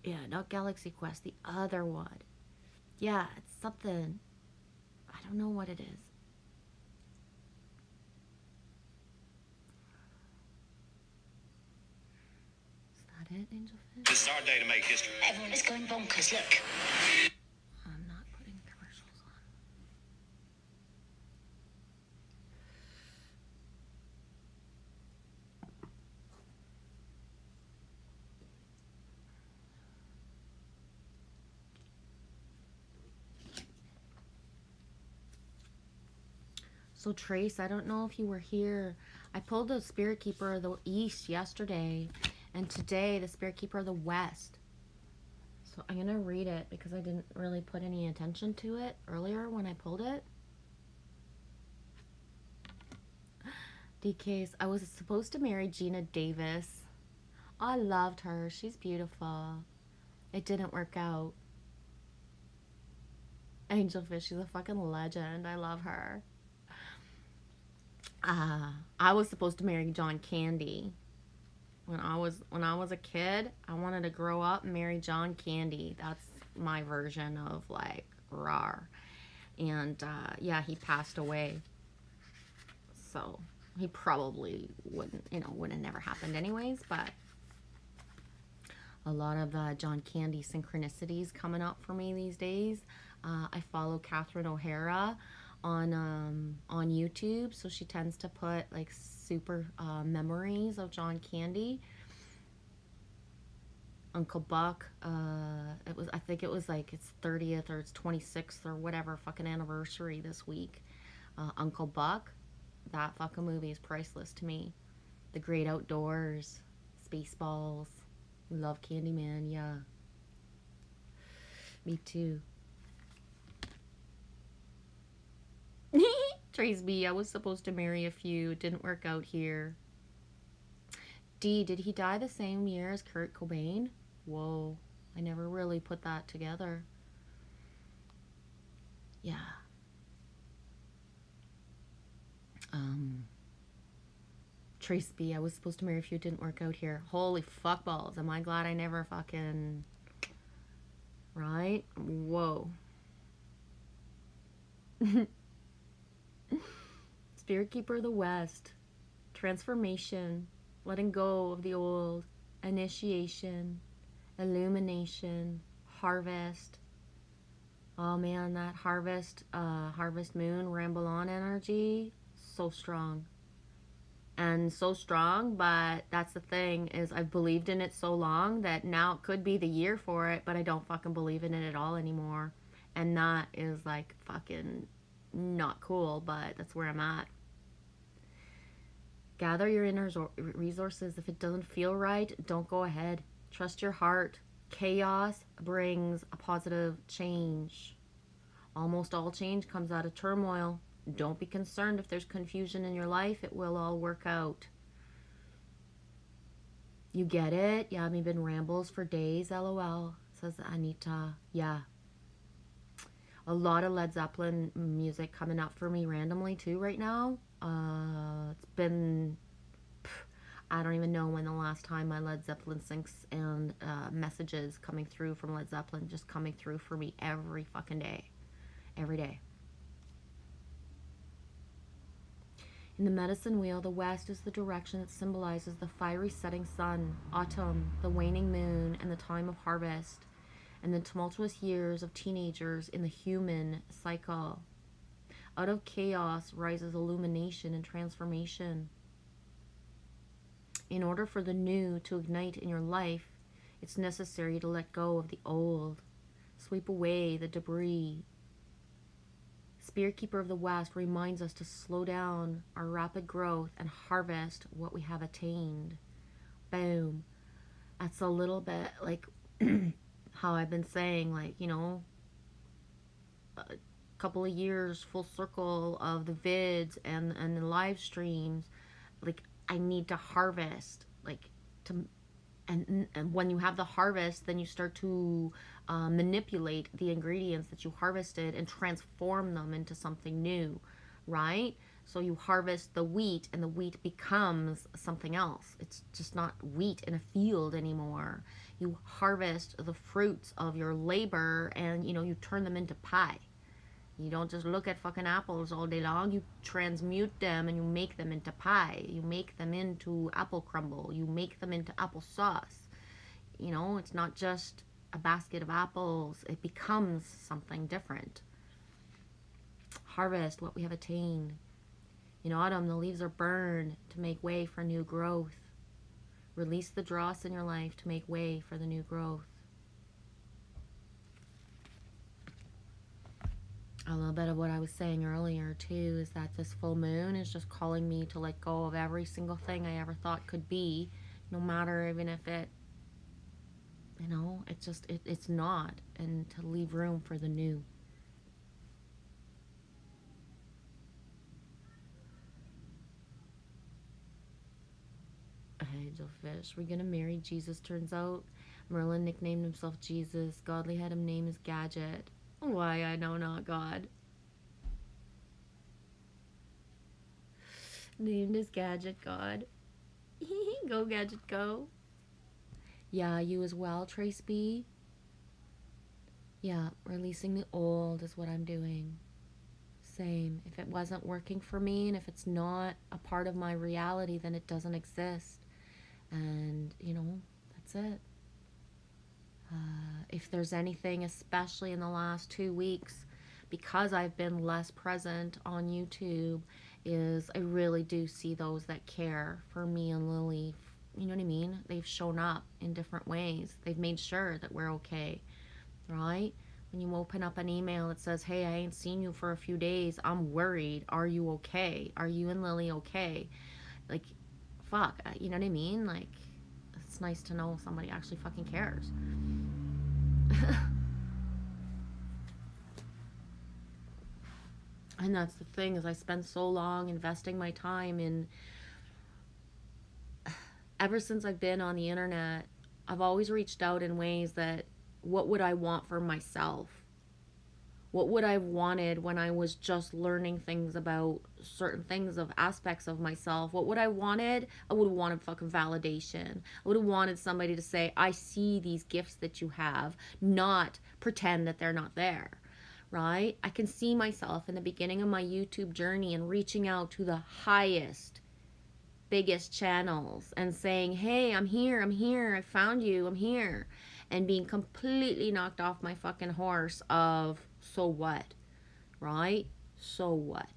Yeah, not Galaxy Quest. The other one. Yeah, it's something... I don't know what it is. It, Angelfish? This is our day to make history. Everyone is going bonkers, look. I'm not putting commercials on. So Trace, I don't know if you were here. I pulled the Spirit Keeper of the East yesterday, and today the Spirit Keeper of the West. So I'm going to read it because I didn't really put any attention to it earlier when I pulled it. DK's, I was supposed to marry Gina Davis. I loved her. She's beautiful. It didn't work out. Angelfish, she's a fucking legend. I love her. I was supposed to marry John Candy. When I was a kid, I wanted to grow up and marry John Candy. That's my version of like rar. And yeah, he passed away. So he probably wouldn't have never happened anyways, but a lot of John Candy synchronicities coming up for me these days. I follow Catherine O'Hara on YouTube, so she tends to put like super memories of John Candy. Uncle Buck, I think it was like its 30th or its 26th or whatever fucking anniversary this week. Uncle Buck, that fucking movie is priceless to me. The Great Outdoors, Spaceballs, love Candyman, yeah. Me too. Trace B, I was supposed to marry a few. It didn't work out here. D, did he die the same year as Kurt Cobain? Whoa, I never really put that together. Yeah. Trace B, I was supposed to marry a few. It didn't work out here. Holy fuck balls. Am I glad I never fucking... Right? Whoa. Spirit Keeper of the West. Transformation. Letting go of the old. Initiation. Illumination. Harvest. Oh man, that harvest moon, ramble on energy. So strong. And so strong, but that's the thing, is I've believed in it so long that now it could be the year for it, but I don't fucking believe in it at all anymore. And that is like fucking not cool, but that's where I'm at. Gather your inner resources. If it doesn't feel right, don't go ahead. Trust your heart. Chaos brings a positive change. Almost all change comes out of turmoil. Don't be concerned if there's confusion in your life. It will all work out. You get it? Yeah, me been rambles for days, lol, says Anita. Yeah. A lot of Led Zeppelin music coming up for me randomly too right now. It's been... I don't even know when the last time my Led Zeppelin syncs and messages coming through from Led Zeppelin just coming through for me every fucking day. Every day. In the medicine wheel, the west is the direction that symbolizes the fiery setting sun, autumn, the waning moon, and the time of harvest, and the tumultuous years of teenagers in the human cycle. Out of chaos rises illumination and transformation. In order for the new to ignite in your life, it's necessary to let go of the old, sweep away the debris. Spirit Keeper of the West reminds us to slow down our rapid growth and harvest what we have attained. Boom. That's a little bit like how I've been saying, like, you know, a couple of years full circle of the vids and the live streams. Like, I need to harvest, like, and when you have the harvest, then you start to manipulate the ingredients that you harvested and transform them into something new, right? So you harvest the wheat and the wheat becomes something else. It's just not wheat in a field anymore. You harvest the fruits of your labor and, you know, you turn them into pie. You don't just look at fucking apples all day long. You transmute them and you make them into pie. You make them into apple crumble. You make them into applesauce. You know, it's not just a basket of apples. It becomes something different. Harvest what we have attained. In autumn, the leaves are burned to make way for new growth. Release the dross in your life to make way for the new growth. A little bit of what I was saying earlier too is that this full moon is just calling me to let go of every single thing I ever thought could be, no matter even if it, it's not, and to leave room for the new. Angelfish, we're gonna marry Jesus. Turns out Merlin nicknamed himself Jesus. Godly had him name his Gadget. Why, I know not, God. Named his Gadget, God. Go, Gadget, go. Yeah, you as well, Trace B. Yeah, releasing the old is what I'm doing. Same. If it wasn't working for me and if it's not a part of my reality, then it doesn't exist. And, that's it. If there's anything, especially in the last 2 weeks, because I've been less present on YouTube, is I really do see those that care for me and Lily. You know what I mean? They've shown up in different ways. They've made sure that we're okay, right? When you open up an email that says, hey, I ain't seen you for a few days, I'm worried. Are you okay? Are you and Lily okay? Like, fuck, you know what I mean? Like, it's nice to know somebody actually fucking cares. And that's the thing, is I spend so long investing my time in, ever since I've been on the internet, I've always reached out in ways that, what would I want for myself? What would I have wanted when I was just learning things about certain things, of aspects of myself? What would I wanted? I would have wanted fucking validation. I would have wanted somebody to say, I see these gifts that you have, not pretend that they're not there, right? I can see myself in the beginning of my YouTube journey and reaching out to the highest, biggest channels and saying, hey, I'm here, I found you, I'm here. And being completely knocked off my fucking horse of, so what, right? So what?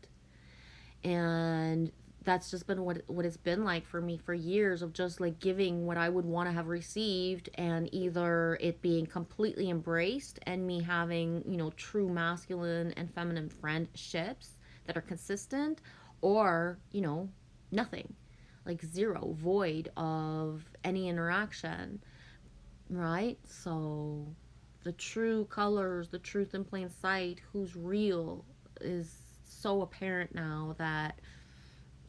And that's just been what it's been like for me for years, of just like giving what I would want to have received, and either it being completely embraced and me having, true masculine and feminine friendships that are consistent, or, nothing, like zero, void of any interaction. Right? So the true colors, the truth in plain sight, who's real, is so apparent now that,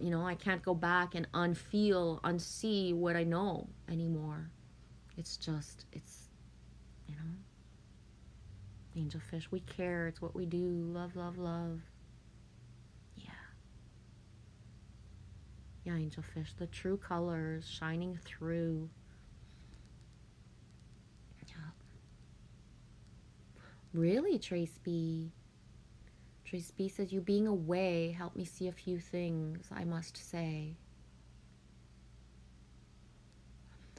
I can't go back and unsee what I know anymore. It's just, Angelfish, we care. It's what we do. Love, love, love. Yeah. Yeah, Angelfish, the true colors shining through. Really, Trace B? Trace B says, you being away helped me see a few things, I must say.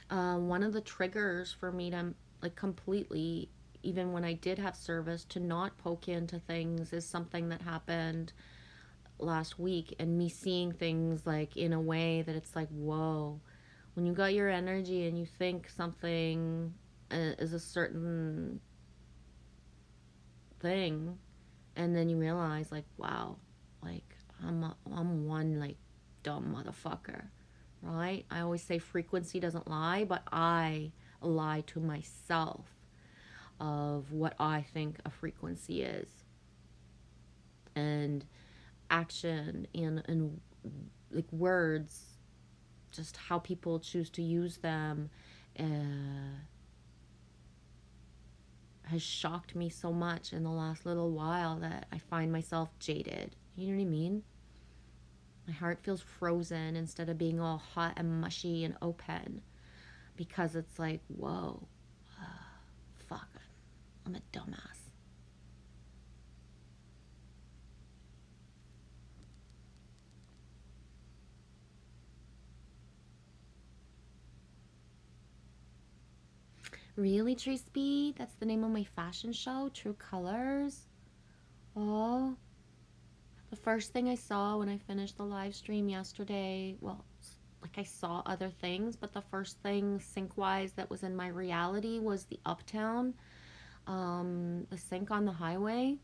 One of the triggers for me to, like, completely, even when I did have service, to not poke into things is something that happened last week, and me seeing things, like, in a way that it's like, whoa. When you got your energy and you think something is a certain thing, and then you realize, like, wow, like, I'm one, like, dumb motherfucker, right? I always say frequency doesn't lie, but I lie to myself of what I think a frequency is. And action and like words, just how people choose to use them, has shocked me so much in the last little while that I find myself jaded. You know what I mean? My heart feels frozen instead of being all hot and mushy and open, because it's like, whoa, fuck, I'm a dumbass. Really, Trace B? That's the name of my fashion show, True Colors? Oh, the first thing I saw when I finished the live stream yesterday, well, like, I saw other things, but the first thing sync-wise that was in my reality was the Uptown, the sync on the highway.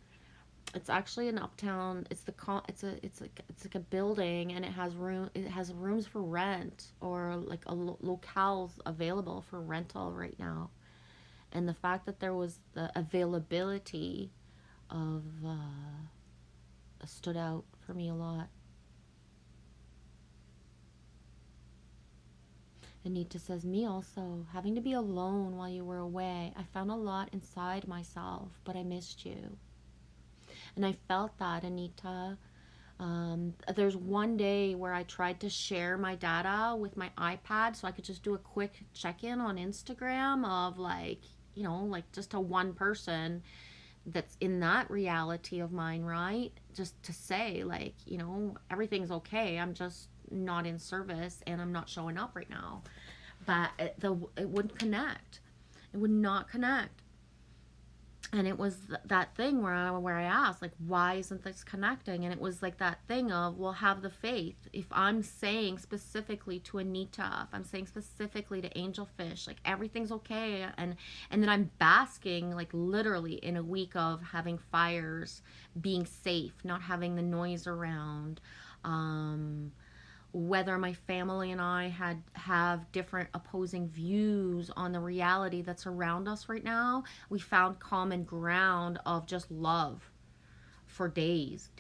It's actually an uptown. It's like a building, and it has room. It has rooms for rent, or like locales available for rental right now. And the fact that there was the availability of stood out for me a lot. Anita says, me also, having to be alone while you were away. I found a lot inside myself, but I missed you. And I felt that, Anita. There's one day where I tried to share my data with my iPad so I could just do a quick check in on Instagram of like, like just a one person that's in that reality of mine, right? Just to say, like, everything's okay. I'm just not in service and I'm not showing up right now. But it wouldn't connect. It would not connect. And it was that thing where I asked, like, why isn't this connecting? And it was like that thing of, well, have the faith. If I'm saying specifically to Anita, if I'm saying specifically to Angelfish, like, everything's okay, and then I'm basking, like, literally in a week of having fires, being safe, not having the noise around, whether my family and I have different opposing views on the reality that's around us right now, we found common ground of just love for days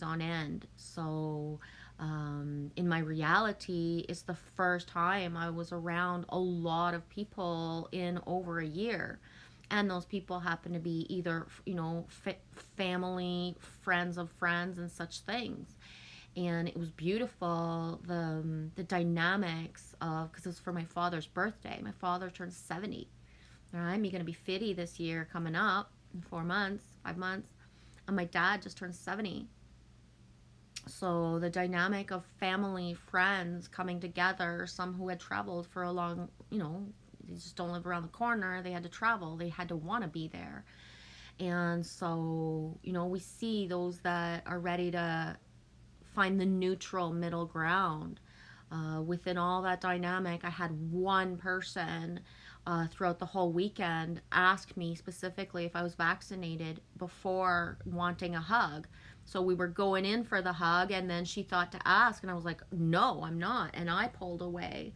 on end. So in my reality, it's the first time I was around a lot of people in over a year. And those people happen to be either, family, friends of friends, and such things. And it was beautiful, the dynamics of, because it was for my father's birthday. My father turned 70. All right, I'm going to be 50 this year coming up in 4 months, 5 months. And my dad just turned 70. So the dynamic of family, friends coming together, some who had traveled for a long, they just don't live around the corner. They had to travel. They had to want to be there. And so, we see those that are ready to find the neutral middle ground. Within all that dynamic, I had one person throughout the whole weekend ask me specifically if I was vaccinated before wanting a hug. So we were going in for the hug, and then she thought to ask, and I was like, no, I'm not. And I pulled away.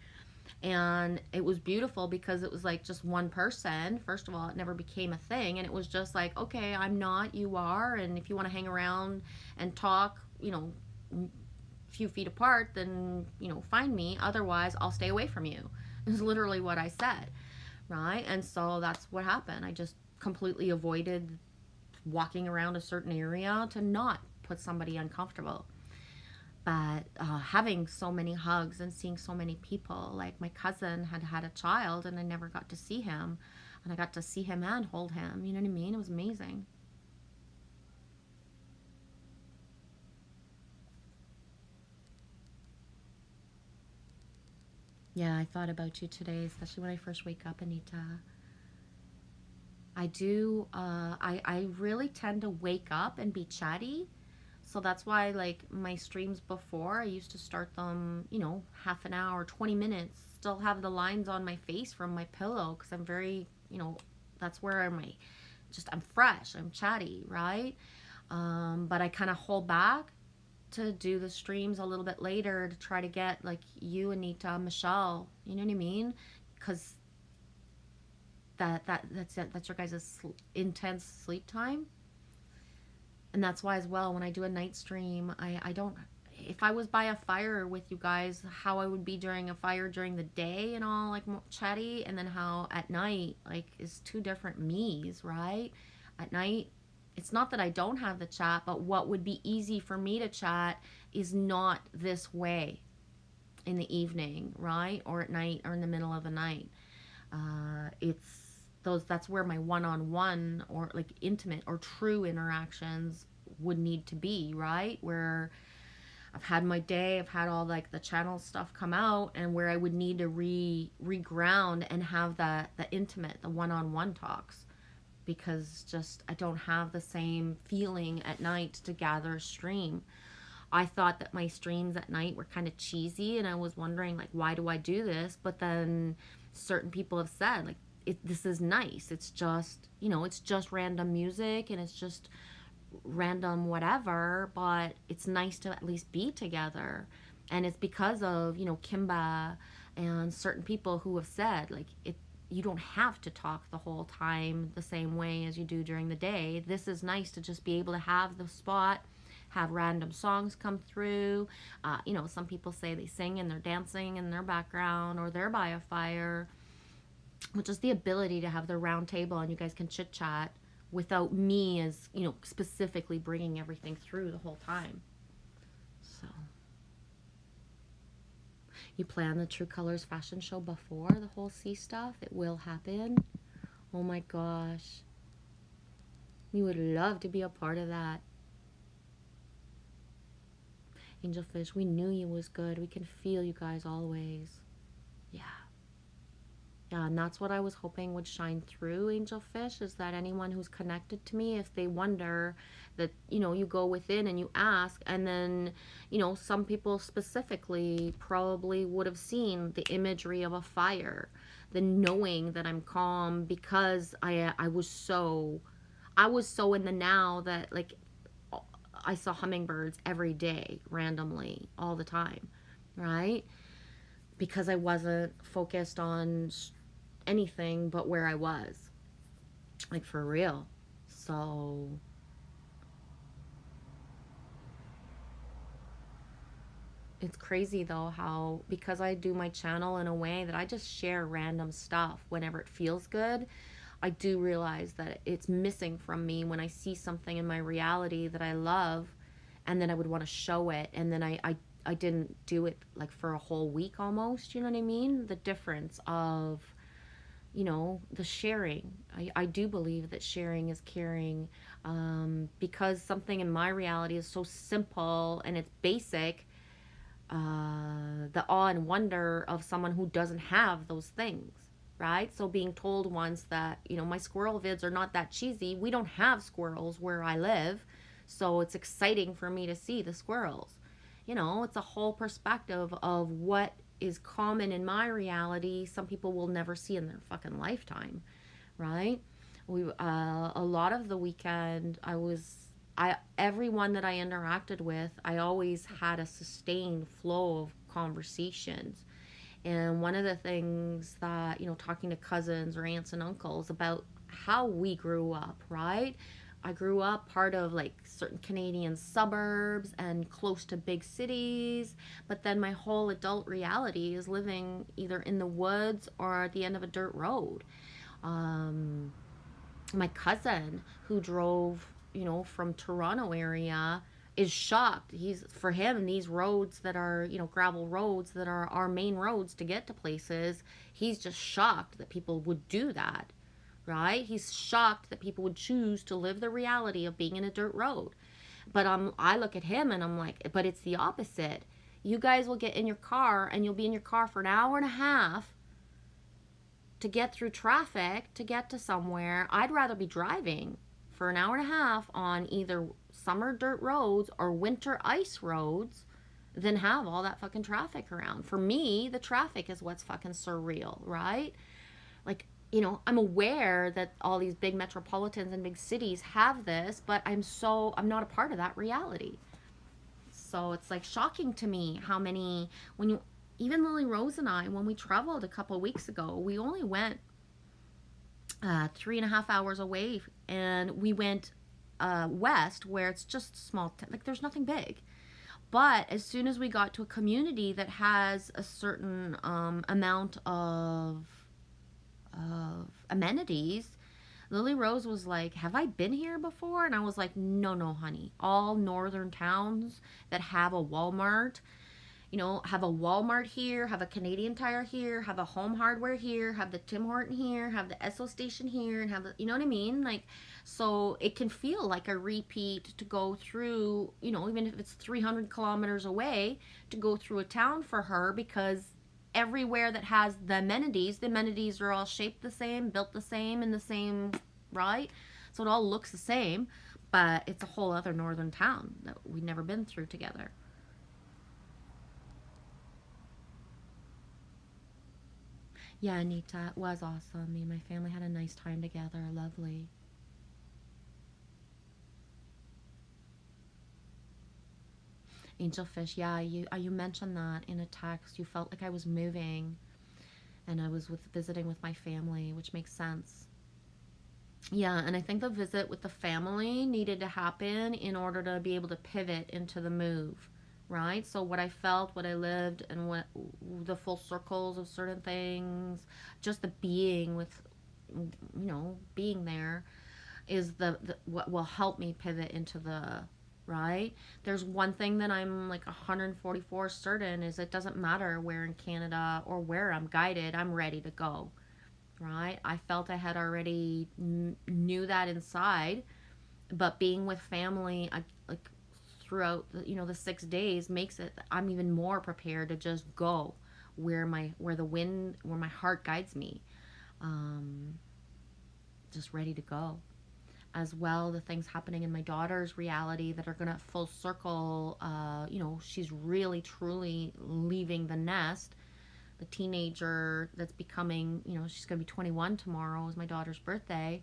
And it was beautiful because it was like just one person. First of all, it never became a thing. And it was just like, okay, I'm not, you are. And if you want to hang around and talk, few feet apart, then find me, otherwise I'll stay away from you, is literally what I said, right? And so that's what happened. I just completely avoided walking around a certain area to not put somebody uncomfortable. But having so many hugs and seeing so many people, like my cousin had a child and I never got to see him, and I got to see him and hold him, you know what I mean? It was amazing. Yeah, I thought about you today, especially when I first wake up, Anita. I do, I really tend to wake up and be chatty. So that's why, like, my streams before, I used to start them, half an hour, 20 minutes, still have the lines on my face from my pillow, because I'm very, that's where I'm fresh, I'm chatty, right? But I kind of hold back to do the streams a little bit later to try to get like you, Anita, Michelle, you know what I mean? Because that's your guys' intense sleep time. And that's why as well, when I do a night stream, I don't, if I was by a fire with you guys, how I would be during a fire during the day and all, like, chatty, and then how at night, like, is two different me's, right? At night, it's not that I don't have the chat, but what would be easy for me to chat is not this way in the evening, right? Or at night, or in the middle of the night. That's where my one-on-one or like intimate or true interactions would need to be, right? Where I've had my day, I've had all like the channel stuff come out, and where I would need to reground and have the intimate, the one-on-one talks. Because just I don't have the same feeling at night to gather a stream. I thought that my streams at night were kind of cheesy, and I was wondering, like, why do I do this? But then certain people have said, like, this is nice. It's just, it's just random music, and it's just random whatever, but it's nice to at least be together. And it's because of, Kimba and certain people who have said, like, you don't have to talk the whole time the same way as you do during the day. This is nice to just be able to have the spot, have random songs come through. Some people say they sing and they're dancing in their background or they're by a fire, which is the ability to have the round table and you guys can chit chat without me as, specifically bringing everything through the whole time. So, you plan the True Colors fashion show before the whole sea stuff? It will happen. Oh my gosh. We would love to be a part of that. Angelfish, we knew you was good. We can feel you guys always. Yeah. Yeah, and that's what I was hoping would shine through, Angelfish, is that anyone who's connected to me, if they wonder that, you go within and you ask, and then, some people specifically probably would have seen the imagery of a fire, the knowing that I'm calm because I was so in the now that, like, I saw hummingbirds every day, randomly, all the time, right? Because I wasn't focused on anything but where I was, like, for real. So it's crazy though how, because I do my channel in a way that I just share random stuff whenever it feels good, I do realize that it's missing from me when I see something in my reality that I love, and then I would want to show it, and then I didn't do it like for a whole week almost, you know what I mean? The difference of, the sharing. I do believe that sharing is caring, because something in my reality is so simple and it's basic. The awe and wonder of someone who doesn't have those things, right? So being told once that, my squirrel vids are not that cheesy. We don't have squirrels where I live, so it's exciting for me to see the squirrels. It's a whole perspective of what is common in my reality some people will never see in their fucking lifetime, right? A lot of the weekend everyone that I interacted with, I always had a sustained flow of conversations. And one of the things that, talking to cousins or aunts and uncles about how we grew up, right? I grew up part of like certain Canadian suburbs and close to big cities, but then my whole adult reality is living either in the woods or at the end of a dirt road. My cousin who drove, from Toronto area is shocked. For him, these roads that are, gravel roads that are our main roads to get to places, he's just shocked that people would do that, right? He's shocked that people would choose to live the reality of being in a dirt road. But I look at him and I'm like, but it's the opposite. You guys will get in your car and you'll be in your car for an hour and a half to get through traffic to get to somewhere. I'd rather be driving for an hour and a half on either summer dirt roads or winter ice roads than have all that fucking traffic around. For me, the traffic is what's fucking surreal, right? Like, I'm aware that all these big metropolitans and big cities have this, but I'm not a part of that reality. So it's like shocking to me how many, even Lily Rose and I, when we traveled a couple of weeks ago, we only went 3.5 hours away, and we went west where it's just small, like there's nothing big. But as soon as we got to a community that has a certain amount of amenities, Lily Rose was like, have I been here before? And I was like, no, honey. All northern towns that have a Walmart, have a Walmart here, have a Canadian Tire here, have a Home Hardware here, have the Tim Horton here, have the Esso station here, and have the, you know what I mean? Like, so it can feel like a repeat to go through, even if it's 300 kilometers away, to go through a town for her, because everywhere that has the amenities are all shaped the same, built the same, in the same, right? So it all looks the same, but it's a whole other northern town that we've never been through together. Yeah, Anita, it was awesome. Me and my family had a nice time together. Lovely. Angelfish, yeah, you mentioned that in a text. You felt like I was moving, and I was visiting with my family, which makes sense. Yeah, and I think the visit with the family needed to happen in order to be able to pivot into the move, right? So what I felt, what I lived, and what the full circles of certain things, just the being with, being there is the what will help me pivot into the right. There's one thing that I'm like 144 certain is it doesn't matter where in Canada or where I'm guided, I'm ready to go, right? I felt I had already knew that inside, but being with family, like throughout the 6 days makes it I'm even more prepared to just go where my heart guides me. um just ready to go. As well, the things happening in my daughter's reality that are going to full circle. She's really truly leaving the nest. The teenager that's becoming, she's going to be 21 tomorrow, is my daughter's birthday.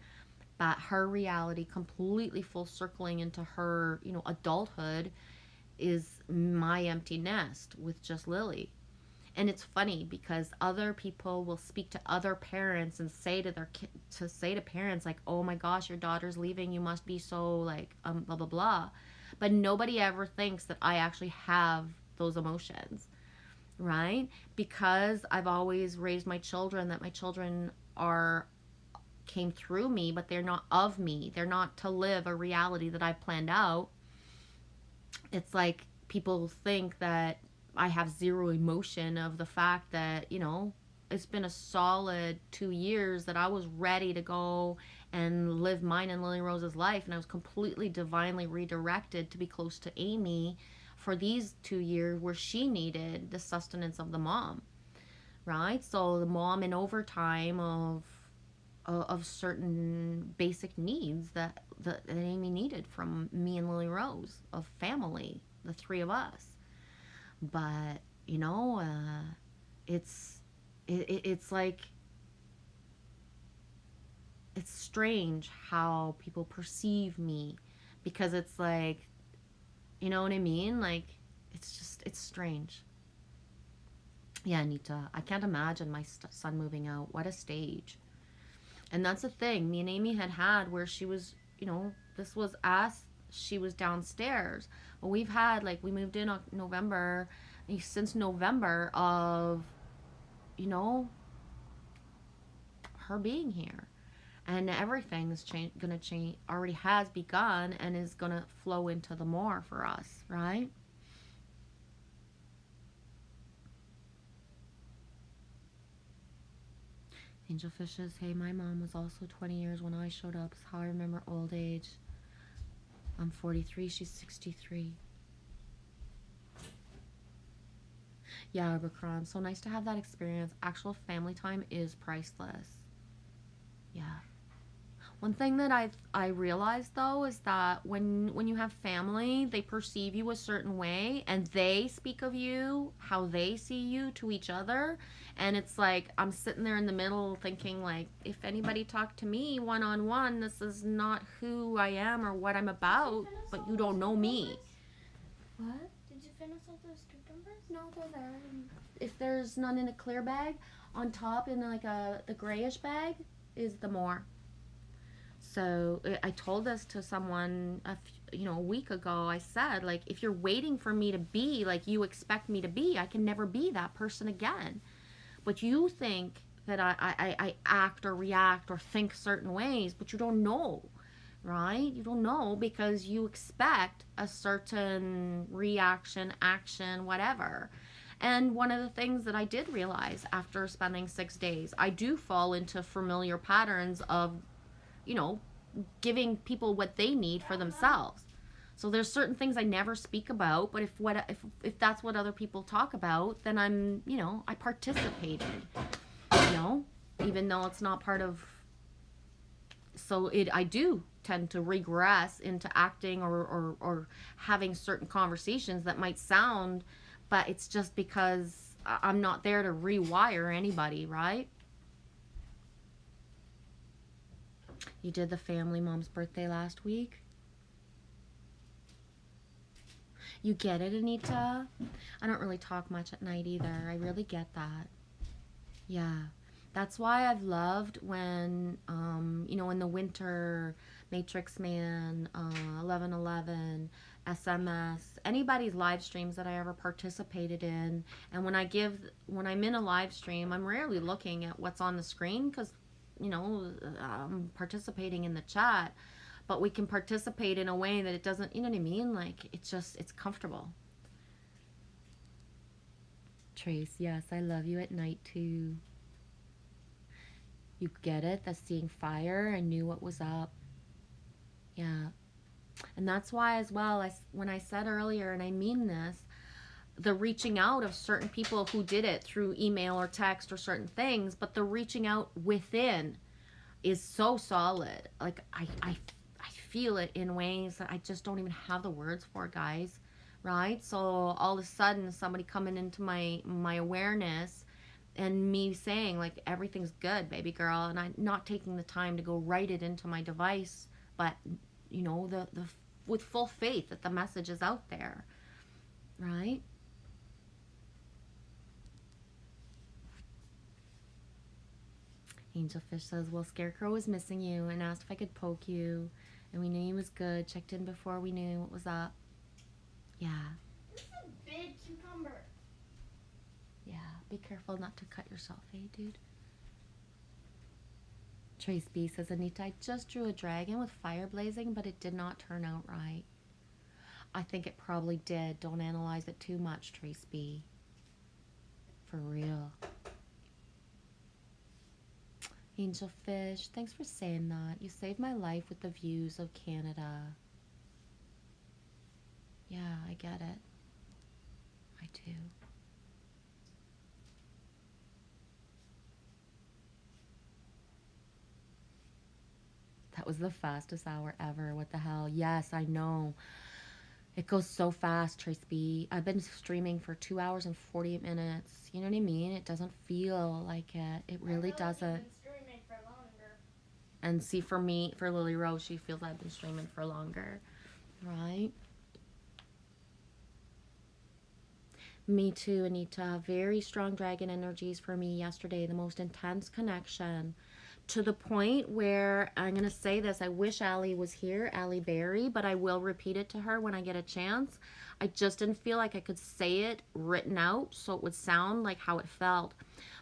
But her reality completely full circling into her, adulthood is my empty nest with just Lily. And it's funny because other people will speak to other parents and say to say to parents like, oh my gosh, your daughter's leaving, you must be so like blah blah blah. But nobody ever thinks that I actually have those emotions, right? Because I've always raised my children that my children are came through me, but they're not of me. They're not to live a reality that I've planned out. It's like people think that I have zero emotion of the fact that, it's been a solid 2 years that I was ready to go and live mine and Lily Rose's life. And I was completely divinely redirected to be close to Amy for these 2 years where she needed the sustenance of the mom, right? So the mom in overtime of certain basic needs that Amy needed from me and Lily Rose, of family, the three of us. But it's like it's strange how people perceive me, because it's like, you know what I mean, like it's strange. Yeah, Anita, I can't imagine my son moving out. What a stage. And that's the thing me and Amy had where she was, this was us, she was downstairs. But we've had, like, we moved in November, since November of, her being here. And everything is gonna change, already has begun, and is gonna flow into the more for us, right? Angel Fishes, hey, my mom was also 20 years when I showed up. Is how I remember old age. I'm 43, she's 63. Yeah, Arbacron, so nice to have that experience. Actual family time is priceless. Yeah. One thing that I realized though is that when you have family, they perceive you a certain way, and they speak of you how they see you to each other. And it's like I'm sitting there in the middle thinking, like, if anybody talked to me one on one, this is not who I am or what I'm about, but you don't know me. What? Did you finish all those cucumbers? No, they're there. If there's none in a clear bag, on top in like the grayish bag is the more. So I told this to someone a week ago. I said, like, if you're waiting for me to be like you expect me to be, I can never be that person again. But you think that I act or react or think certain ways, but you don't know, right? You don't know because you expect a certain reaction, action, whatever. And one of the things that I did realize after spending 6 days, I do fall into familiar patterns of, giving people what they need for themselves. So there's certain things I never speak about, but if that's what other people talk about, then I'm, I participated, even though it's not part of. So I do tend to regress into acting or having certain conversations that might sound, but it's just because I'm not there to rewire anybody, right? You did the family mom's birthday last week? You get it, Anita? I don't really talk much at night either. I really get that. Yeah. That's why I've loved when, in the winter, Matrix Man, 1111, SMS, anybody's live streams that I ever participated in. And when I'm in a live stream, I'm rarely looking at what's on the screen because, I'm participating in the chat. But we can participate in a way that it doesn't, you know what I mean? Like, it's comfortable. Trace, yes, I love you at night too. You get it? That's seeing fire. I knew what was up. Yeah. And that's why as well, when I said earlier, and I mean this, the reaching out of certain people who did it through email or text or certain things, but the reaching out within is so solid. Like, I feel it in ways that I just don't even have the words for, guys. Right? So all of a sudden, somebody coming into my awareness and me saying, like, everything's good, baby girl, and I'm not taking the time to go write it into my device, but, the with full faith that the message is out there, right? Angelfish says, well, Scarecrow was missing you and asked if I could poke you, and we knew he was good, checked in before we knew what was up. Yeah. This is a big cucumber. Yeah, be careful not to cut yourself, dude? Trace B says, Anita, I just drew a dragon with fire blazing, but it did not turn out right. I think it probably did. Don't analyze it too much, Trace B. For real. Angelfish, thanks for saying that. You saved my life with the views of Canada. Yeah, I get it. I do. That was the fastest hour ever. What the hell? Yes, I know. It goes so fast, Trace B. I've been streaming for 2 hours and 48 minutes. You know what I mean? It doesn't feel like it. It really doesn't. I've been streaming for longer. And see, for me, for Lily Rose, she feels I've been streaming for longer. Right? Me too, Anita. Very strong dragon energies for me yesterday. The most intense connection. To the point where, I'm going to say this, I wish Allie was here, Allie Berry, but I will repeat it to her when I get a chance. I just didn't feel like I could say it written out so it would sound like how it felt.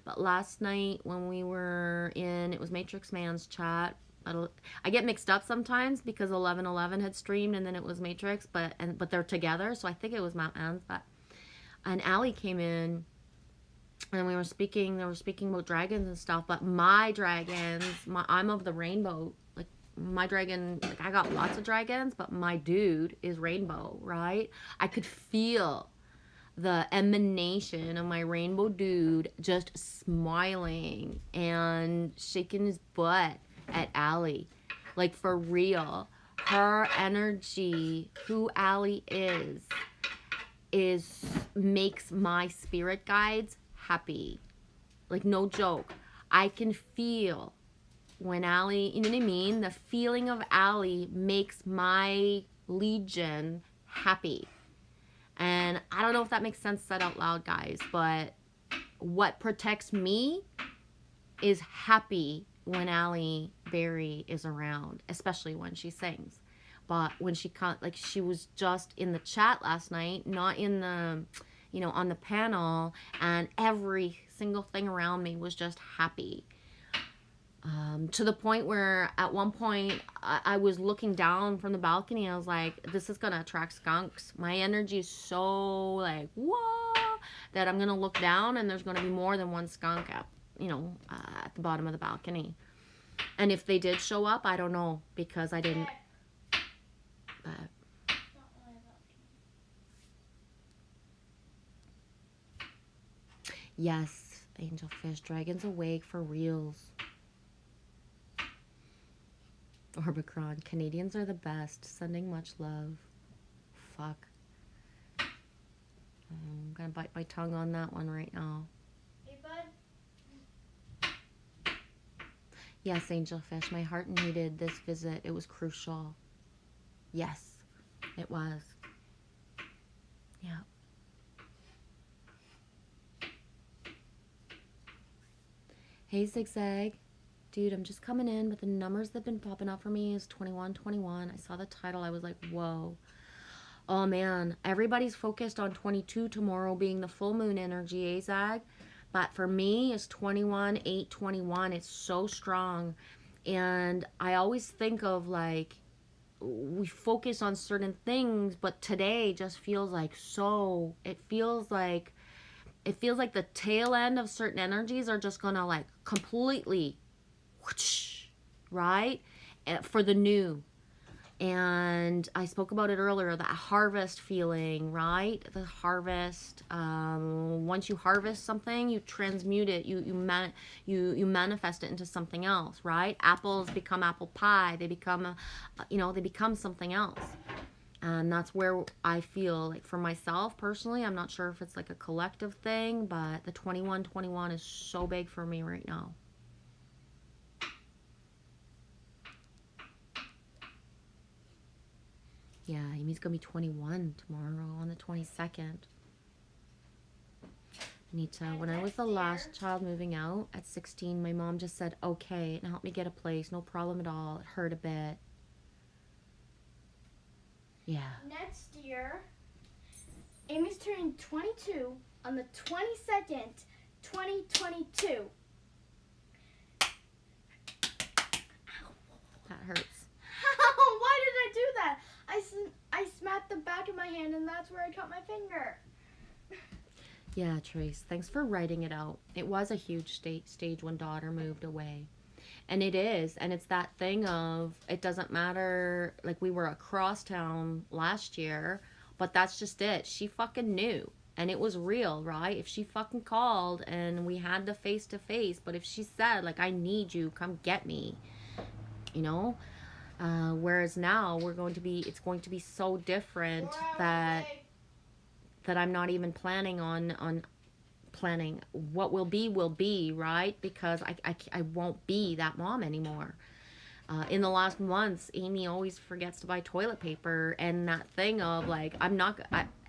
But last night when we were in, it was Matrix Man's chat. I get mixed up sometimes because 1111 had streamed and then it was Matrix, but they're together, so I think it was Mount Anne's. And Allie came in. And they were speaking about dragons and stuff, but my dragons, I'm of the rainbow, like my dragon, like I got lots of dragons, but my dude is rainbow, right? I could feel the emanation of my rainbow dude just smiling and shaking his butt at Allie, like for real. Her energy, who Allie makes my spirit guides happy. Like, no joke. I can feel when Allie, you know what I mean? The feeling of Allie makes my legion happy. And I don't know if that makes sense said out loud, guys, but what protects me is happy when Allie Berry is around, especially when she sings. But when she she was just in the chat last night, not in the, on the panel, and every single thing around me was just happy. To the point where at one point I was looking down from the balcony. I was like, this is going to attract skunks. My energy is so like, whoa, that I'm going to look down and there's going to be more than one skunk at the bottom of the balcony. And if they did show up, I don't know, because I didn't. But yes, Angelfish, dragons awake for reals. Orbicron, Canadians are the best. Sending much love. Fuck. I'm gonna bite my tongue on that one right now. Hey, bud. Yes, Angelfish, my heart needed this visit. It was crucial. Yes, it was. Yeah. Hey, Zigzag. Dude, I'm just coming in, but the numbers that have been popping up for me is 2121. I saw the title. I was like, whoa. Oh, man. Everybody's focused on 22 tomorrow being the full moon energy, Zag. But for me, it's 21/8/21. It's so strong. And I always think of like, we focus on certain things, but today just feels like so, it feels like the tail end of certain energies are just gonna like completely whoosh, right, for the new. And I spoke about it earlier, that harvest feeling, right? The harvest. Once you harvest something, you transmute it. You manifest it into something else, right? Apples become apple pie. They become, they become something else. And that's where I feel like, for myself personally, I'm not sure if it's like a collective thing, but the 2121 is so big for me right now. Yeah, Amy's gonna be 21 tomorrow on the 22nd. Anita, when I was the last child moving out at 16, my mom just said, okay, and helped me get a place. No problem at all. It hurt a bit. Yeah. Next year, Amy's turning 22 on the 22nd, 2022. That hurts. Why did I do that? I smacked the back of my hand, and that's where I cut my finger. Yeah, Trace, thanks for writing it out. It was a huge stage when daughter moved away. And it is. And it's that thing of, it doesn't matter, like we were across town last year, but that's just it. She fucking knew. And it was real, right? If she fucking called and we had the face to face, but if she said, like, I need you, come get me, you know? Whereas now it's going to be so different that I'm not even planning on planning. What will be, right? Because I won't be that mom anymore. In the last months, Amy always forgets to buy toilet paper, and that thing of like,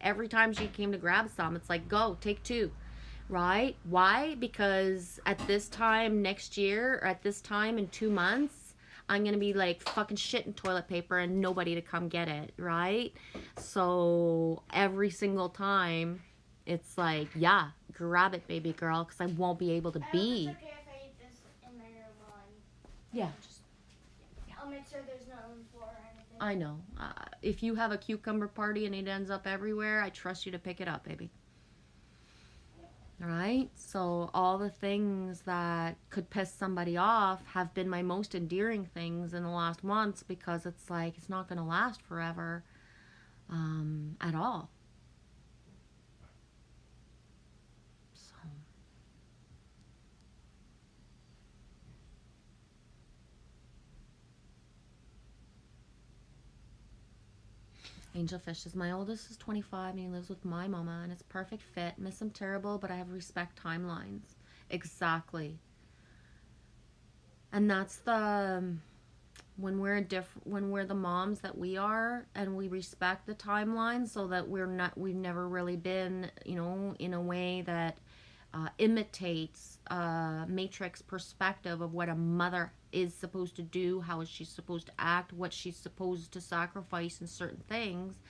every time she came to grab some, it's like, go, take two, right? Why? Because at this time next year, or at this time in 2 months, I'm going to be like fucking shitting toilet paper and nobody to come get it, right? So every single time, it's like, yeah, grab it, baby girl, because I won't be able to be. It's okay if I eat this in my room while Yeah. I'll make sure there's no on the floor or anything. I know. If you have a cucumber party and it ends up everywhere, I trust you to pick it up, baby. Right? So all the things that could piss somebody off have been my most endearing things in the last months, because it's like, it's not going to last forever at all. So Angel Fish says, my oldest is 25 and he lives with my mama and it's perfect fit. Miss him terrible, but I have respect timelines. Exactly. And that's when we're the moms that we are, and we respect the timeline, so that we've never really been, in a way that imitates matrix perspective of what a mother is supposed to do, how is she supposed to act, what she's supposed to sacrifice in certain things,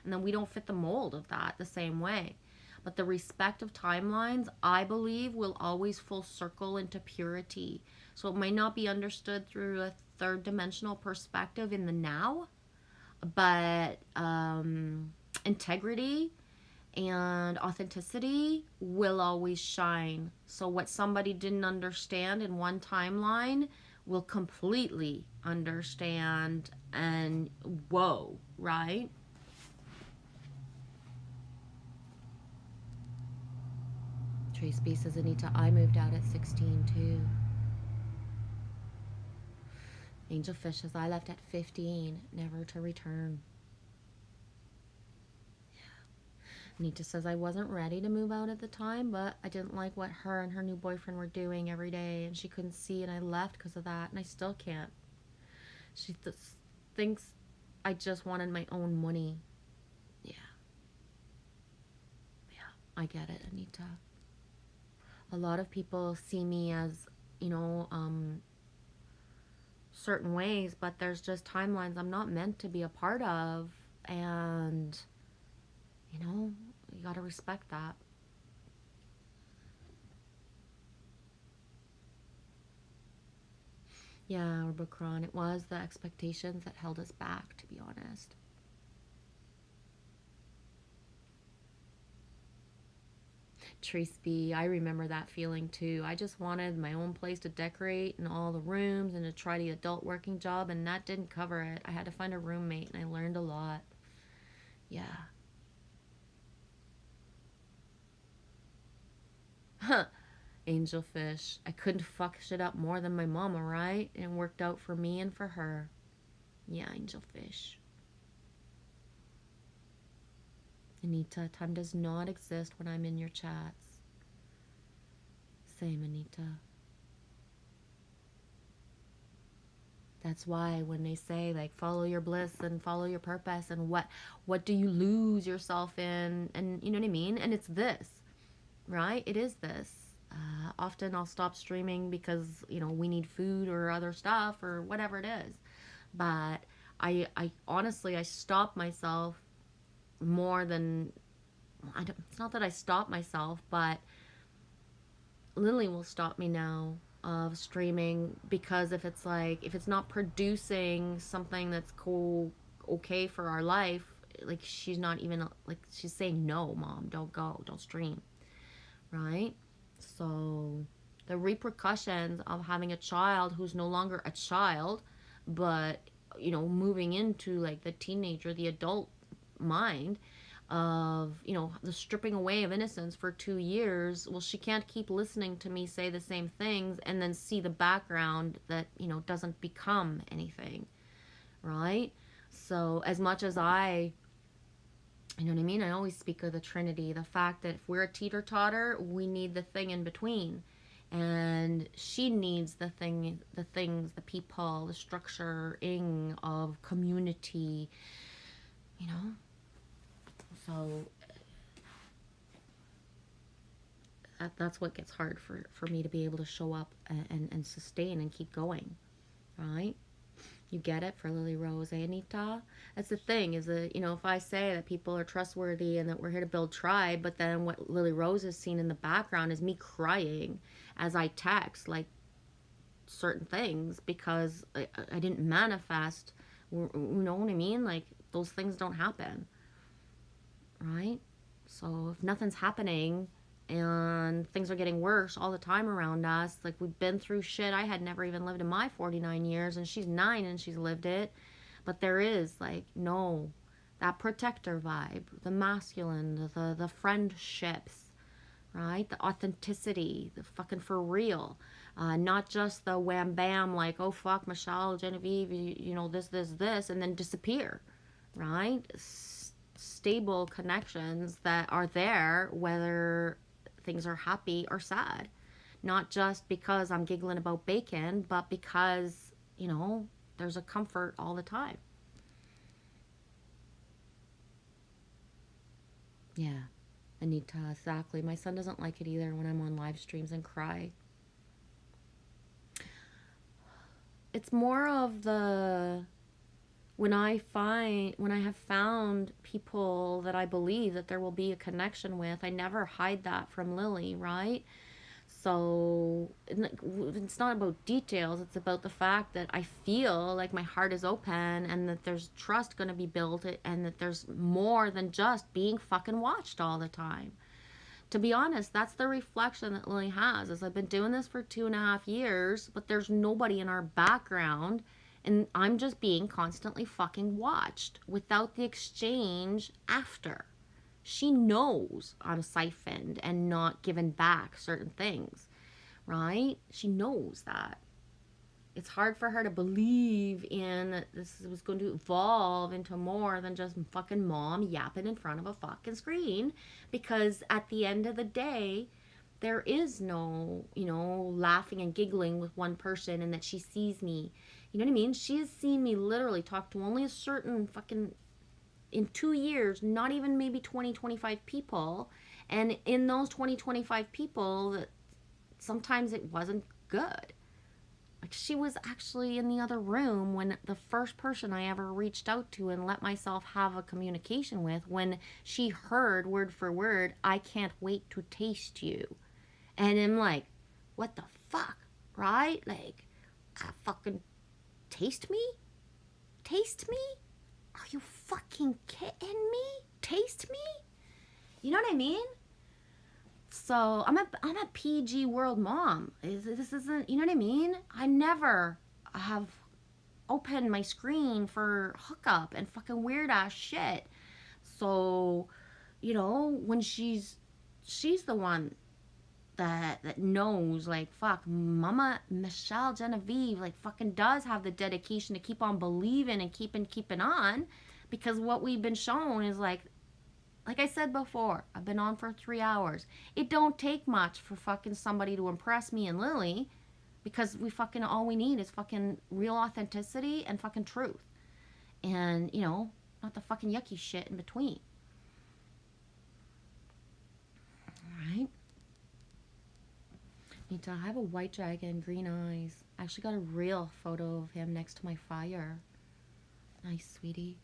and then we don't fit the mold of that the same way. But the respect of timelines, I believe, will always full circle into purity. So it might not be understood through a third dimensional perspective in the now, but integrity and authenticity will always shine. So what somebody didn't understand in one timeline will completely understand, and whoa, right? Trace B says, Anita, I moved out at 16 too. Angel Fish says, I left at 15, never to return. Anita says, I wasn't ready to move out at the time, but I didn't like what her and her new boyfriend were doing every day, and she couldn't see, and I left because of that, and I still can't. She thinks I just wanted my own money. Yeah. I get it, Anita. A lot of people see me as, you know, certain ways, but there's just timelines I'm not meant to be a part of. And, you know, you gotta respect that. Yeah, Urbacron, it was the expectations that held us back, to be honest. Trace, I remember that feeling too. I just wanted my own place to decorate and all the rooms and to try the adult working job, and that didn't cover it. I had to find a roommate, and I learned a lot. Yeah. Huh. Angelfish. I couldn't fuck shit up more than my mama, right? And it worked out for me and for her. Yeah, Angelfish. Anita, time does not exist when I'm in your chats. Same, Anita. That's why when they say like follow your bliss and follow your purpose and what do you lose yourself in, and you know what I mean? And it's this, right? It is this. Often I'll stop streaming because, you know, we need food or other stuff or whatever it is. But I honestly, I stop myself more than, it's not that I stop myself, but Lily will stop me now of streaming, because if it's not producing something that's cool, okay for our life, like she's not even, like she's saying, no, mom, don't go, don't stream, right? So the repercussions of having a child who's no longer a child, but, you know, moving into like the teenager, the adult mind of, you know, the stripping away of innocence for 2 years. Well, she can't keep listening to me say the same things and then see the background that, you know, doesn't become anything, right? So as much as you know what I mean? I always speak of the Trinity, the fact that if we're a teeter-totter, we need the thing in between. And she needs the things, the people, the structuring of community, you know? So that's what gets hard for me to be able to show up and sustain and keep going, right? You get it for Lily Rose, eh, Anita? That's the thing, is that, you know, if I say that people are trustworthy and that we're here to build tribe, but then what Lily Rose has seen in the background is me crying as I text, like, certain things because I didn't manifest, you know what I mean? Like, those things don't happen, right? So if nothing's happening and things are getting worse all the time around us, like we've been through shit I had never even lived in my 49 years, and she's 9 and she's lived it, but there is like, no, that protector vibe, the masculine, the friendships, right? The authenticity, the fucking for real, not just the wham bam, like, oh fuck, Michelle, Genevieve, you know, this, and then disappear, right? Stable connections that are there whether things are happy or sad, not just because I'm giggling about bacon, but because, you know, there's a comfort all the time. Yeah, Anita, exactly. My son doesn't like it either when I'm on live streams and cry. It's more of the, when I have found people that I believe that there will be a connection with, I never hide that from Lily, right? So it's not about details, it's about the fact that I feel like my heart is open and that there's trust going to be built, and that there's more than just being fucking watched all the time. To be honest, that's the reflection that Lily has, is I've been doing this for 2.5 years, but there's nobody in our background, and I'm just being constantly fucking watched without the exchange after. She knows I'm siphoned and not given back certain things, right? She knows that. It's hard for her to believe in that this was going to evolve into more than just fucking mom yapping in front of a fucking screen, because at the end of the day, there is no, you know, laughing and giggling with one person and that she sees me. You know what I mean? She has seen me literally talk to only a certain fucking, in 2 years, not even maybe 20, 25 people. And in those 20, 25 people, sometimes it wasn't good. Like, she was actually in the other room when the first person I ever reached out to and let myself have a communication with, when she heard word for word, "I can't wait to taste you." And I'm like, what the fuck, right? Like, fucking taste me? Taste me? Are you fucking kidding me? Taste me? You know what I mean? So I'm a PG world mom. This isn't, you know what I mean? I never have opened my screen for hookup and fucking weird ass shit. So, you know, when she's the one that knows, like, fuck, Mama Michelle Genevieve, like, fucking does have the dedication to keep on believing and keeping on, because what we've been shown is like I said before, I've been on for 3 hours. It don't take much for fucking somebody to impress me and Lily, because we fucking, all we need is fucking real authenticity and fucking truth. And, you know, not the fucking yucky shit in between. Alright? Nita, I have a white dragon, green eyes. I actually got a real photo of him next to my fire. Nice, sweetie.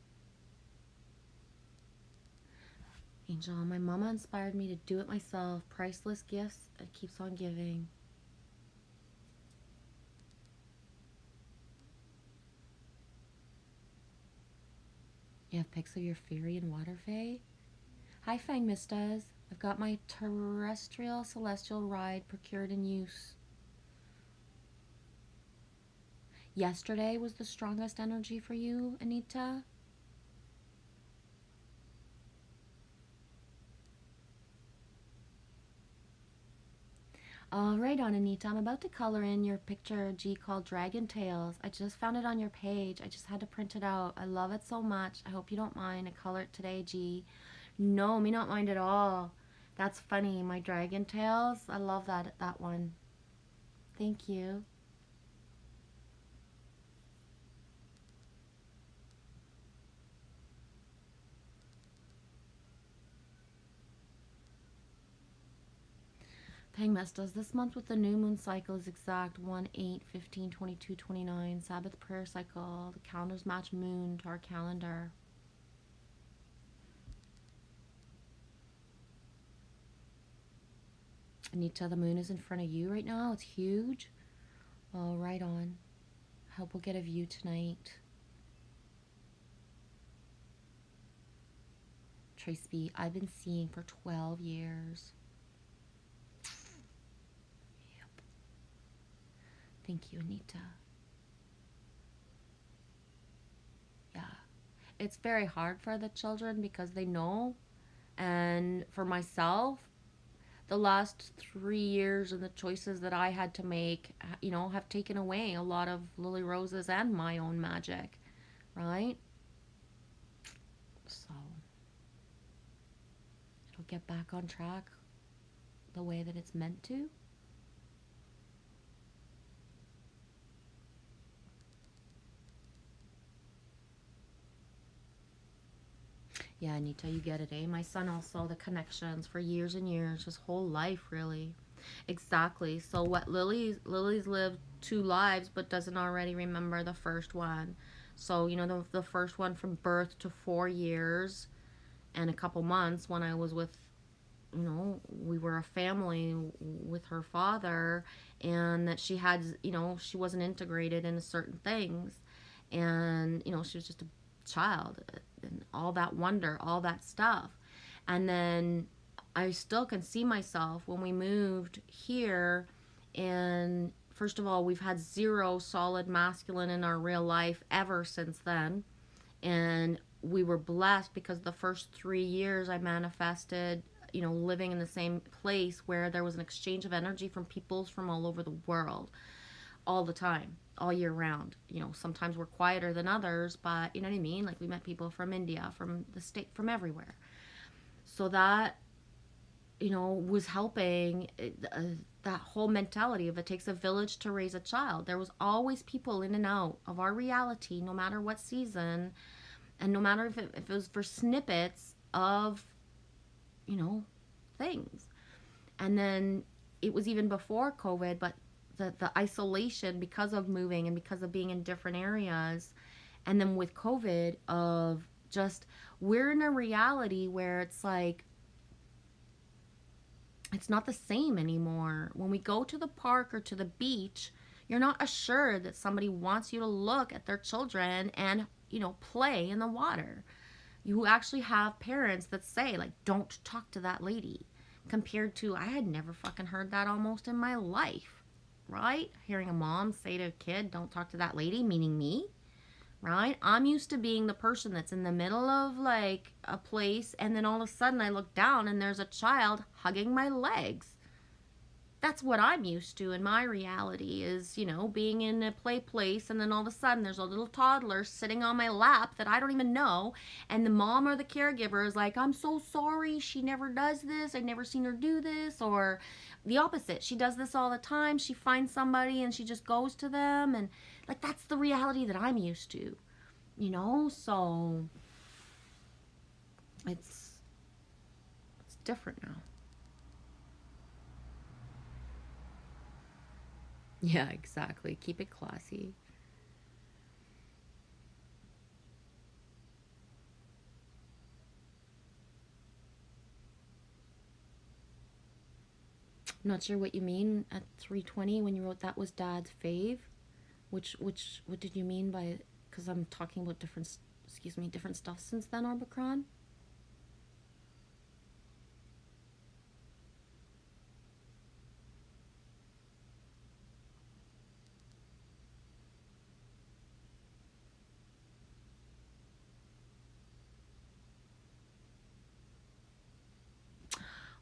Angel, my mama inspired me to do it myself. Priceless gifts, it keeps on giving. You have pics of your fairy and water fae? Hi, Fang Mistas. I've got my terrestrial celestial ride procured in use. Yesterday was the strongest energy for you, Anita? Right on, Anita. I'm about to color in your picture, G, called Dragon Tales. I just found it on your page. I just had to print it out. I love it so much. I hope you don't mind. I color it today, G. No, me not mind at all. That's funny. My Dragon Tales. I love that one. Thank you. Pangmess does this month with the new moon cycle is exact 1, 8, 15, 22, 29. Sabbath prayer cycle. The calendars match moon to our calendar. Anita, the moon is in front of you right now. It's huge. Oh, right on. I hope we'll get a view tonight. Trace B, I've been seeing for 12 years. Yep. Thank you, Anita. Yeah. It's very hard for the children because they know. And for myself, the last 3 years and the choices that I had to make, you know, have taken away a lot of Lily Rose's and my own magic, right? So it'll get back on track the way that it's meant to. Yeah, Anita, you get it, eh? My son also, the connections for years and years, his whole life, really. Exactly. So what Lily's lived 2 lives, but doesn't already remember the first one. So, you know, the first one from birth to 4 years and a couple months when I was with, you know, we were a family with her father, and that she had, you know, she wasn't integrated into certain things. And, you know, she was just a child, and all that wonder, all that stuff. And then I still can see myself when we moved here, and first of all, we've had 0 solid masculine in our real life ever since then. And we were blessed because the first 3 years I manifested, you know, living in the same place where there was an exchange of energy from peoples from all over the world all the time, all year round. You know, sometimes we're quieter than others, but you know what I mean? Like, we met people from India, from the state, from everywhere. So that, you know, was helping that whole mentality of it takes a village to raise a child. There was always people in and out of our reality, no matter what season, and no matter if it was for snippets of, you know, things. And then it was even before COVID, but the isolation because of moving and because of being in different areas. And then with COVID, of just, we're in a reality where it's like, it's not the same anymore. When we go to the park or to the beach, you're not assured that somebody wants you to look at their children and, play in the water. You actually have parents that say, like, don't talk to that lady. Compared to, I had never fucking heard that almost in my life, right? Hearing a mom say to a kid, don't talk to that lady, meaning me, right? I'm used to being the person that's in the middle of like a place, and then all of a sudden I look down and there's a child hugging my legs. That's what I'm used to in my reality is, being in a play place, and then all of a sudden there's a little toddler sitting on my lap that I don't even know, and the mom or the caregiver is like, I'm so sorry, she never does this, I've never seen her do this. Or the opposite, she does this all the time, she finds somebody and she just goes to them, and like, that's the reality that I'm used to, so it's different now. Yeah, exactly. Keep it classy. I'm not sure what you mean at 3:20 when you wrote that was Dad's fave. What did you mean by? Because I'm talking about different stuff since then, Arbacron.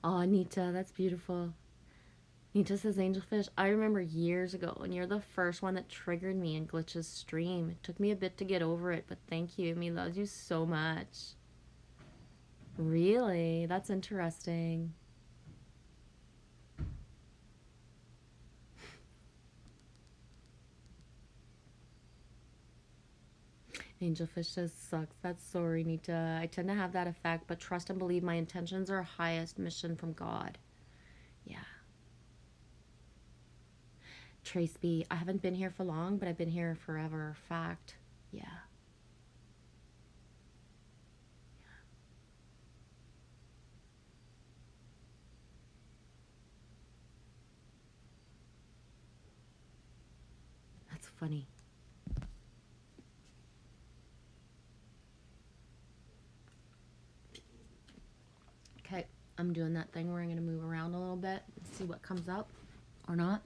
Oh, Anita, that's beautiful. Nita says Angelfish. I remember years ago, and you're the first one that triggered me in Glitch's stream. It took me a bit to get over it, but thank you. Me loves you so much. Really? That's interesting. Angelfish says sucks. That's sorry, Nita. I tend to have that effect, but trust and believe my intentions are highest mission from God. Yeah. Trace B. I haven't been here for long, but I've been here forever. Fact. Yeah. That's funny. Okay, I'm doing that thing where I'm going to move around a little bit and see what comes up or not.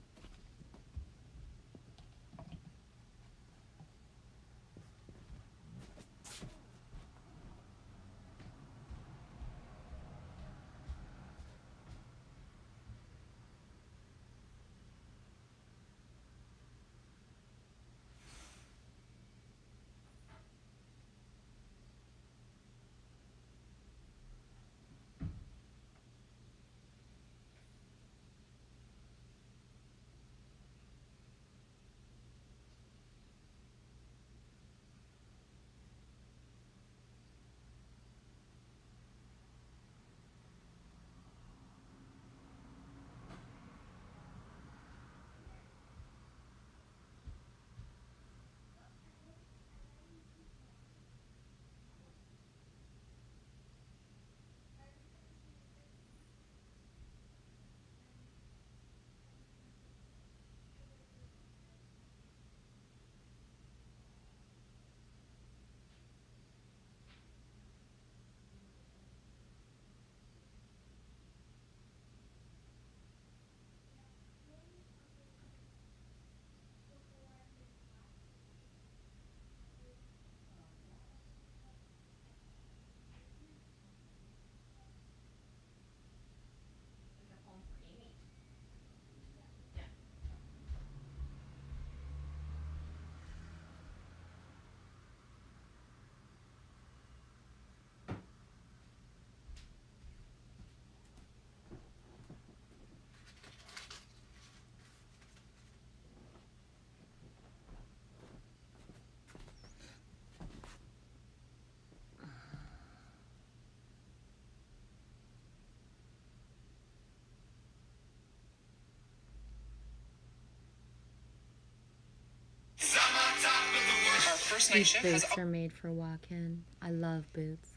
first night These shift has... boots are made for walk-in. I love boots.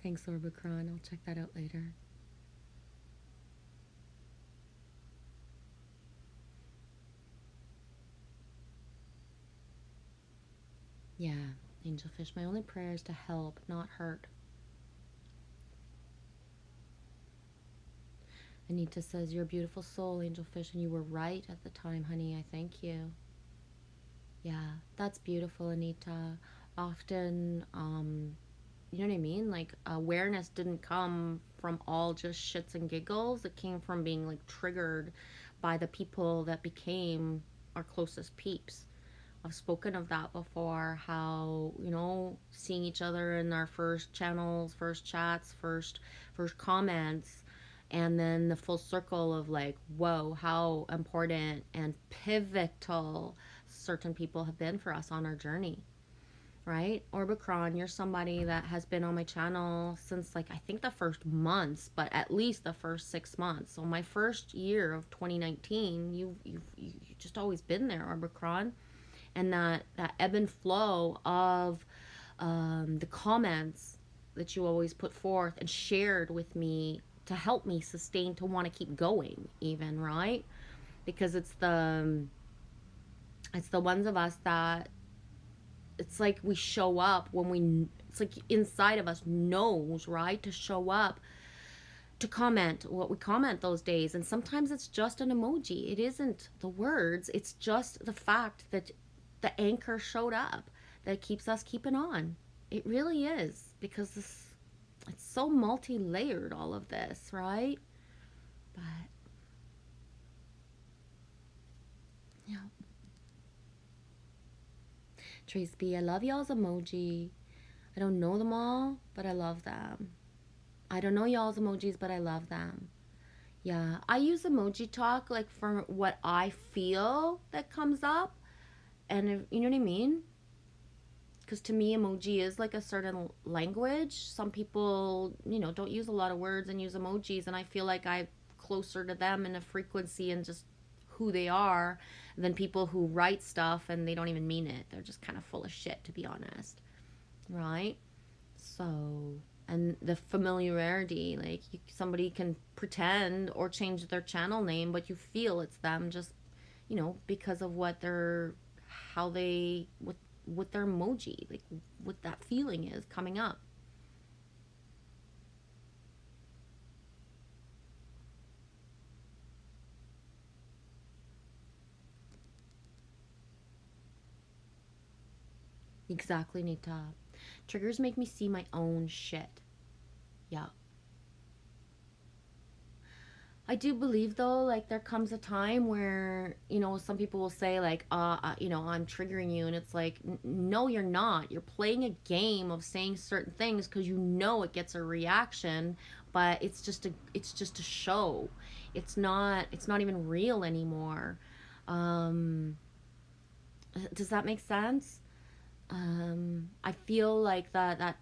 Thanks, Orbicron. I'll check that out later. Yeah, Angelfish. My only prayer is to help, not hurt. Anita says, you're a beautiful soul, Angelfish, and you were right at the time, honey. I thank you. Yeah, that's beautiful, Anita. Often, you know what I mean? Like, awareness didn't come from all just shits and giggles. It came from being, like, triggered by the people that became our closest peeps. I've spoken of that before, how, you know, seeing each other in our first channels, first chats, first comments, and then the full circle of like, whoa, how important and pivotal certain people have been for us on our journey, right? Orbicron, you're somebody that has been on my channel since like, I think the first months, but at least the first 6 months. So my first year of 2019, you've just always been there, Orbicron. And that ebb and flow of the comments that you always put forth and shared with me to help me sustain, to want to keep going even, right? Because it's the ones of us that it's like we show up when we, it's like inside of us knows, right, to show up, to comment what we comment those days. And sometimes it's just an emoji. It isn't the words. It's just the fact that the anchor showed up that keeps us keeping on. It really is, because it's so multi-layered, all of this, right? But yeah. Trace B, I love y'all's emoji. I don't know them all, but I love them. I don't know y'all's emojis, but I love them. Yeah, I use emoji talk like for what I feel that comes up. And if, you know what I mean? Because to me, emoji is like a certain language. Some people, you know, don't use a lot of words and use emojis, and I feel like I'm closer to them in a frequency and just who they are than people who write stuff and they don't even mean it. They're just kind of full of shit, to be honest. Right? So, and the familiarity, like somebody can pretend or change their channel name, but you feel it's them just, you know, because of what they're, how they, with their emoji, like what that feeling is coming up. Exactly, Nita. Triggers make me see my own shit. Yeah. I do believe though, like there comes a time where, you know, some people will say like, you know, I'm triggering you, and it's like, no, you're not. You're playing a game of saying certain things because you know it gets a reaction, but it's just a show. It's not even real anymore. Does that make sense? I feel like that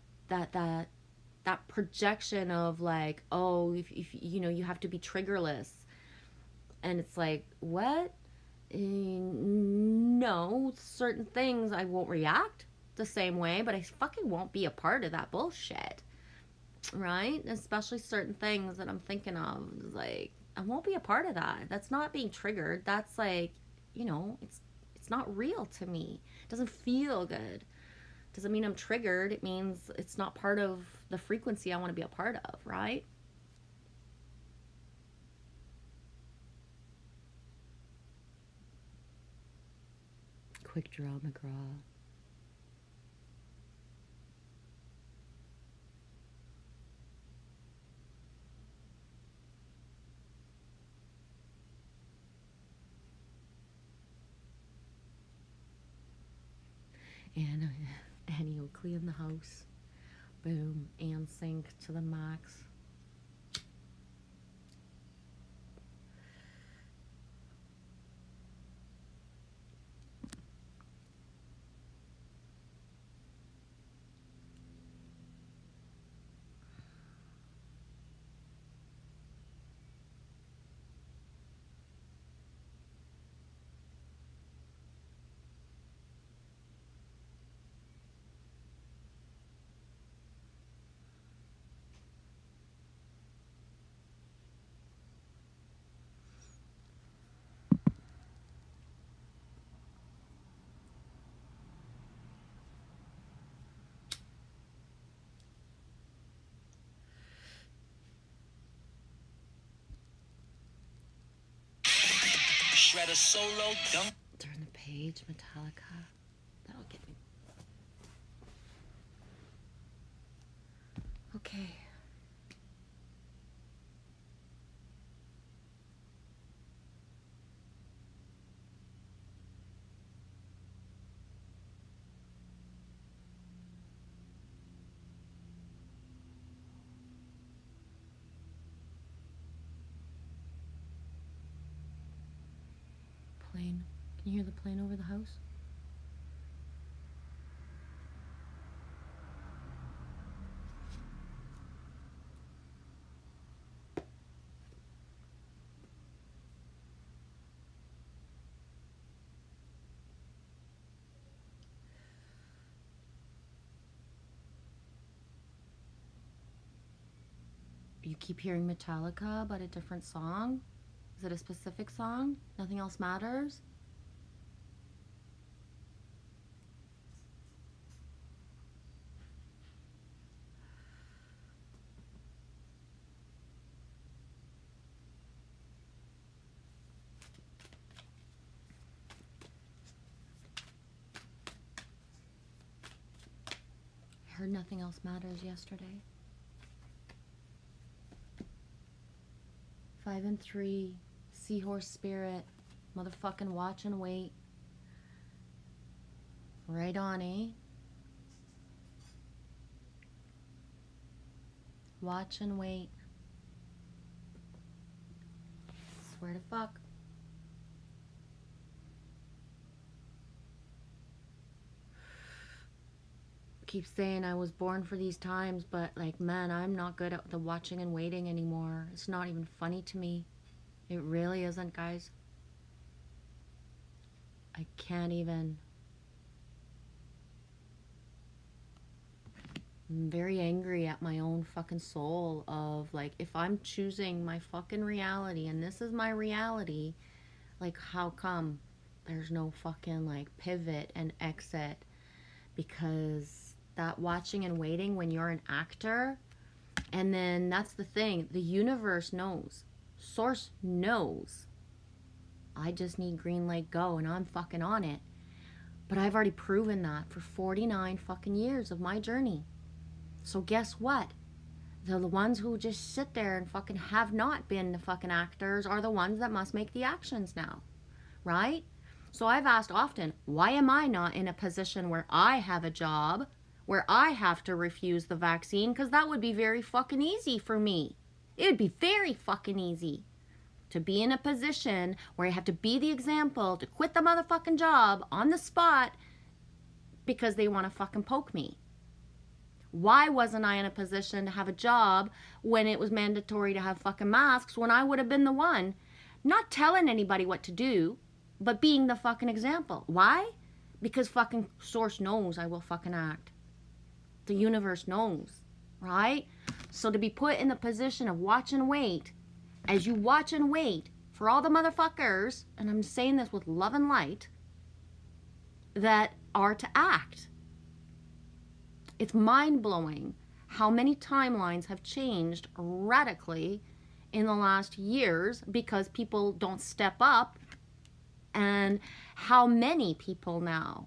projection of like, oh, if you know, you have to be triggerless, and it's like, what? No, certain things I won't react the same way, but I fucking won't be a part of that bullshit, right? Especially certain things that I'm thinking of, like I won't be a part of that. That's not being triggered. That's like, you know, it's not real to me. It doesn't feel good. Doesn't mean I'm triggered. It means it's not part of the frequency I want to be a part of, right? Quick draw, McGraw. And Annie Oakley in the house. Boom. And sync to the max. at a solo dunk. Turn the page, Metallica. That'll get me. Okay. Plane. Can you hear the plane over the house? You keep hearing Metallica, but a different song? Is it a specific song? Nothing else matters? I heard Nothing Else Matters yesterday. 5 and 3, Seahorse Spirit, motherfucking watch and wait. Right on, eh? Watch and wait. Swear to fuck. Keep saying I was born for these times, but like, man, I'm not good at the watching and waiting anymore. It's not even funny to me. It really isn't, guys. I can't even. I'm very angry at my own fucking soul of like, if I'm choosing my fucking reality and this is my reality, like, how come there's no fucking like pivot and exit? Because that watching and waiting when you're an actor, and then that's the thing, the universe knows, source knows, I just need green light go, and I'm fucking on it. But I've already proven that for 49 fucking years of my journey. So guess what? The ones who just sit there and fucking have not been the fucking actors are the ones that must make the actions now, right? So I've asked often, why am I not in a position where I have a job, where I have to refuse the vaccine? Because that would be very fucking easy for me. It would be very fucking easy to be in a position where I have to be the example, to quit the motherfucking job on the spot because they want to fucking poke me. Why wasn't I in a position to have a job when it was mandatory to have fucking masks, when I would have been the one not telling anybody what to do, but being the fucking example? Why? Because fucking source knows I will fucking act. The universe knows, right? So to be put in the position of watch and wait, as you watch and wait for all the motherfuckers, and I'm saying this with love and light, that are to act. It's mind-blowing how many timelines have changed radically in the last years because people don't step up, and how many people now,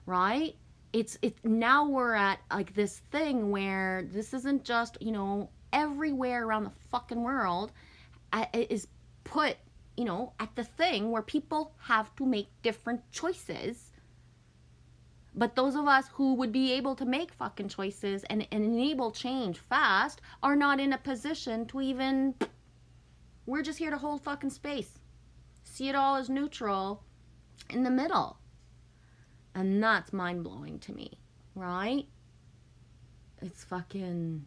right? It's now we're at like this thing where this isn't just, you know, everywhere around the fucking world is put, you know, at the thing where people have to make different choices. But those of us who would be able to make fucking choices and enable change fast are not in a position to even, we're just here to hold fucking space. See it all as neutral in the middle. And that's mind-blowing to me, right? It's fucking...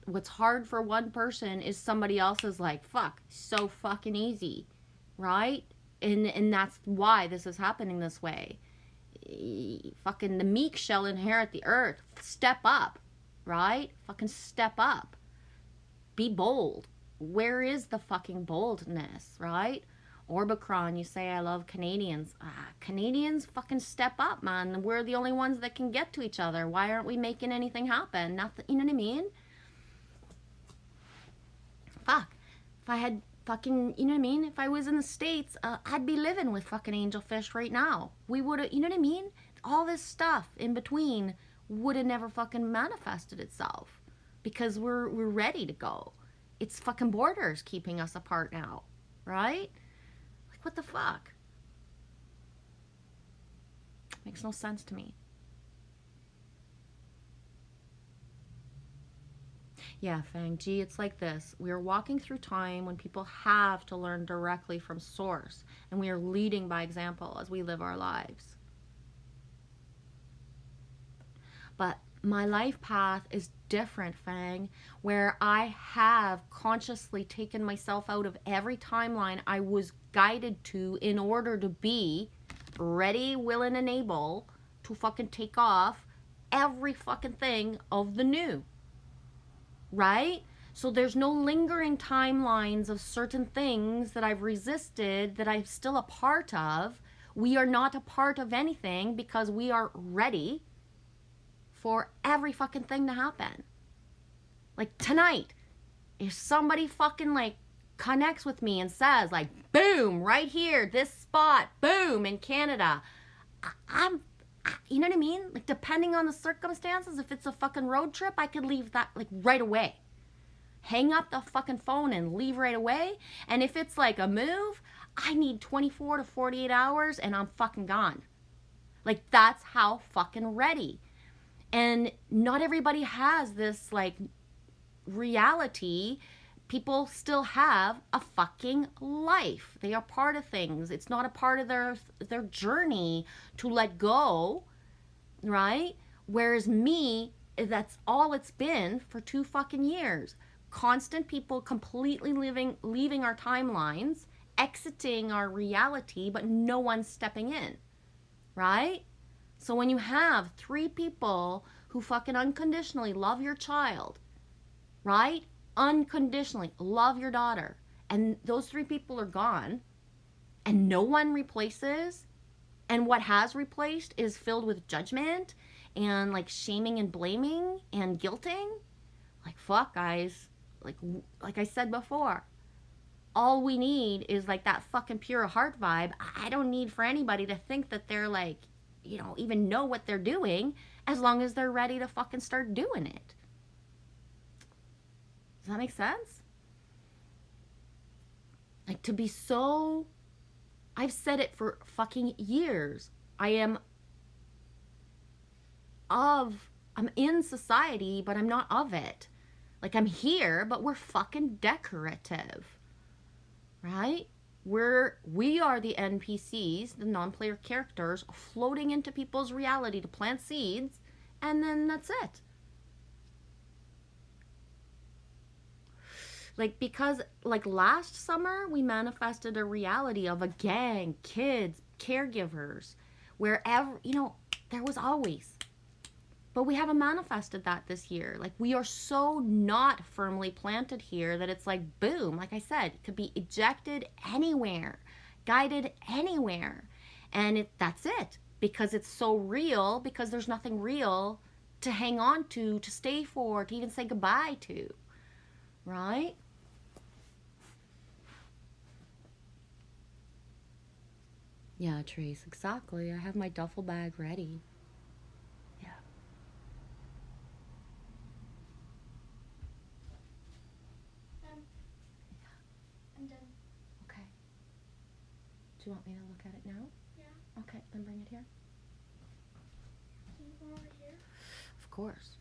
What's hard for one person is somebody else is like, fuck, so fucking easy, right? And that's why this is happening this way. Fucking the meek shall inherit the earth. Step up, right? Fucking step up. Be bold. Where is the fucking boldness, right? Orbicron, you say I love Canadians. Canadians fucking step up, man. We're the only ones that can get to each other. Why aren't we making anything happen? Nothing, you know what I mean? Fuck. If I had fucking, you know what I mean? If I was in the States, I'd be living with fucking angelfish right now. We would have, you know what I mean? All this stuff in between would have never fucking manifested itself because we're ready to go. It's fucking borders keeping us apart now, right? Like, what the fuck? Makes no sense to me. Yeah, Fang G, it's like this. We are walking through time when people have to learn directly from source, and we are leading by example as we live our lives. But my life path is different, Fang, where I have consciously taken myself out of every timeline I was guided to in order to be ready, willing, and able to fucking take off every fucking thing of the new. Right? So there's no lingering timelines of certain things that I've resisted that I'm still a part of. We are not a part of anything because we are ready for every fucking thing to happen. Like tonight, if somebody fucking like connects with me and says like, boom, right here, this spot, boom, in Canada, I'm, you know what I mean? Like depending on the circumstances, if it's a fucking road trip, I could leave that like right away. Hang up the fucking phone and leave right away. And if it's like a move, I need 24 to 48 hours and I'm fucking gone. Like that's how fucking ready. And not everybody has this like reality. People still have a fucking life. They are part of things. It's not a part of their journey to let go, right? Whereas me, that's all it's been for 2 fucking years. Constant people completely leaving our timelines, exiting our reality, but no one stepping in, right? So when you have 3 people who fucking unconditionally love your child, right? Unconditionally love your daughter, and those 3 people are gone, and no one replaces, and what has replaced is filled with judgment and like shaming and blaming and guilting. Like fuck, guys. Like I said before, all we need is like that fucking pure heart vibe. I don't need for anybody to think that they're like, you know, even know what they're doing, as long as they're ready to fucking start doing it. Does that make sense? Like to be so, I've said it for fucking years. I'm in society, but I'm not of it. Like I'm here, but we're fucking decorative. Right? We are the NPCs, the non-player characters, floating into people's reality to plant seeds, and then that's it. Like, because, like, last summer, we manifested a reality of a gang, kids, caregivers, wherever, you know, there was always. But we haven't manifested that this year. Like, we are so not firmly planted here that it's like, boom, like I said, it could be ejected anywhere, guided anywhere. And that's it. Because it's so real, because there's nothing real to hang on to stay for, to even say goodbye to. Right? Yeah, Trace, exactly. I have my duffel bag ready. Yeah. I'm done. Okay. Do you want me to look at it now? Yeah. Okay, then bring it here. Can you come over here? Of course.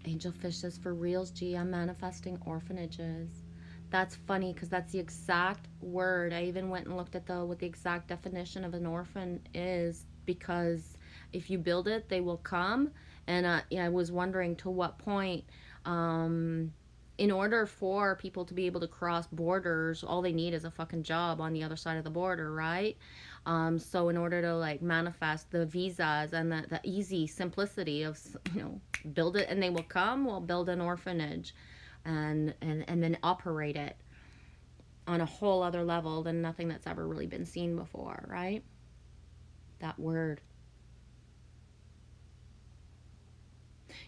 Angelfish says, for reals, G, I'm manifesting orphanages. That's funny because that's the exact word. I even went and looked at what the exact definition of an orphan is, because if you build it, they will come. And yeah, I was wondering to what point, in order for people to be able to cross borders, all they need is a fucking job on the other side of the border, right? So in order to like manifest the visas and the easy simplicity of, build it and they will come, we'll build an orphanage and then operate it on a whole other level than nothing that's ever really been seen before, right? That word.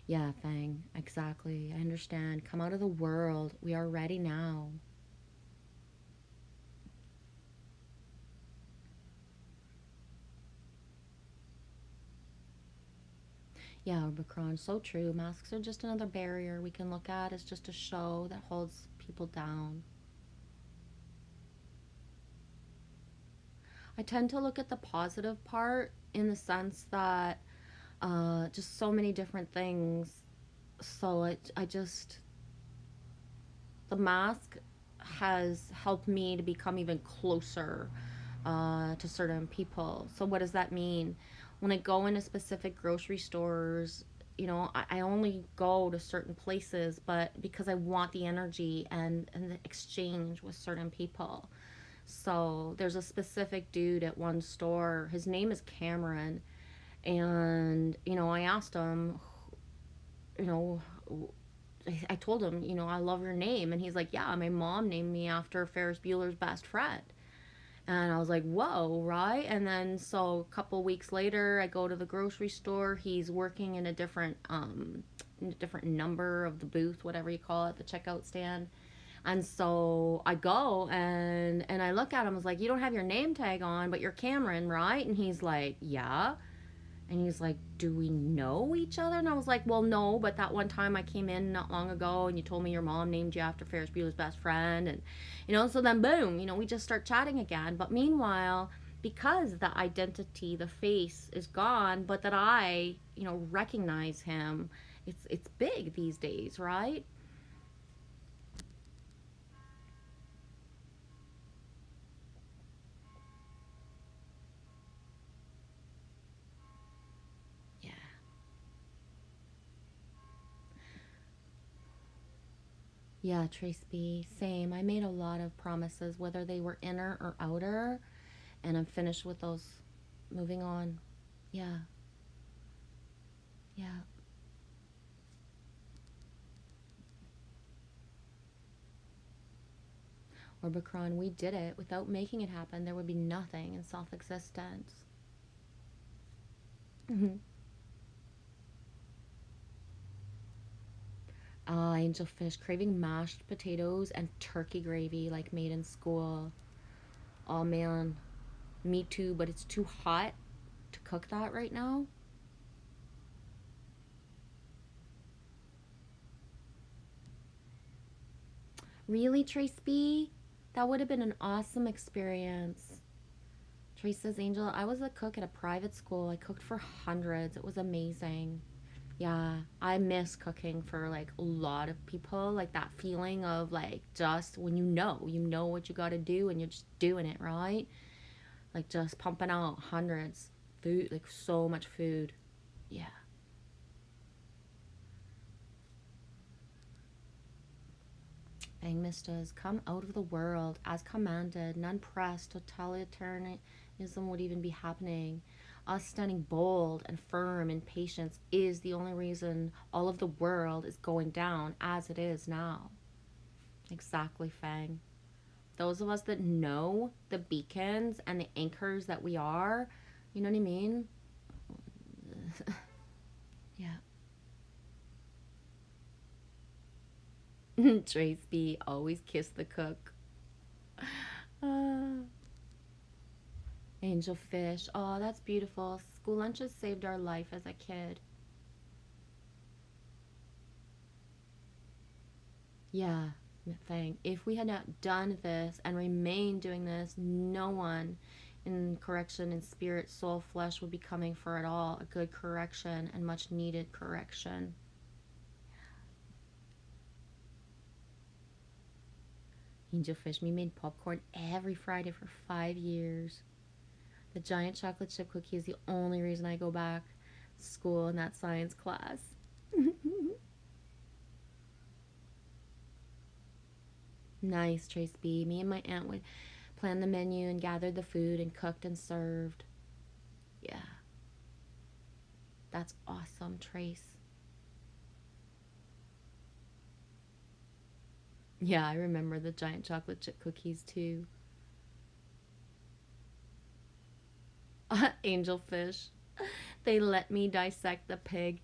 Yeah, Fang, exactly. I understand. Come out of the world. We are ready now. Yeah, Omicron, so true. Masks are just another barrier we can look at as just a show that holds people down. I tend to look at the positive part in the sense that just so many different things. So the mask has helped me to become even closer to certain people. So what does that mean? When I go into specific grocery stores, I only go to certain places, but because I want the energy and the exchange with certain people. So there's a specific dude at one store. His name is Cameron. And, I asked him, you know, I told him, I love your name. And he's like, yeah, my mom named me after Ferris Bueller's best friend. And I was like, whoa, right? And then so a couple weeks later, I go to the grocery store. He's working in a different number of the booth, whatever you call it, the checkout stand. And so I go and I look at him. I was like, you don't have your name tag on, but you're Cameron, right? And he's like, yeah. And he's like, do we know each other? And I was like, well, no, but that one time I came in not long ago and you told me your mom named you after Ferris Bueller's best friend. And, so then boom, we just start chatting again. But meanwhile, because the identity, the face is gone, but that I, recognize him, it's big these days, right? Yeah. Yeah, Trace B, same. I made a lot of promises, whether they were inner or outer, and I'm finished with those. Moving on. Yeah. Yeah. Orbicron, we did it. Without making it happen, there would be nothing in self existence. Mm-hmm. Angelfish, craving mashed potatoes and turkey gravy like made in school. Oh man, me too, but it's too hot to cook that right now. Really, Trace B? That would have been an awesome experience. Trace says, Angel, I was a cook at a private school. I cooked for hundreds. It was amazing. Yeah, I miss cooking for like a lot of people. Like that feeling of like just when you know what you got to do and you're just doing it, right? Like just pumping out hundreds food, like so much food. Yeah. Angmistas, come out of the world as commanded. None pressed. Totalitarianism would even be happening. Us standing bold and firm in patience is the only reason all of the world is going down as it is now. Exactly, Fang. Those of us that know the beacons and the anchors that we are, you know what I mean? Yeah. Trace B, always kiss the cook. Uh, Angel fish. Oh, that's beautiful. School lunches saved our life as a kid. Yeah, thing. If we had not done this and remained doing this, no one in correction in spirit, soul, flesh would be coming for it all. A good correction and much needed correction. Angel Fish me made popcorn every Friday for 5 years. The giant chocolate chip cookie is the only reason I go back to school in that science class. Nice, Trace B. Me and my aunt would plan the menu and gathered the food and cooked and served. Yeah. That's awesome, Trace. Yeah, I remember the giant chocolate chip cookies too. Angelfish. They let me dissect the pig.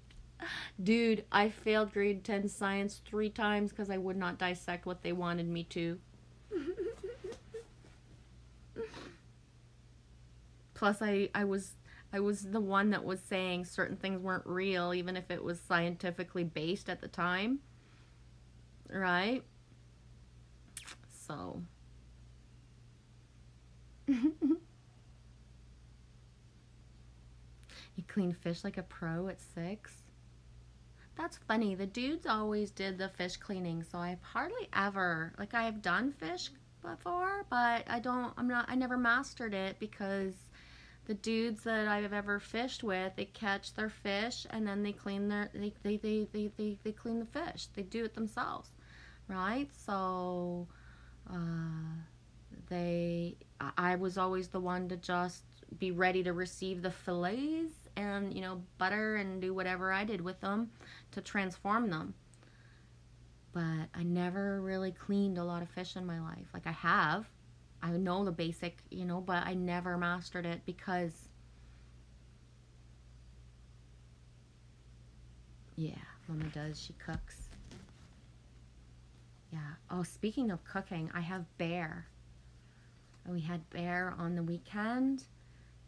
Dude, I failed grade 10 science 3 times because I would not dissect what they wanted me to. Plus, I was the one that was saying certain things weren't real, even if it was scientifically based at the time. Right? So. You clean fish like a pro at 6? That's funny. The dudes always did the fish cleaning, so I've hardly ever, like, I've done fish before, but I never mastered it because the dudes that I've ever fished with, they catch their fish and then they clean they clean the fish. They do it themselves, right? So, I was always the one to just be ready to receive the fillets and, butter and do whatever I did with them to transform them. But I never really cleaned a lot of fish in my life. Like, I know the basic, but I never mastered it because, yeah, Mama does. She cooks. Yeah. Oh, speaking of cooking, I have bear. We had bear on the weekend,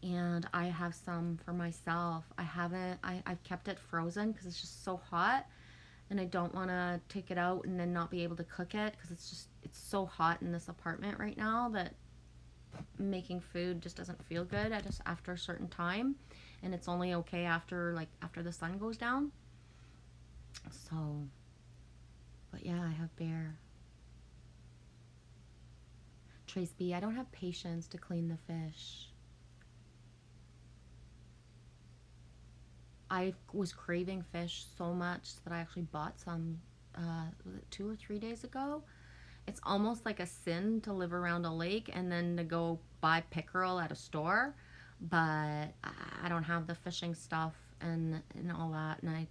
and I have some for myself. I've kept it frozen because it's just so hot, and I don't want to take it out and then not be able to cook it because it's so hot in this apartment right now that making food just doesn't feel good after a certain time, and it's only okay after the sun goes down. So, but yeah, I have bear. Trace B, I don't have patience to clean the fish. I was craving fish so much that I actually bought some 2 or 3 days ago. It's almost like a sin to live around a lake and then to go buy pickerel at a store, but I don't have the fishing stuff and all that, and I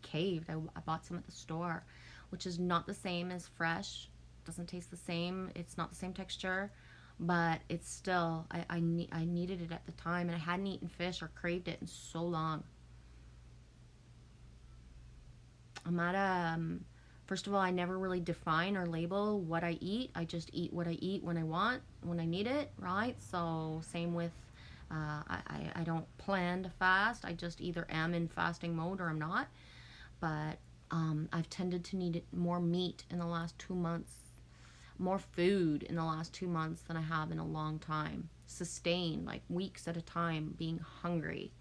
caved. I bought some at the store, which is not the same as fresh. Doesn't taste the same. It's not the same texture, but it's still, I needed it at the time, and I hadn't eaten fish or craved it in so long. I'm at first of all, I never really define or label what I eat. I just eat what I eat when I want, when I need it, right? So same with, I don't plan to fast. I just either am in fasting mode or I'm not. But I've tended to need more meat in the last 2 months, more food in the last 2 months than I have in a long time. Sustained, like weeks at a time, being hungry.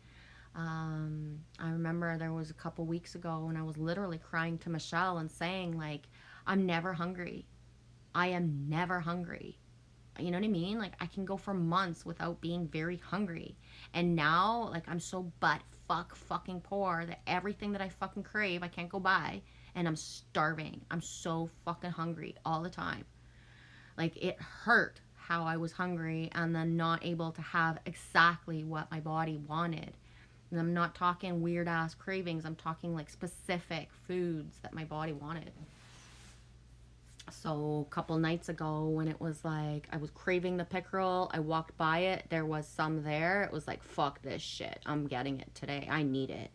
I remember there was a couple weeks ago when I was literally crying to Michelle and saying, like, I'm never hungry. I am never hungry. You know what I mean? Like, I can go for months without being very hungry. And now, like, I'm so fucking poor that everything that I fucking crave, I can't go buy. And I'm starving. I'm so fucking hungry all the time. Like, it hurt how I was hungry and then not able to have exactly what my body wanted. And I'm not talking weird ass cravings. I'm talking like specific foods that my body wanted. So a couple nights ago when it was like I was craving the pickerel, I walked by it. There was some there. It was like, fuck this shit. I'm getting it today. I need it.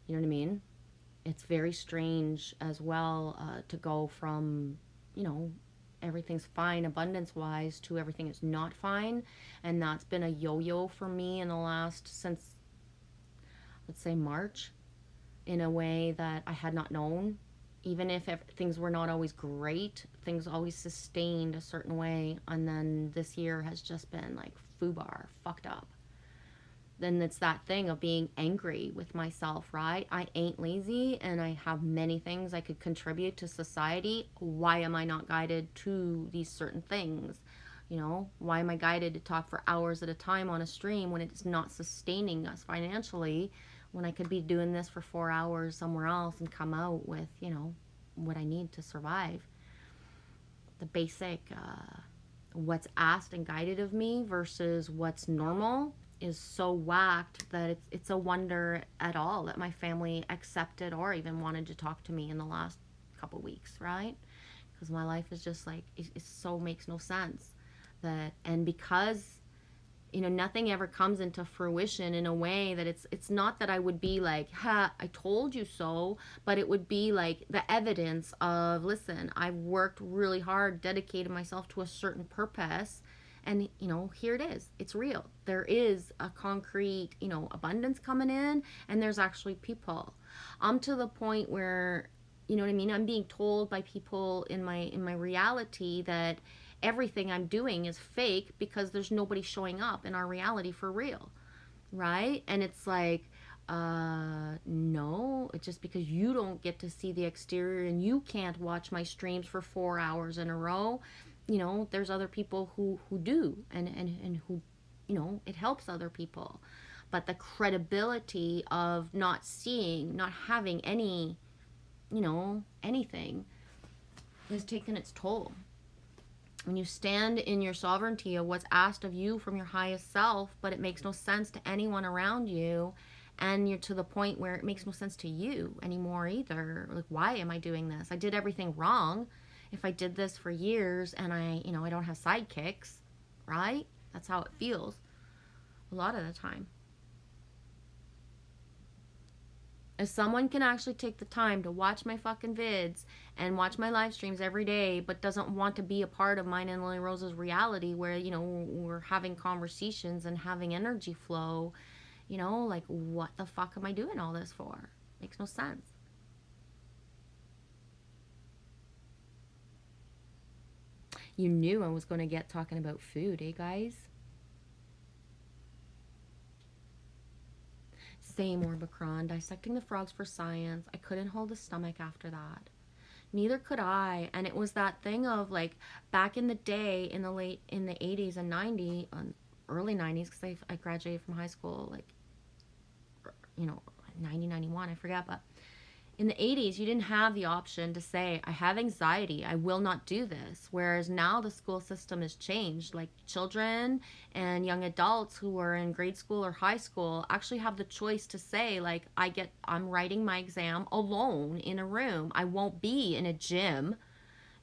You know what I mean? It's very strange as well to go from, everything's fine abundance-wise to everything is not fine. And that's been a yo-yo for me in the last, since, let's say, March, in a way that I had not known. Even if things were not always great, things always sustained a certain way. And then this year has just been like foobar, fucked up. then it's that thing of being angry with myself, right? I ain't lazy and I have many things I could contribute to society. Why am I not guided to these certain things? You know, why am I guided to talk for hours at a time on a stream when it's not sustaining us financially, when I could be doing this for 4 hours somewhere else and come out with, you know, what I need to survive? The basic, what's asked and guided of me versus what's normal is so whacked that it's a wonder at all that my family accepted or even wanted to talk to me in the last couple weeks, right? Because my life is just like, it so makes no sense. That, and because, you know, nothing ever comes into fruition in a way that it's not that I would be like, ha, I told you so, but it would be like the evidence of, listen, I've worked really hard, dedicated myself to a certain purpose, and, you know, here it is. It's real. There is a concrete, you know, abundance coming in, and there's actually people. I'm to the point where, you know what I mean, I'm being told by people in my reality that everything I'm doing is fake because there's nobody showing up in our reality for real, right? And it's like, no, it's just because you don't get to see the exterior and you can't watch my streams for 4 hours in a row. You know, there's other people who do, and who, you know, it helps other people. But the credibility of not seeing, not having any, you know, anything has taken its toll. When you stand in your sovereignty of what's asked of you from your highest self, but it makes no sense to anyone around you, and you're to the point where it makes no sense to you anymore either. Like, why am I doing this? I did everything wrong. If I did this for years and I don't have sidekicks, right? That's how it feels a lot of the time. If someone can actually take the time to watch my fucking vids and watch my live streams every day, but doesn't want to be a part of mine and Lily Rose's reality where, you know, we're having conversations and having energy flow, you know, like, what the fuck am I doing all this for? Makes no sense. You knew I was going to get talking about food, eh, guys? Same, Orbicron. Dissecting the frogs for science. I couldn't hold a stomach after that. Neither could I. And it was that thing of, like, back in the day, in the 80s and 90s, early 90s, because I graduated from high school, like, you know, 90, 91, I forget, but in the 80s, you didn't have the option to say, I have anxiety, I will not do this. Whereas now the school system has changed. Like, children and young adults who are in grade school or high school actually have the choice to say, like, I'm writing my exam alone in a room. I won't be in a gym,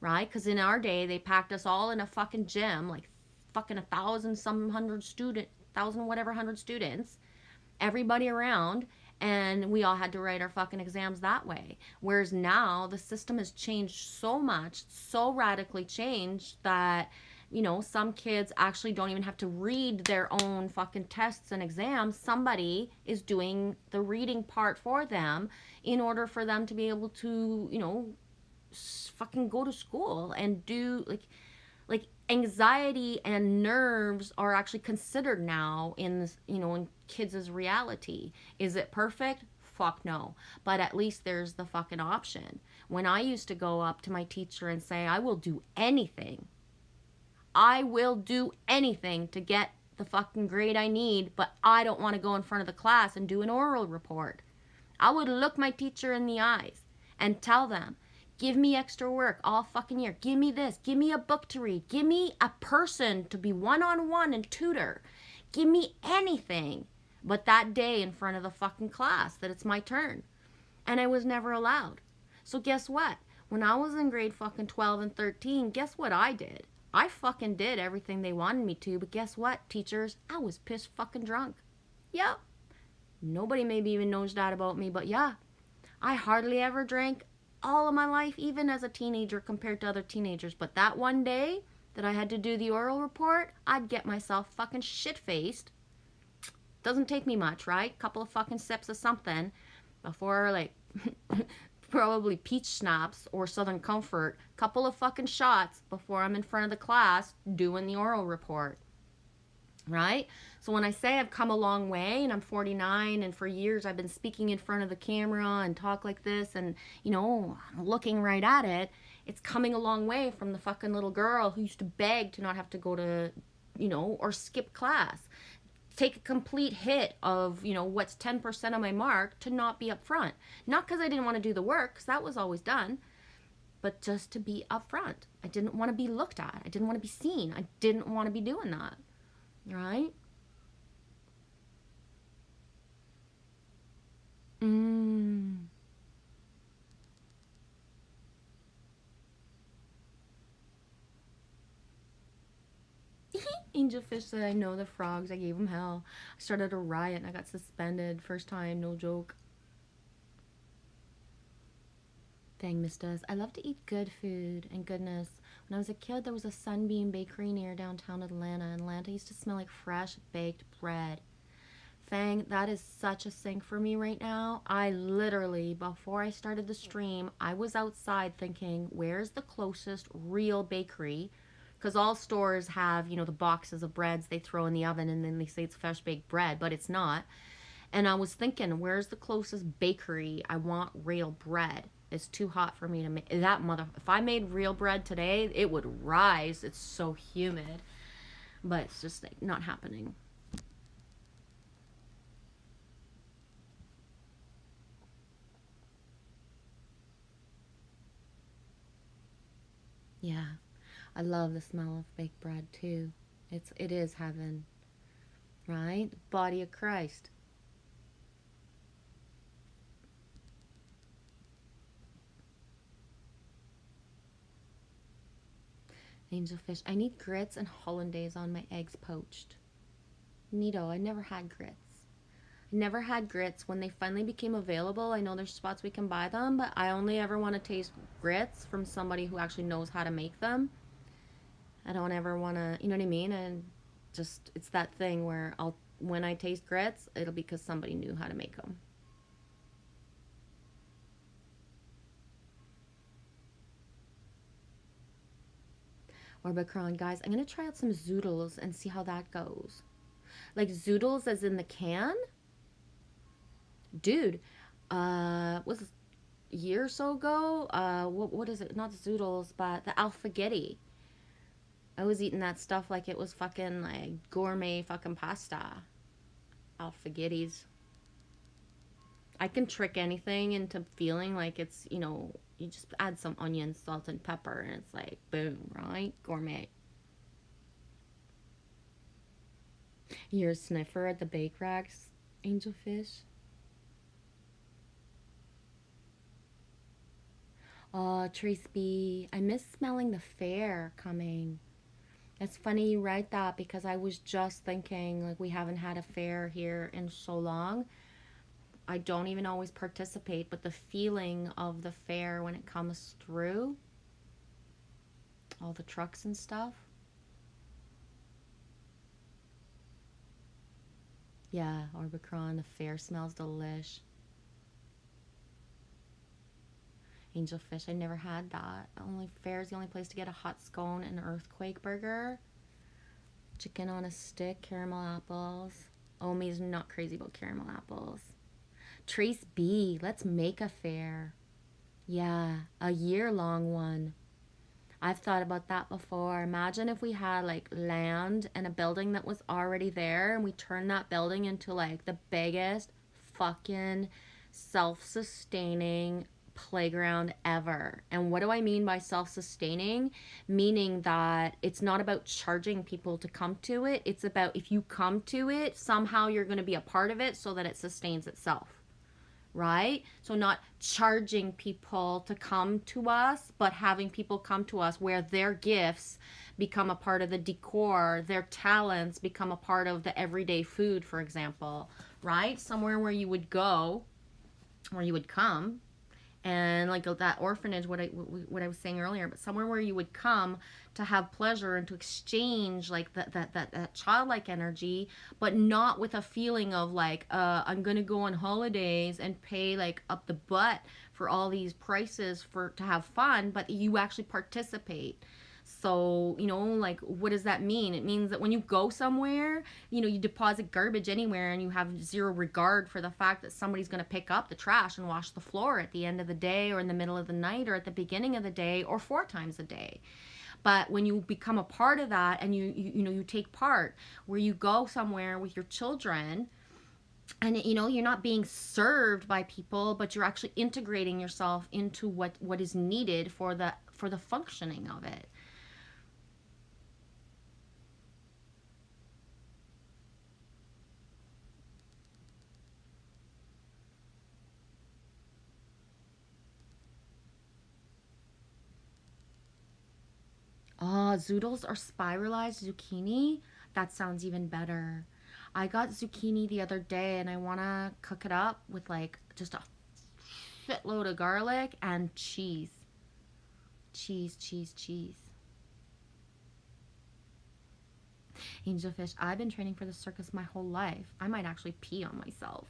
right? Because in our day, they packed us all in a fucking gym, like fucking 1,000 students, everybody around. And we all had to write our fucking exams that way. Whereas now the system has changed so much, so radically changed that, you know, some kids actually don't even have to read their own fucking tests and exams. Somebody is doing the reading part for them in order for them to be able to, you know, fucking go to school and do, like anxiety and nerves are actually considered now in this, you know, in kids' reality. Is it perfect? Fuck no. But at least there's the fucking option. When I used to go up to my teacher and say, I will do anything to get the fucking grade I need, but I don't want to go in front of the class and do an oral report. I would look my teacher in the eyes and tell them, give me extra work all fucking year. Give me this. Give me a book to read. Give me a person to be one-on-one and tutor. Give me anything but that day in front of the fucking class that it's my turn. And I was never allowed. So guess what? When I was in grade fucking 12 and 13, guess what I did? I fucking did everything they wanted me to, but guess what, teachers? I was pissed fucking drunk. Yeah. Nobody maybe even knows that about me, but yeah. I hardly ever drank all of my life, even as a teenager compared to other teenagers. But that one day that I had to do the oral report, I'd get myself fucking shit-faced. Doesn't take me much, right? Couple of fucking sips of something before, like, probably peach schnapps or Southern Comfort. Couple of fucking shots before I'm in front of the class doing the oral report. right? So when I say I've come a long way and I'm 49 and for years I've been speaking in front of the camera and talk like this and, I'm looking right at it, it's coming a long way from the fucking little girl who used to beg to not have to go to, or skip class. Take a complete hit of, what's 10% of my mark to not be upfront. Not because I didn't want to do the work, because that was always done, but just to be upfront. I didn't want to be looked at. I didn't want to be seen. I didn't want to be doing that. Right? Angelfish said, I know the frogs. I gave them hell. I started a riot and I got suspended. First time, no joke. Dang, missed us. I love to eat good food and goodness. When I was a kid, there was a Sunbeam bakery near downtown Atlanta. And Atlanta used to smell like fresh baked bread. Fang, that is such a sink for me right now. I literally, before I started the stream, I was outside thinking, where's the closest real bakery? Because all stores have, the boxes of breads they throw in the oven and then they say it's fresh baked bread, but it's not. And I was thinking, where's the closest bakery? I want real bread. It's too hot for me to make that if I made real bread today, it would rise. It's so humid. But it's just like not happening. Yeah. I love the smell of baked bread too. It is heaven. Right? Body of Christ. Angelfish. I need grits and hollandaise on my eggs poached. Neato. I never had grits. I never had grits. When they finally became available, I know there's spots we can buy them, but I only ever want to taste grits from somebody who actually knows how to make them. I don't ever want to, you know what I mean? And just, it's that thing where when I taste grits, it'll be because somebody knew how to make them. Orbicron, guys, I'm going to try out some zoodles and see how that goes. Like zoodles as in the can? Dude, was a year or so ago, what is it? Not zoodles, but the alphagetti. I was eating that stuff like it was fucking like gourmet fucking pasta. Alphagettis. I can trick anything into feeling like it's, you just add some onion, salt, and pepper, and it's like, boom, right? Gourmet. You're a sniffer at the bake racks, Angelfish? Oh, Trace B, I miss smelling the fair coming. It's funny you write that because I was just thinking, like, we haven't had a fair here in so long. I don't even always participate, but the feeling of the fair when it comes through, all the trucks and stuff. Yeah, Orbicron, the fair smells delish. Angelfish, I never had that. Only fair's the only place to get a hot scone and earthquake burger. Chicken on a stick, caramel apples. Omi's not crazy about caramel apples. Trace B, let's make a fair. Yeah, a year-long one. I've thought about that before. Imagine if we had like land and a building that was already there and we turned that building into like the biggest fucking self-sustaining playground ever. And what do I mean by self-sustaining? Meaning that it's not about charging people to come to it. It's about if you come to it, somehow you're going to be a part of it so that it sustains itself. Right? So not charging people to come to us, but having people come to us where their gifts become a part of the decor, their talents become a part of the everyday food, for example, right? Somewhere where you would go, where you would come, and like that orphanage, what I was saying earlier, but somewhere where you would come to have pleasure and to exchange like that childlike energy, but not with a feeling of like I'm gonna go on holidays and pay like up the butt for all these prices to have fun, but you actually participate. So, like, what does that mean? It means that when you go somewhere, you deposit garbage anywhere and you have zero regard for the fact that somebody's going to pick up the trash and wash the floor at the end of the day or in the middle of the night or at the beginning of the day or 4 times a day. But when you become a part of that and you take part, where you go somewhere with your children, and you're not being served by people, but you're actually integrating yourself into what is needed for the functioning of it. Oh, zoodles are spiralized zucchini? That sounds even better. I got zucchini the other day and I want to cook it up with like just a shitload of garlic and cheese. Cheese, cheese, cheese. Angelfish, I've been training for the circus my whole life. I might actually pee on myself.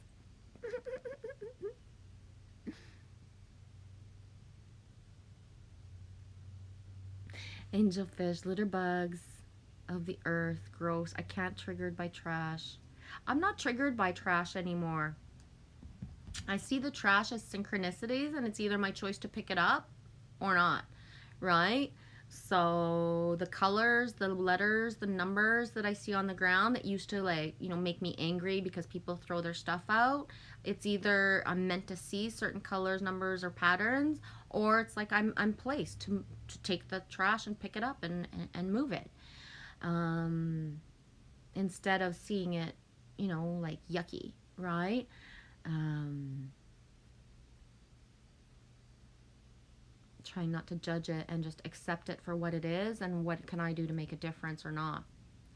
Angelfish, litter bugs of the earth, gross. I can't triggered by trash. I'm not triggered by trash anymore. I see the trash as synchronicities and it's either my choice to pick it up or not, right? So the colors, the letters, the numbers that I see on the ground that used to like, make me angry because people throw their stuff out, it's either I'm meant to see certain colors, numbers, or patterns, or it's like I'm placed to take the trash and pick it up and move it. Instead of seeing it, like yucky, right? Trying not to judge it and just accept it for what it is and what can I do to make a difference or not,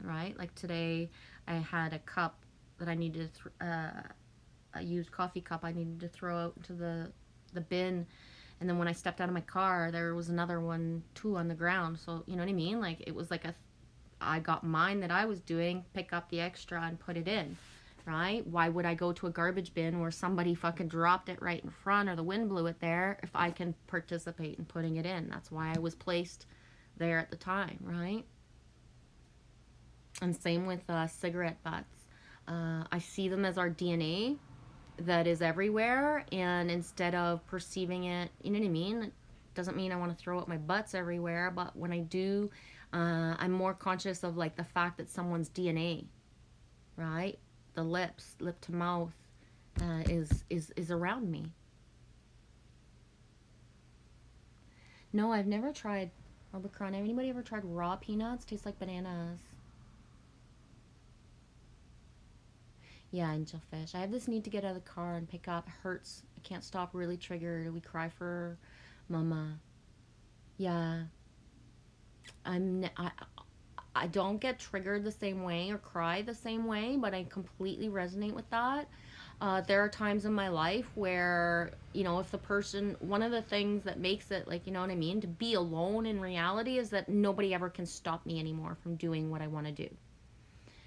right? Like today I had a cup that I needed to a used coffee cup I needed to throw out into the bin, and then when I stepped out of my car there was another one too on the ground. So you know what I mean, like it was like I got mine that I was doing, pick up the extra and put it in, right? Why would I go to a garbage bin where somebody fucking dropped it right in front or the wind blew it there if I can participate in putting it in? That's why I was placed there at the time, right? And same with cigarette butts. I see them as our DNA that is everywhere, and instead of perceiving it, you know what I mean? It doesn't mean I want to throw out my butts everywhere, but when I do, I'm more conscious of like the fact that someone's DNA, right? The lips, lip to mouth, is around me. No, I've never tried Arbacron. Anybody ever tried raw peanuts? Tastes like bananas. Yeah, angelfish. I have this need to get out of the car and pick up. It hurts. I can't stop. Really triggered. We cry for mama. Yeah. I don't get triggered the same way or cry the same way, but I completely resonate with that. There are times in my life where, if the person, one of the things that makes it, like, you know what I mean, to be alone in reality is that nobody ever can stop me anymore from doing what I want to do.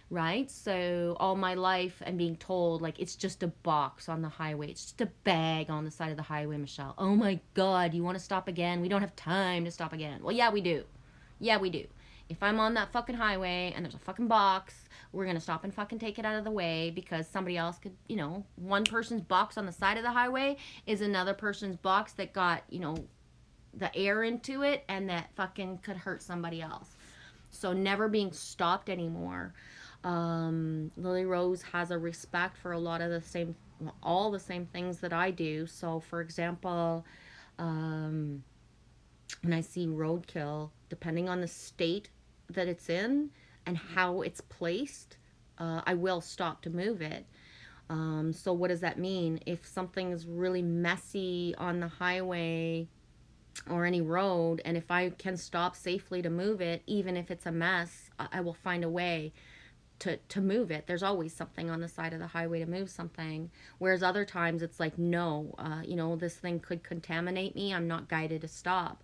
Right? So all my life I'm being told, like, it's just a box on the highway. It's just a bag on the side of the highway, Michelle. Oh my God, you want to stop again? We don't have time to stop again. Well, yeah, we do. Yeah, we do. If I'm on that fucking highway and there's a fucking box, we're going to stop and fucking take it out of the way because somebody else could, one person's box on the side of the highway is another person's box that got, the air into it and that fucking could hurt somebody else. So never being stopped anymore. Lily Rose has a respect for a lot of the same, all the same things that I do. So for example, when I see roadkill, depending on the state that it's in and how it's placed, I will stop to move it. So what does that mean? If something's really messy on the highway or any road, and if I can stop safely to move it, even if it's a mess, I will find a way to move it. There's always something on the side of the highway to move something. Whereas other times it's like, no, this thing could contaminate me. I'm not guided to stop.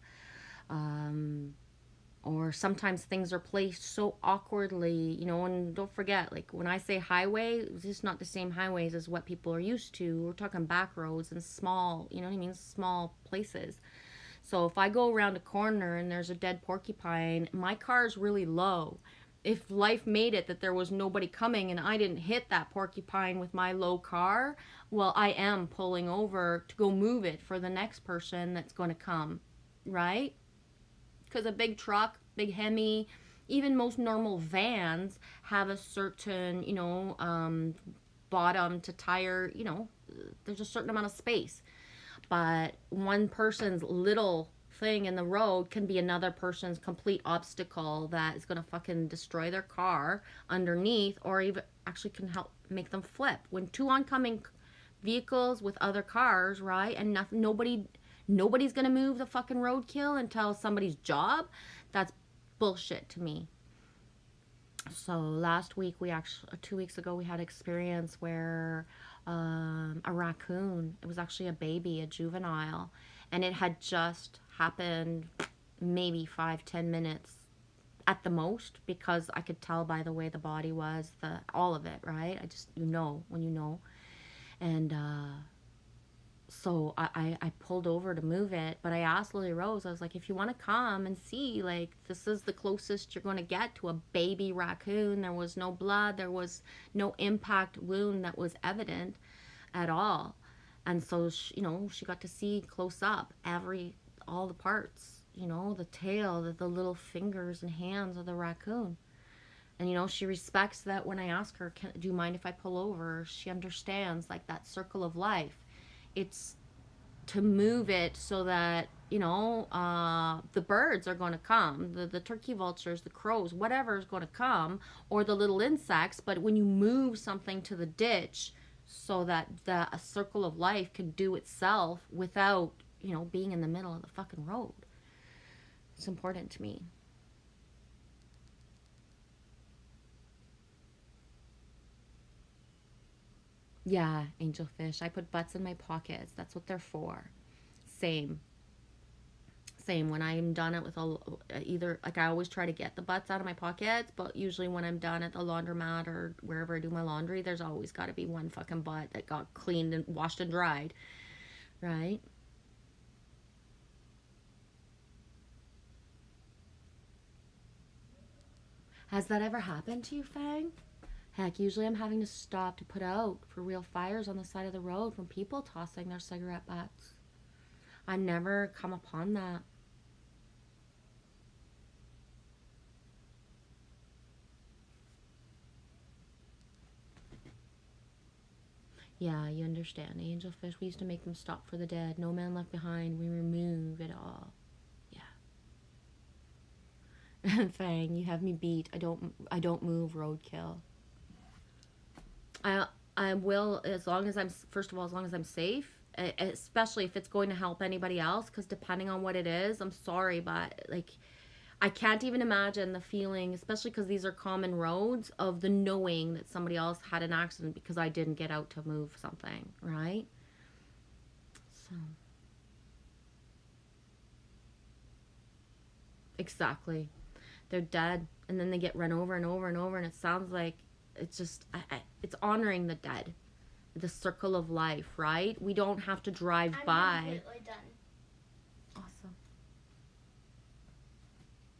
Or sometimes things are placed so awkwardly, and don't forget, like when I say highway, it's just not the same highways as what people are used to. We're talking back roads and small, small places. So if I go around a corner and there's a dead porcupine, my car is really low. If life made it that there was nobody coming and I didn't hit that porcupine with my low car, well, I am pulling over to go move it for the next person that's going to come, right? Because a big truck, big Hemi, even most normal vans have a certain, bottom to tire, there's a certain amount of space. But one person's little thing in the road can be another person's complete obstacle that is going to fucking destroy their car underneath, or even actually can help make them flip. When two oncoming vehicles with other cars, right, and nobody's going to move the fucking roadkill until somebody's job, that's bullshit to me. So last week, 2 weeks ago, we had experience where a raccoon, it was actually a baby, a juvenile, and it had just happened maybe 5-10 minutes at the most, because I could tell by the way the body was, all of it, right? I just, when you know. And so I pulled over to move it, but I asked Lily Rose, I was like, if you want to come and see, like, this is the closest you're going to get to a baby raccoon. There was no blood, there was no impact wound that was evident at all. And so, she got to see close up all the parts, the tail, the little fingers and hands of the raccoon. And, she respects that when I ask her, do you mind if I pull over? She understands, like, that circle of life. It's to move it so that, the birds are going to come, the turkey vultures, the crows, whatever is going to come, or the little insects. But when you move something to the ditch so that a circle of life can do itself without, being in the middle of the fucking road, it's important to me. Yeah, angelfish. I put butts in my pockets. That's what they're for. Same. When I'm done it with either, like, I always try to get the butts out of my pockets, but usually when I'm done at the laundromat or wherever I do my laundry, there's always got to be one fucking butt that got cleaned and washed and dried, right? Has that ever happened to you, Fang? Heck, usually I'm having to stop to put out for real fires on the side of the road from people tossing their cigarette butts. I never come upon that. Yeah, you understand. Angelfish, we used to make them stop for the dead. No man left behind. We remove it all. Yeah. Fang, you have me beat. I don't move roadkill. I will, as long as I'm safe, especially if it's going to help anybody else, because depending on what it is, I'm sorry, but, like, I can't even imagine the feeling, especially because these are common roads, of the knowing that somebody else had an accident because I didn't get out to move something, right? So, exactly. They're dead, and then they get run over and over and over, and it sounds like it's just, it's honoring the dead, the circle of life, right? We don't have to drive by. I'm completely done. Awesome.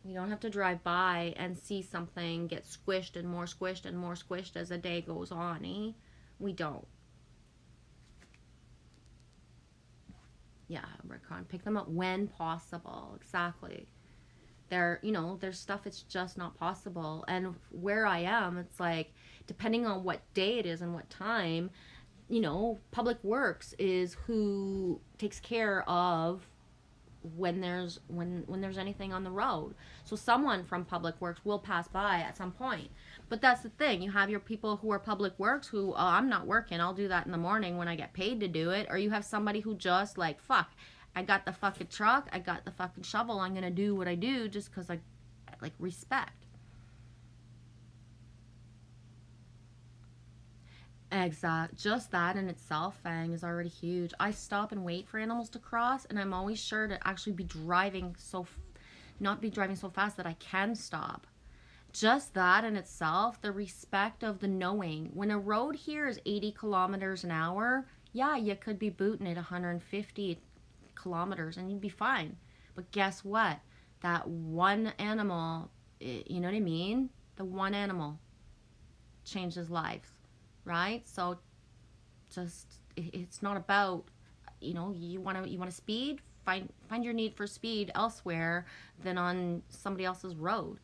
We don't have to drive by and see something get squished and more squished and more squished as the day goes on, eh? We don't. Yeah, Rickon, pick them up when possible. Exactly. There's stuff it's just not possible. And where I am, it's like, depending on what day it is and what time, Public Works is who takes care of when there's anything on the road. So someone from Public Works will pass by at some point. But that's the thing. You have your people who are Public Works who, oh, I'm not working. I'll do that in the morning when I get paid to do it. Or you have somebody who just, like, fuck, I got the fucking truck, I got the fucking shovel, I'm going to do what I do just because I, like, respect. Just that in itself, Fang, is already huge. I stop and wait for animals to cross, and I'm always sure to actually not be driving so fast that I can stop. Just that in itself, the respect of the knowing. When a road here is 80 kilometers an hour, yeah, you could be booting at 150 kilometers and you'd be fine. But guess what? That one animal, you know what I mean? The one animal changes lives, right? So just it's not about, you want to speed, find your need for speed elsewhere than on somebody else's road.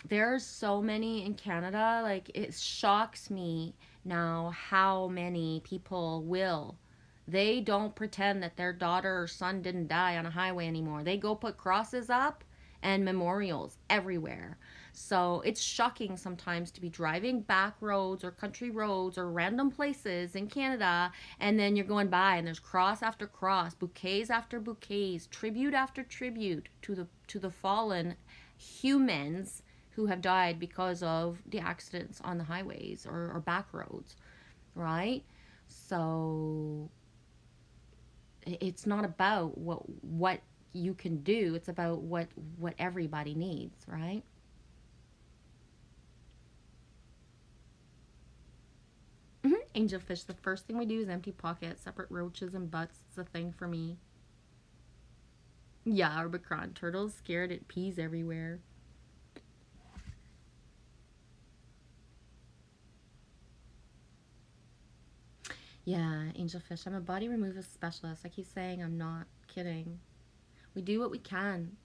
There's so many in Canada, like it shocks me now how many people will, they don't pretend that their daughter or son didn't die on a highway anymore. They go put crosses up and memorials everywhere. So it's shocking sometimes to be driving back roads or country roads or random places in Canada, and then you're going by and there's cross after cross, bouquets after bouquets, tribute after tribute to the fallen humans who have died because of the accidents on the highways or back roads, right? So it's not about what you can do, it's about what everybody needs, right? Angelfish, the first thing we do is empty pockets, separate roaches and butts. It's a thing for me. Yeah, Arbicron, turtle's scared, it pees everywhere. Yeah, Angelfish, I'm a body removal specialist. I keep saying I'm not kidding. We do what we can.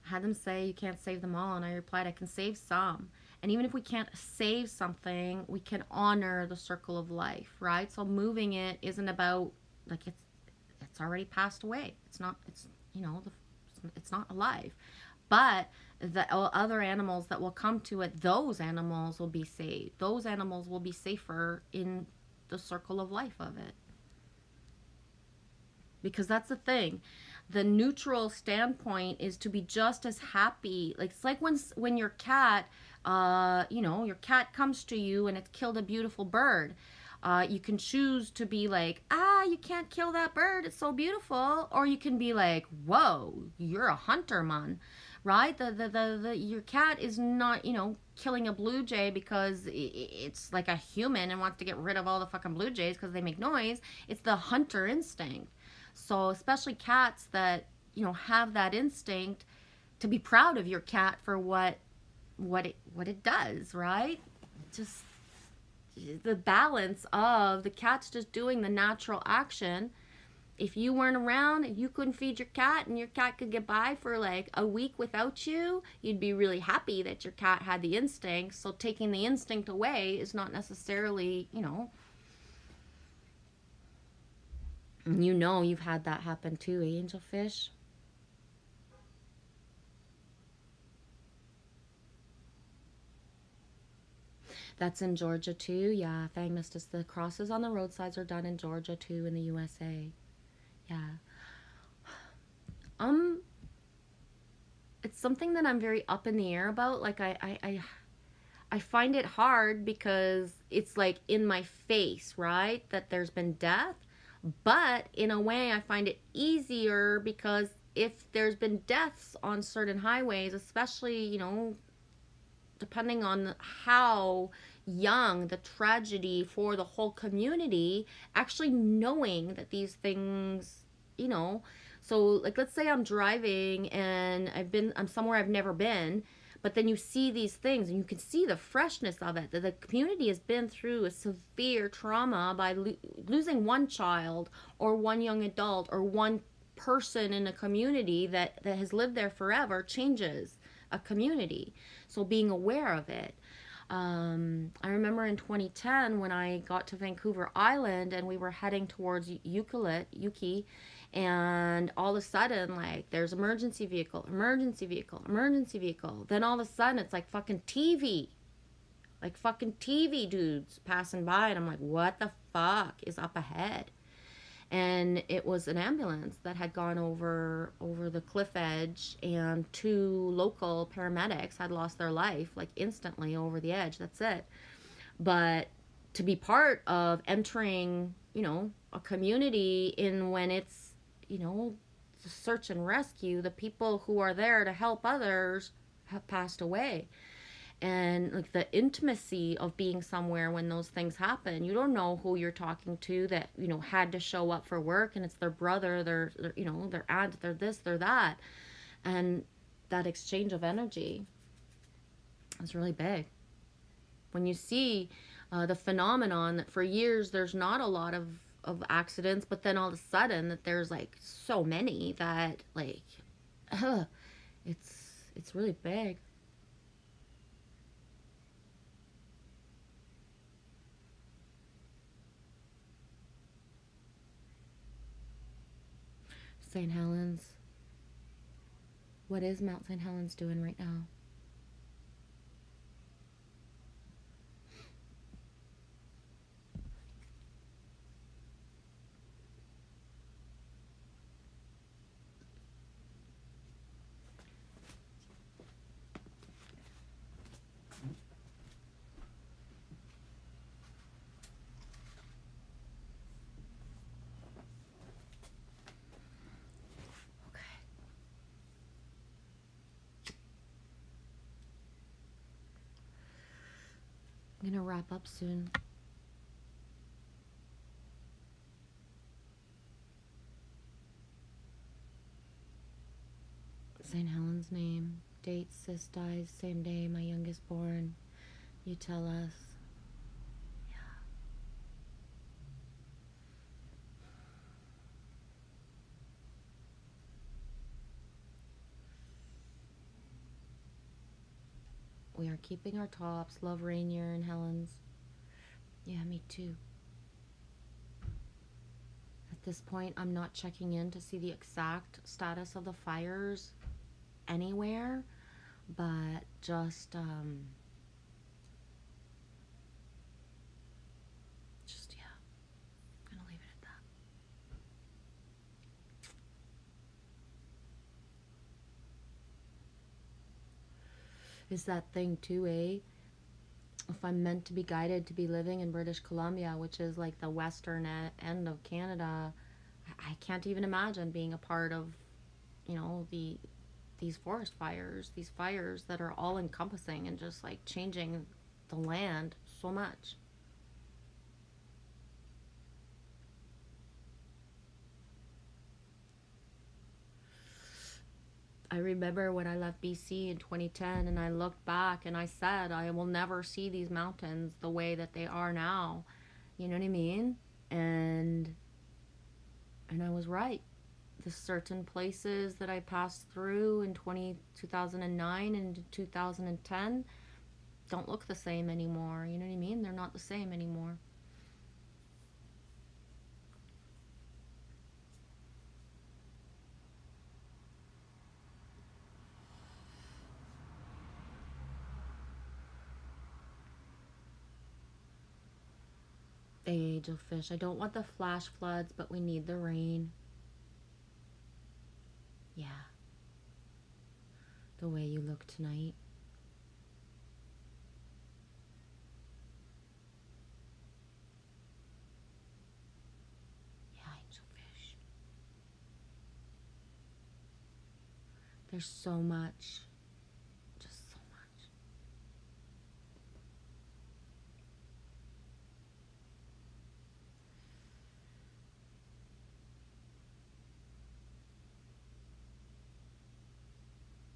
I had them say you can't save them all, and I replied I can save some. And even if we can't save something, we can honor the circle of life, right? So moving it isn't about, like, it's already passed away. It's not, it's not alive. But the other animals that will come to it, those animals will be saved. Those animals will be safer in the circle of life of it. Because that's the thing. The neutral standpoint is to be just as happy. Like, it's like when your cat, your cat comes to you and it's killed a beautiful bird. You can choose to be like, you can't kill that bird, it's so beautiful. Or you can be like, whoa, you're a hunter, man. Right? Your cat is not, killing a blue jay because it's like a human and wants to get rid of all the fucking blue jays because they make noise. It's the hunter instinct. So especially cats that, have that instinct, to be proud of your cat for what it does, right? Just the balance of the cat's just doing the natural action. If you weren't around and you couldn't feed your cat and your cat could get by for like a week without you, you'd be really happy that your cat had the instinct. So taking the instinct away is not necessarily, you've had that happen too, Angelfish. That's in Georgia too. Yeah, Fang Mistus. The crosses on the roadsides are done in Georgia too, in the USA. Yeah. It's something that I'm very up in the air about. Like I find it hard because it's like in my face, right? That there's been death. But in a way, I find it easier because if there's been deaths on certain highways, especially, depending on how young the tragedy for the whole community, actually knowing that these things, so like let's say I'm driving and I'm somewhere I've never been, but then you see these things and you can see the freshness of it, that the community has been through a severe trauma by losing one child or one young adult or one person in a community that has lived there forever changes a community. So being aware of it. I remember in 2010 when I got to Vancouver Island and we were heading towards Yuki, and all of a sudden, like, there's emergency vehicle. Then all of a sudden, it's like fucking TV. Like fucking TV dudes passing by, and I'm like, what the fuck is up ahead? And it was an ambulance that had gone over the cliff edge, and 2 local paramedics had lost their life like instantly over the edge. That's it. But to be part of entering, a community in when it's, search and rescue, the people who are there to help others have passed away. and like the intimacy of being somewhere when those things happen. You don't know who you're talking to that, you know, had to show up for work, and it's their brother, their you know, their aunt, their this, their that. And that exchange of energy is really big. When you see the phenomenon that for years there's not a lot of accidents, but then all of a sudden that there's like so many that like it's really big. St. Helens. What is Mount St. Helens doing right now? I'm gonna wrap up soon. St. Helens name, date, sis dies, same day, my youngest born. You tell us. Yeah. We are keeping our tops. Love Rainier and Helens. Yeah, me too. At this point, I'm not checking in to see the exact status of the fires anywhere, but just yeah, I'm gonna leave it at that. Is that thing too, eh? If I'm meant to be guided to be living in British Columbia, which is like the western end of Canada, I can't even imagine being a part of, you know, these forest fires, these fires that are all encompassing and just like changing the land so much. I remember when I left BC in 2010 and I looked back and I said, I will never see these mountains the way that they are now. You know what I mean? And I was right. The certain places that I passed through in 2009 and 2010 don't look the same anymore. You know what I mean? They're not the same anymore. The age of fish. I don't want the flash floods, but we need the rain. Yeah. The way you look tonight. Yeah, angel fish. There's so much. Just so much.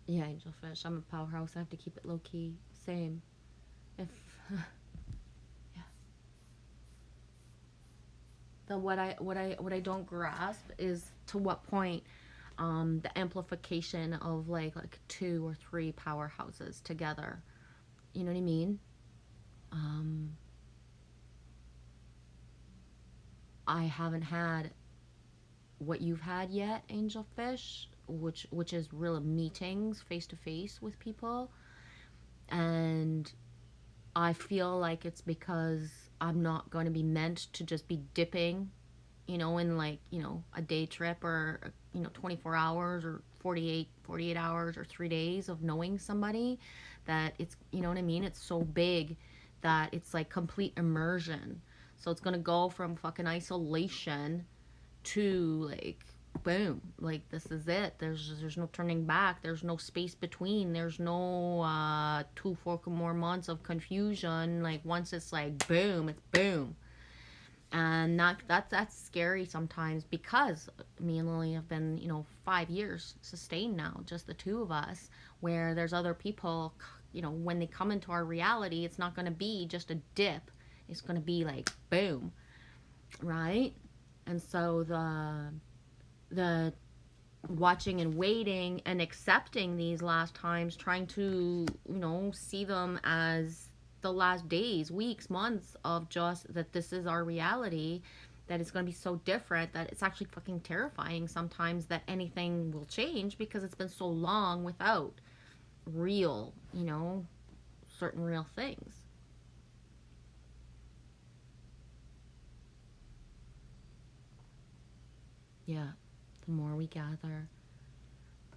Yeah, angel fish. I'm a powerhouse. I have to keep it low key. Same. If yeah. The what I don't grasp is to what point the amplification of like two or three powerhouses together. You know what I mean? Um I haven't had what you've had yet, angel fish, which is real meetings face to face with people. And I feel like it's because I'm not going to be meant to just be dipping, you know, in like, you know, a day trip or, you know, 24 hours or 48 hours or 3 days of knowing somebody, that it's, you know what I mean? It's so big that it's like complete immersion. So it's going to go from fucking isolation to like boom, like this is it. There's no turning back. There's no space between. There's no 2 4 more months of confusion. Like once it's like boom, it's boom. And that's scary sometimes, because me and Lily have been, 5 years sustained now, just the two of us, where there's other people, when they come into our reality, it's not going to be just a dip. It's going to be like boom, right? And so the watching and waiting and accepting these last times, trying to, see them as the last days, weeks, months of just that this is our reality, that it's going to be so different that it's actually fucking terrifying sometimes that anything will change, because it's been so long without real, certain real things. Yeah, the more we gather.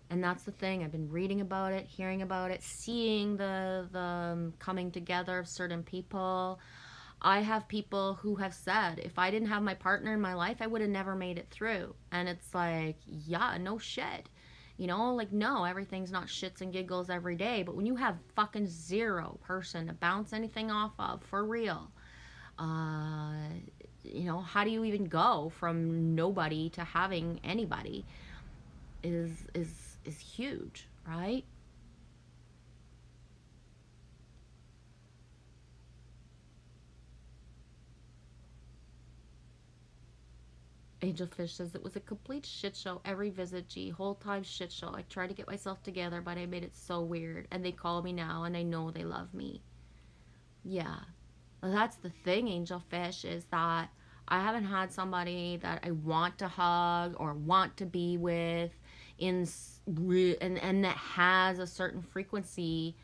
And that's the thing. I've been reading about it, hearing about it, seeing the coming together of certain people. I have people who have said, if I didn't have my partner in my life, I would have never made it through. And it's like, yeah, no shit. Like, no, everything's not shits and giggles every day. But when you have fucking zero person to bounce anything off of, for real, uh, how do you even go from nobody to having anybody is huge, right? Angel Fish says it was a complete shit show every visit, G. Whole time shit show. I tried to get myself together, but I made it so weird. And they call me now, and I know they love me. Yeah. Well, that's the thing, Angel Fish, is that I haven't had somebody that I want to hug or want to be with and that has a certain frequency,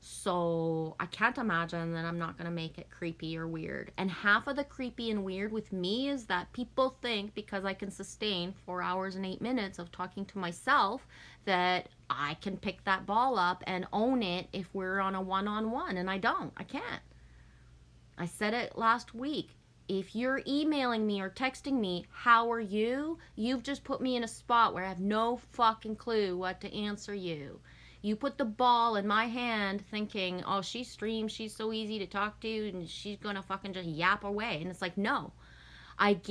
so I can't imagine that I'm not going to make it creepy or weird. And half of the creepy and weird with me is that people think, because I can sustain 4 hours and 8 minutes of talking to myself, that I can pick that ball up and own it if we're on a one-on-one, and I don't. I can't. I said it last week. If you're emailing me or texting me, how are you? You've just put me in a spot where I have no fucking clue what to answer you. You put the ball in my hand thinking, oh, she streams, she's so easy to talk to, and she's gonna fucking just yap away. And it's like, no. I've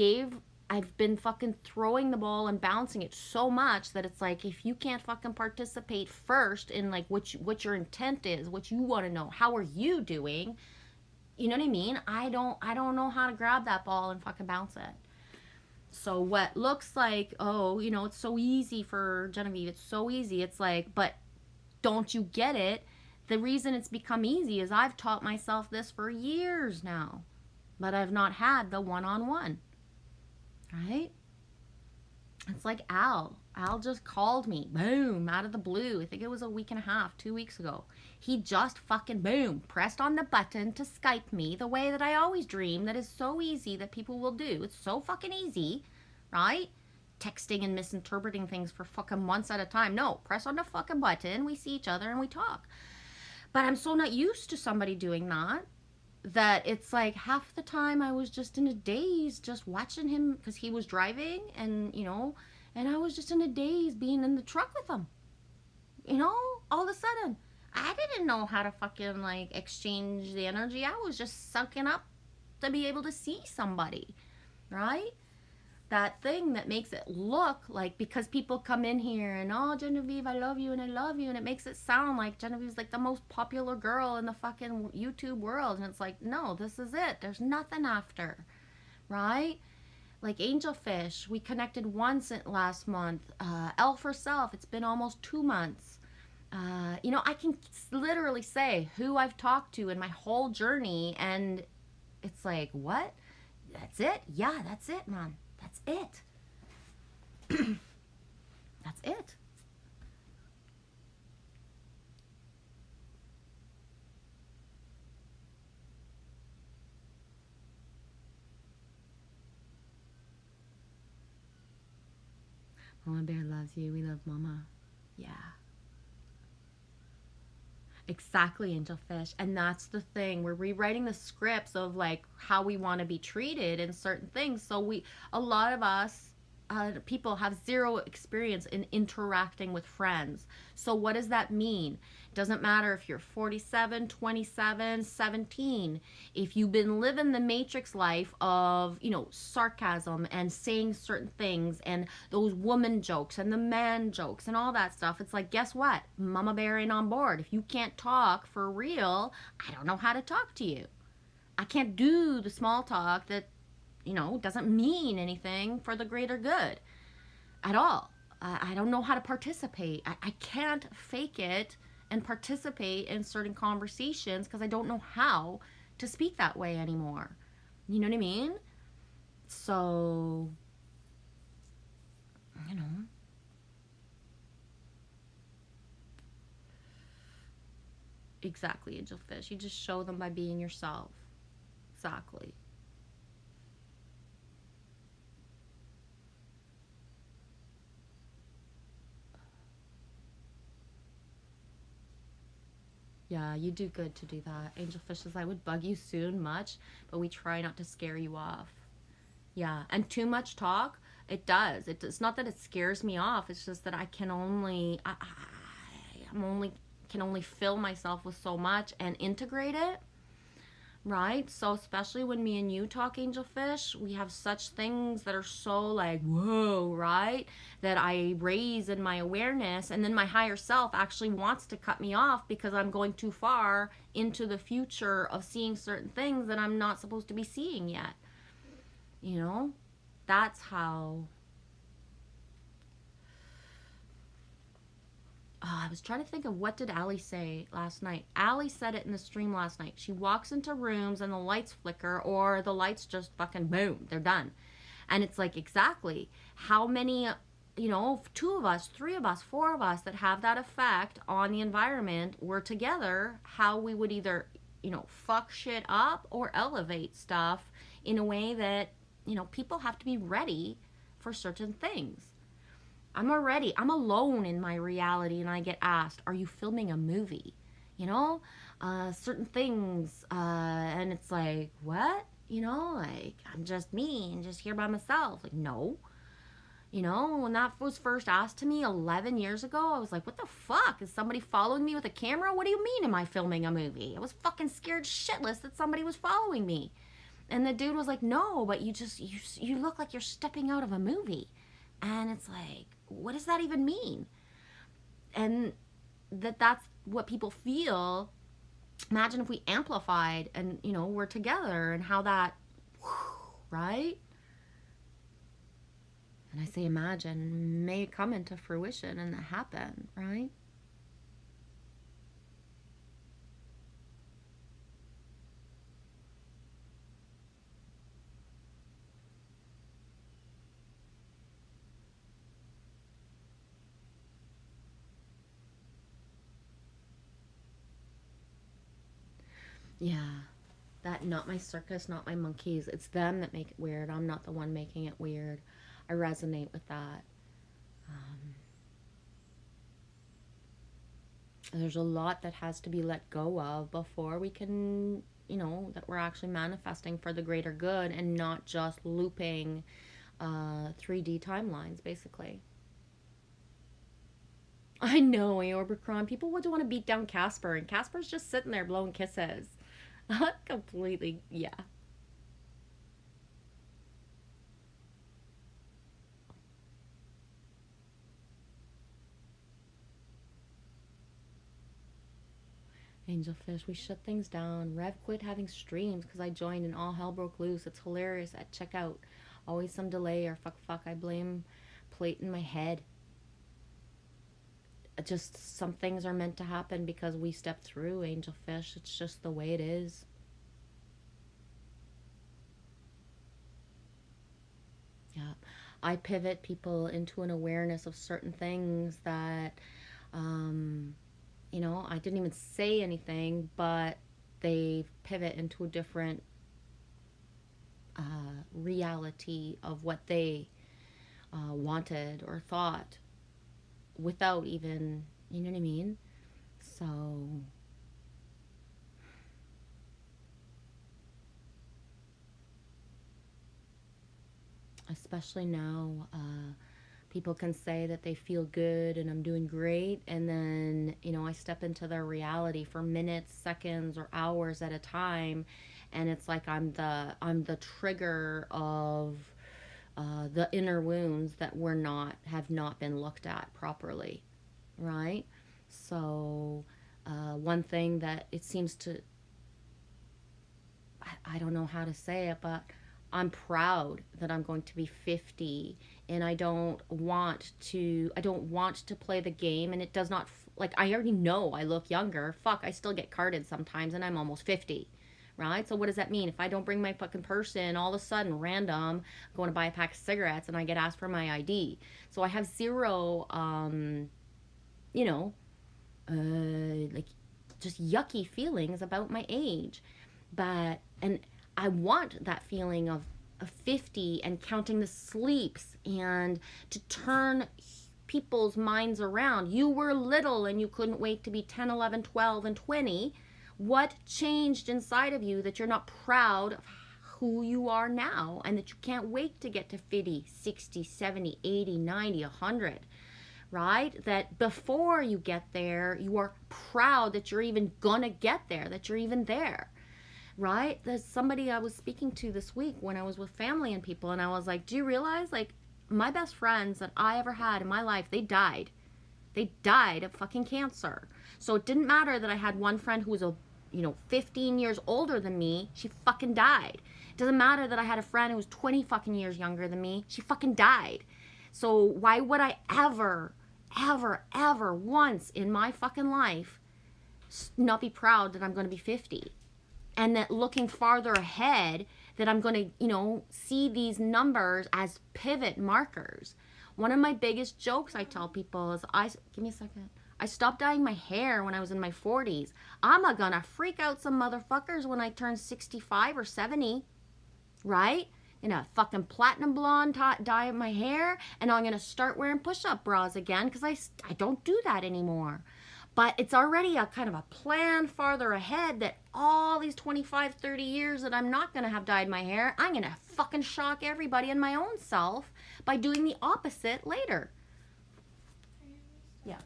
been fucking throwing the ball and bouncing it so much that it's like, if you can't fucking participate first in like what your intent is, what you want to know, how are you doing? You know what I mean? I don't know how to grab that ball and fucking bounce it. So what looks like, oh, it's so easy for Genevieve. It's so easy. It's like, but don't you get it? The reason it's become easy is I've taught myself this for years now, but I've not had the one-on-one, right? It's like Al. Al just called me, boom, out of the blue. I think it was a week and a half, 2 weeks ago. He just fucking, boom, pressed on the button to Skype me the way that I always dream, that is so easy that people will do. It's so fucking easy, right? Texting and misinterpreting things for fucking months at a time. No, press on the fucking button, we see each other and we talk. But I'm so not used to somebody doing that it's like half the time I was just in a daze just watching him, because he was driving, and and I was just in a daze being in the truck with him. All of a sudden I didn't know how to fucking like exchange the energy. I was just sucking up to be able to see somebody, right? That thing that makes it look like, because people come in here and, oh, Genevieve, I love you and I love you, and it makes it sound like Genevieve's like the most popular girl in the fucking YouTube world, and it's like, no, this is it. There's nothing after, right? Like Angel Fish, we connected once last month. Elf herself, it's been almost 2 months. I can literally say who I've talked to in my whole journey, and it's like, what? That's it? Yeah, that's it, man. That's it. That's it. Mama Bear loves you. We love Mama. Yeah. Exactly, Angel Fish. And that's the thing. We're rewriting the scripts of like how we want to be treated in certain things. So a lot of us, people have zero experience in interacting with friends. So what does that mean? Doesn't matter if you're 47, 27, 17. If you've been living the matrix life of, sarcasm and saying certain things and those woman jokes and the man jokes and all that stuff, it's like, guess what? Mama Bear ain't on board. If you can't talk for real, I don't know how to talk to you. I can't do the small talk that doesn't mean anything for the greater good at all. I don't know how to participate. I can't fake it and participate in certain conversations because I don't know how to speak that way anymore. You know what I mean? So, exactly, Angel Fish. You just show them by being yourself. Exactly. Yeah, you do good to do that. Angel Fish says, I would bug you soon much, but we try not to scare you off. Yeah, and too much talk, it does. It's not that it scares me off. It's just that I can only, can only fill myself with so much and integrate it. Right? So especially when me and you talk, Angel Fish, we have such things that are so like, whoa, right? That I raise in my awareness, and then my higher self actually wants to cut me off because I'm going too far into the future of seeing certain things that I'm not supposed to be seeing yet. That's how I was trying to think of what did Allie say last night. Allie said it in the stream last night. She walks into rooms and the lights flicker or the lights just fucking boom, they're done. And it's like, exactly how many, 2 of us, 3 of us, 4 of us that have that effect on the environment were together, how we would either, fuck shit up or elevate stuff in a way that, people have to be ready for certain things. I'm alone in my reality, and I get asked, are you filming a movie? Certain things, and it's like, what? Like, I'm just me and just here by myself. Like, no. When that was first asked to me 11 years ago, I was like, what the fuck? Is somebody following me with a camera? What do you mean, am I filming a movie? I was fucking scared shitless that somebody was following me. And the dude was like, no, but you look like you're stepping out of a movie. And it's like, what does that even mean? And that's what people feel. Imagine if we amplified and, we're together and how that, right? And I say imagine, may come into fruition and happen, right? Yeah. That not my circus, not my monkeys. It's them that make it weird. I'm not the one making it weird. I resonate with that. There's a lot that has to be let go of before we can, that we're actually manifesting for the greater good and not just looping 3D timelines, basically. I know, Aorbicron. People would want to beat down Casper, and Casper's just sitting there blowing kisses. Completely, yeah. Angelfish, we shut things down. Rev quit having streams because I joined and all hell broke loose. It's hilarious at checkout. Always some delay or fuck. I blame plate in my head. Just some things are meant to happen because we step through, Angelfish. It's just the way it is. Yeah. I pivot people into an awareness of certain things that, I didn't even say anything, but they pivot into a different reality of what they wanted or thought without even, you know what I mean? So, especially now. People can say that they feel good and I'm doing great, and then, I step into their reality for minutes, seconds, or hours at a time, and it's like I'm the trigger of the inner wounds that have not been looked at properly, right? So one thing that it seems to, I don't know how to say it, but I'm proud that I'm going to be 50, and I don't want to play the game, and it does not, like, I already know I look younger. Fuck, I still get carded sometimes and I'm almost 50. Right? So what does that mean? If I don't bring my fucking purse in, all of a sudden, random, going to buy a pack of cigarettes and I get asked for my ID. So I have zero, you know, like, just yucky feelings about my age. And I want that feeling of 50 and counting the sleeps and to turn people's minds around. You were little and you couldn't wait to be 10, 11, 12, and 20. What changed inside of you that you're not proud of who you are now, and that you can't wait to get to 50, 60, 70, 80, 90, 100? Right? That before you get there, you are proud that you're even gonna get there, that you're even there. Right? There's somebody I was speaking to this week when I was with family and people, and I was like, do you realize, like, my best friends that I ever had in my life, they died. They died of fucking cancer. So it didn't matter that I had one friend who was 15 years older than me. She fucking died. It doesn't matter that I had a friend who was 20 fucking years younger than me. She fucking died. So why would I ever, ever, ever once in my fucking life not be proud that I'm going to be 50? And that looking farther ahead, that I'm going to, see these numbers as pivot markers. One of my biggest jokes I tell people is, give me a second. I stopped dyeing my hair when I was in my 40s. I'm gonna freak out some motherfuckers when I turn 65 or 70, right? Fucking platinum blonde dye my hair, and I'm gonna start wearing push-up bras again because I don't do that anymore. But it's already a kind of a plan farther ahead that all these 25, 30 years that I'm not going to have dyed my hair, I'm going to fucking shock everybody and my own self by doing the opposite later. Yeah.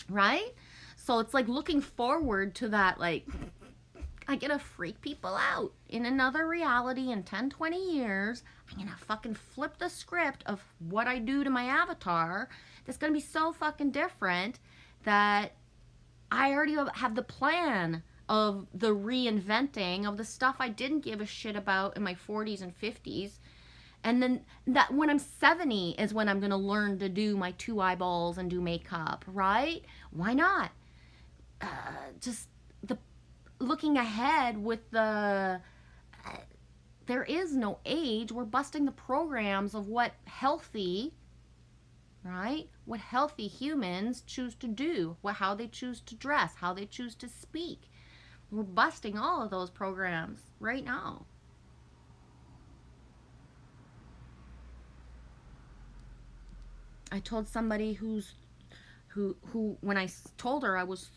Right? So it's like looking forward to that, like, I get to freak people out. In another reality in 10, 20 years, I'm going to fucking flip the script of what I do to my avatar. That's going to be so fucking different that I already have the plan of the reinventing of the stuff I didn't give a shit about in my 40s and 50s. And then that when I'm 70 is when I'm going to learn to do my 2 eyeballs and do makeup, right? Why not? Just the looking ahead with the there is no age. We're busting the programs of what healthy, right? What healthy humans choose to do, how they choose to dress, how they choose to speak. We're busting all of those programs right now. I told somebody who when I told her I was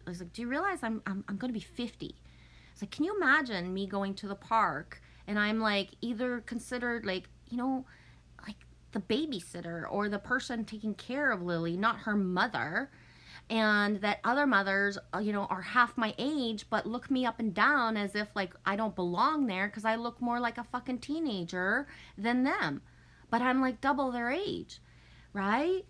like, do you realize I'm going to be 50? It's like, can you imagine me going to the park and I'm like either considered like, like the babysitter or the person taking care of Lily, not her mother, and that other mothers, are half my age but look me up and down as if like I don't belong there because I look more like a fucking teenager than them, but I'm like double their age, right?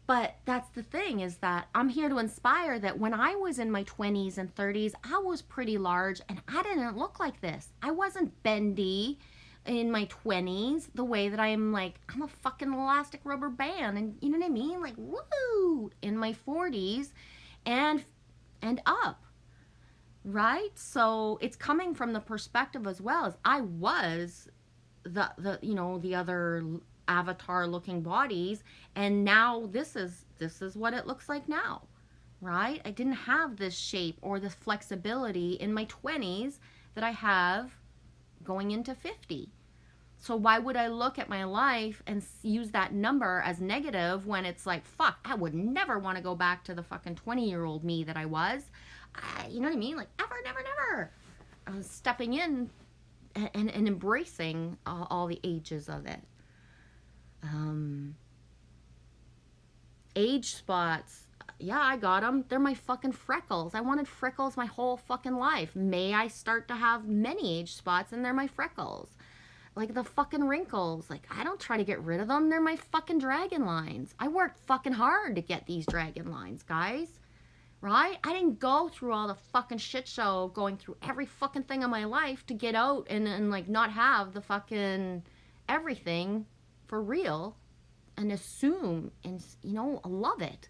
But that's the thing, is that I'm here to inspire that when I was in my 20s and 30s, I was pretty large and I didn't look like this. I wasn't bendy in my 20s the way that I'm a fucking elastic rubber band, and you know what I mean? Like, woo! In my 40s and up, right? So it's coming from the perspective as well as I was the other avatar looking bodies, and now this is what it looks like now, right? I didn't have this shape or this flexibility in my 20s that I have going into 50. So why would I look at my life and use that number as negative when it's like, fuck, I would never want to go back to the fucking 20-year-old me that I was. You know what I mean? Like, ever, never, never. I was stepping in and embracing all the ages of it. Age spots, yeah, I got them. They're my fucking freckles. I wanted freckles my whole fucking life. May I start to have many age spots, and they're my freckles. Like the fucking wrinkles. Like, I don't try to get rid of them. They're my fucking dragon lines. I worked fucking hard to get these dragon lines, guys. Right? I didn't go through all the fucking shit show of going through every fucking thing in my life to get out and like not have the fucking everything for real and assume and, you know, love it.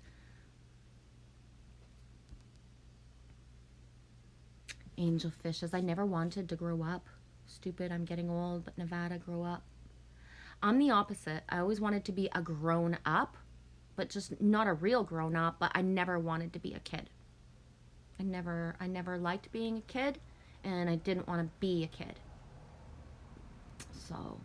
Angel fishes. I never wanted to grow up. Stupid, I'm getting old, but Nevada, grow up. I'm the opposite. I always wanted to be a grown up, but just not a real grown up, but I never wanted to be a kid. I never liked being a kid, and I didn't want to be a kid. So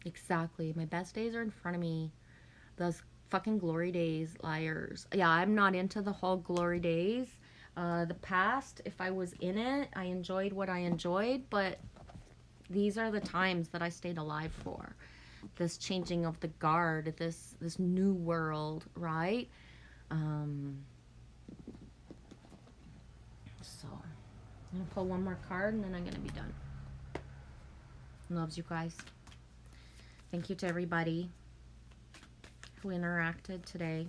exactly. My best days are in front of me. Those fucking glory days, liars. Yeah, I'm not into the whole glory days. The past, if I was in it, I enjoyed what I enjoyed, but these are the times that I stayed alive for. This changing of the guard, this new world, right? So I'm gonna pull one more card and then I'm gonna be done. Loves you guys. Thank you to everybody who interacted today.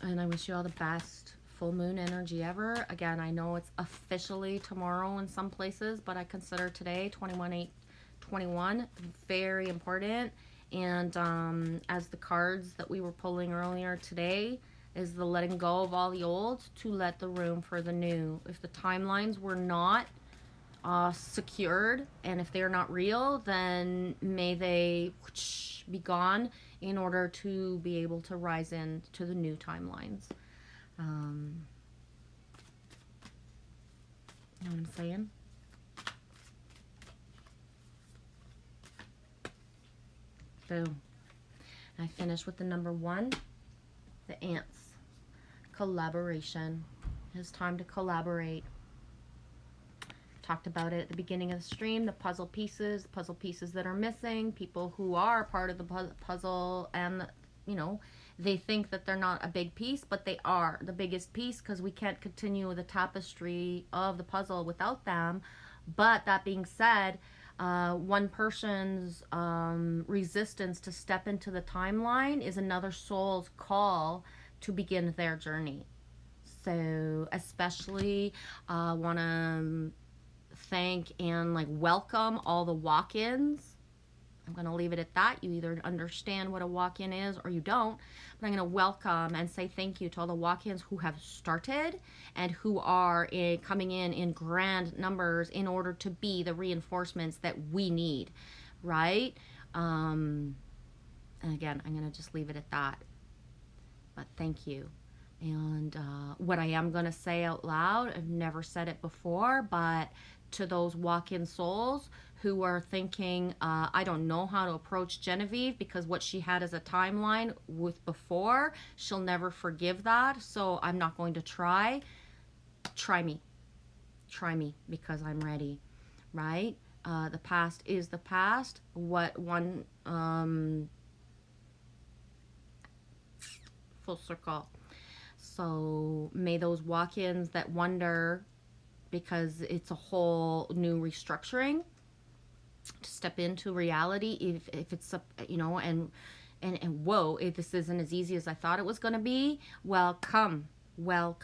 And I wish you all the best full moon energy ever. Again, I know it's officially tomorrow in some places, but I consider today, 21/8/21, very important. And as the cards that we were pulling earlier today, is the letting go of all the old to let the room for the new. If the timelines were not secured, and if they're not real, then may they be gone in order to be able to rise into the new timelines. You know what I'm saying? Boom. I finished with the number 1, the ants. Collaboration. It's time to collaborate. Talked about it at the beginning of the stream, the puzzle pieces that are missing, people who are part of the puzzle, and, you know, they think that they're not a big piece, but they are the biggest piece, because we can't continue the tapestry of the puzzle without them. But that being said, one person's resistance to step into the timeline is another soul's call to begin their journey. So especially want to thank and like welcome all the walk-ins. I'm going to leave it at that. You either understand what a walk-in is or you don't, but I'm going to welcome and say thank you to all the walk-ins who have started and who are coming in grand numbers in order to be the reinforcements that we need, right? And again, I'm going to just leave it at that. But thank you. And what I am going to say out loud, I've never said it before, but to those walk-in souls who are thinking, I don't know how to approach Genevieve because what she had as a timeline with before, she'll never forgive that, so I'm not going to try. Try me. Try me, because I'm ready, right? The past is the past. What one, full circle. So may those walk-ins that wonder, because it's a whole new restructuring, to step into reality, if it's a, you know, and whoa, if this isn't as easy as I thought it was going to be, welcome. There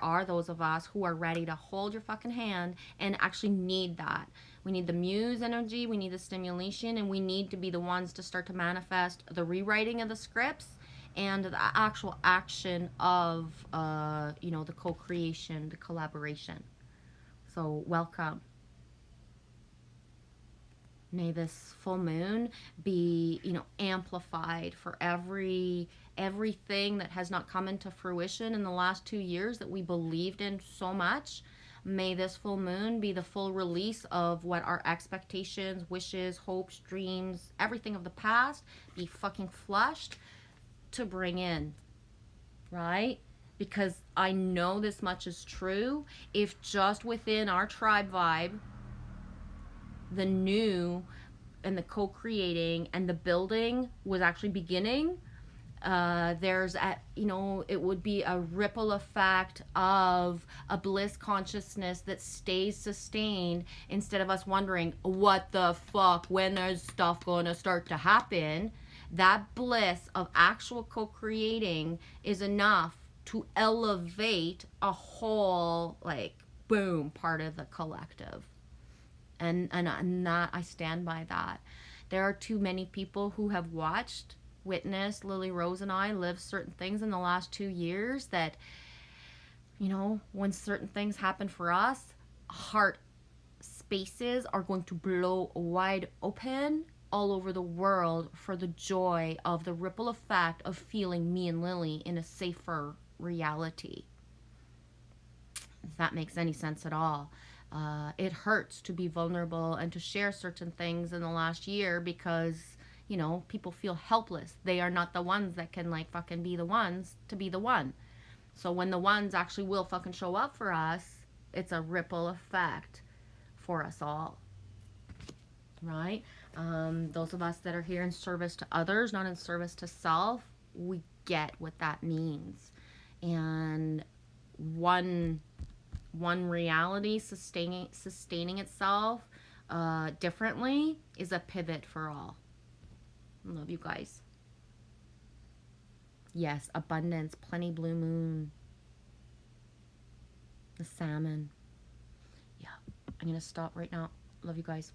are those of us who are ready to hold your fucking hand and actually need that. We need the muse energy, we need the stimulation, and we need to be the ones to start to manifest the rewriting of the scripts and the actual action of, you know, the co-creation, the collaboration. So welcome. May this full moon be, you know, amplified for everything that has not come into fruition in the last 2 years that we believed in so much. May this full moon be the full release of what our expectations, wishes, hopes, dreams, everything of the past be fucking flushed to bring in, right? Because I know this much is true. If just within our tribe vibe, the new and the co-creating and the building was actually beginning, there's a, you know, it would be a ripple effect of a bliss consciousness that stays sustained, instead of us wondering what the fuck, when is stuff gonna start to happen. That bliss of actual co-creating is enough to elevate a whole, like, boom, part of the collective. And that, I stand by that. There are too many people who have watched, witnessed Lily Rose and I live certain things in the last 2 years that, you know, when certain things happen for us, heart spaces are going to blow wide open all over the world for the joy of the ripple effect of feeling me and Lily in a safer reality. If that makes any sense at all. It hurts to be vulnerable and to share certain things in the last year because, you know, people feel helpless. They are not the ones that can, like, fucking be the ones to be the one. So when the ones actually will fucking show up for us, it's a ripple effect for us all. Right? Those of us that are here in service to others, not in service to self, we get what that means. And one reality sustaining itself differently is a pivot for all. Love you guys. Yes, abundance, plenty blue moon, the salmon. Yeah, I'm gonna stop right now. Love you guys.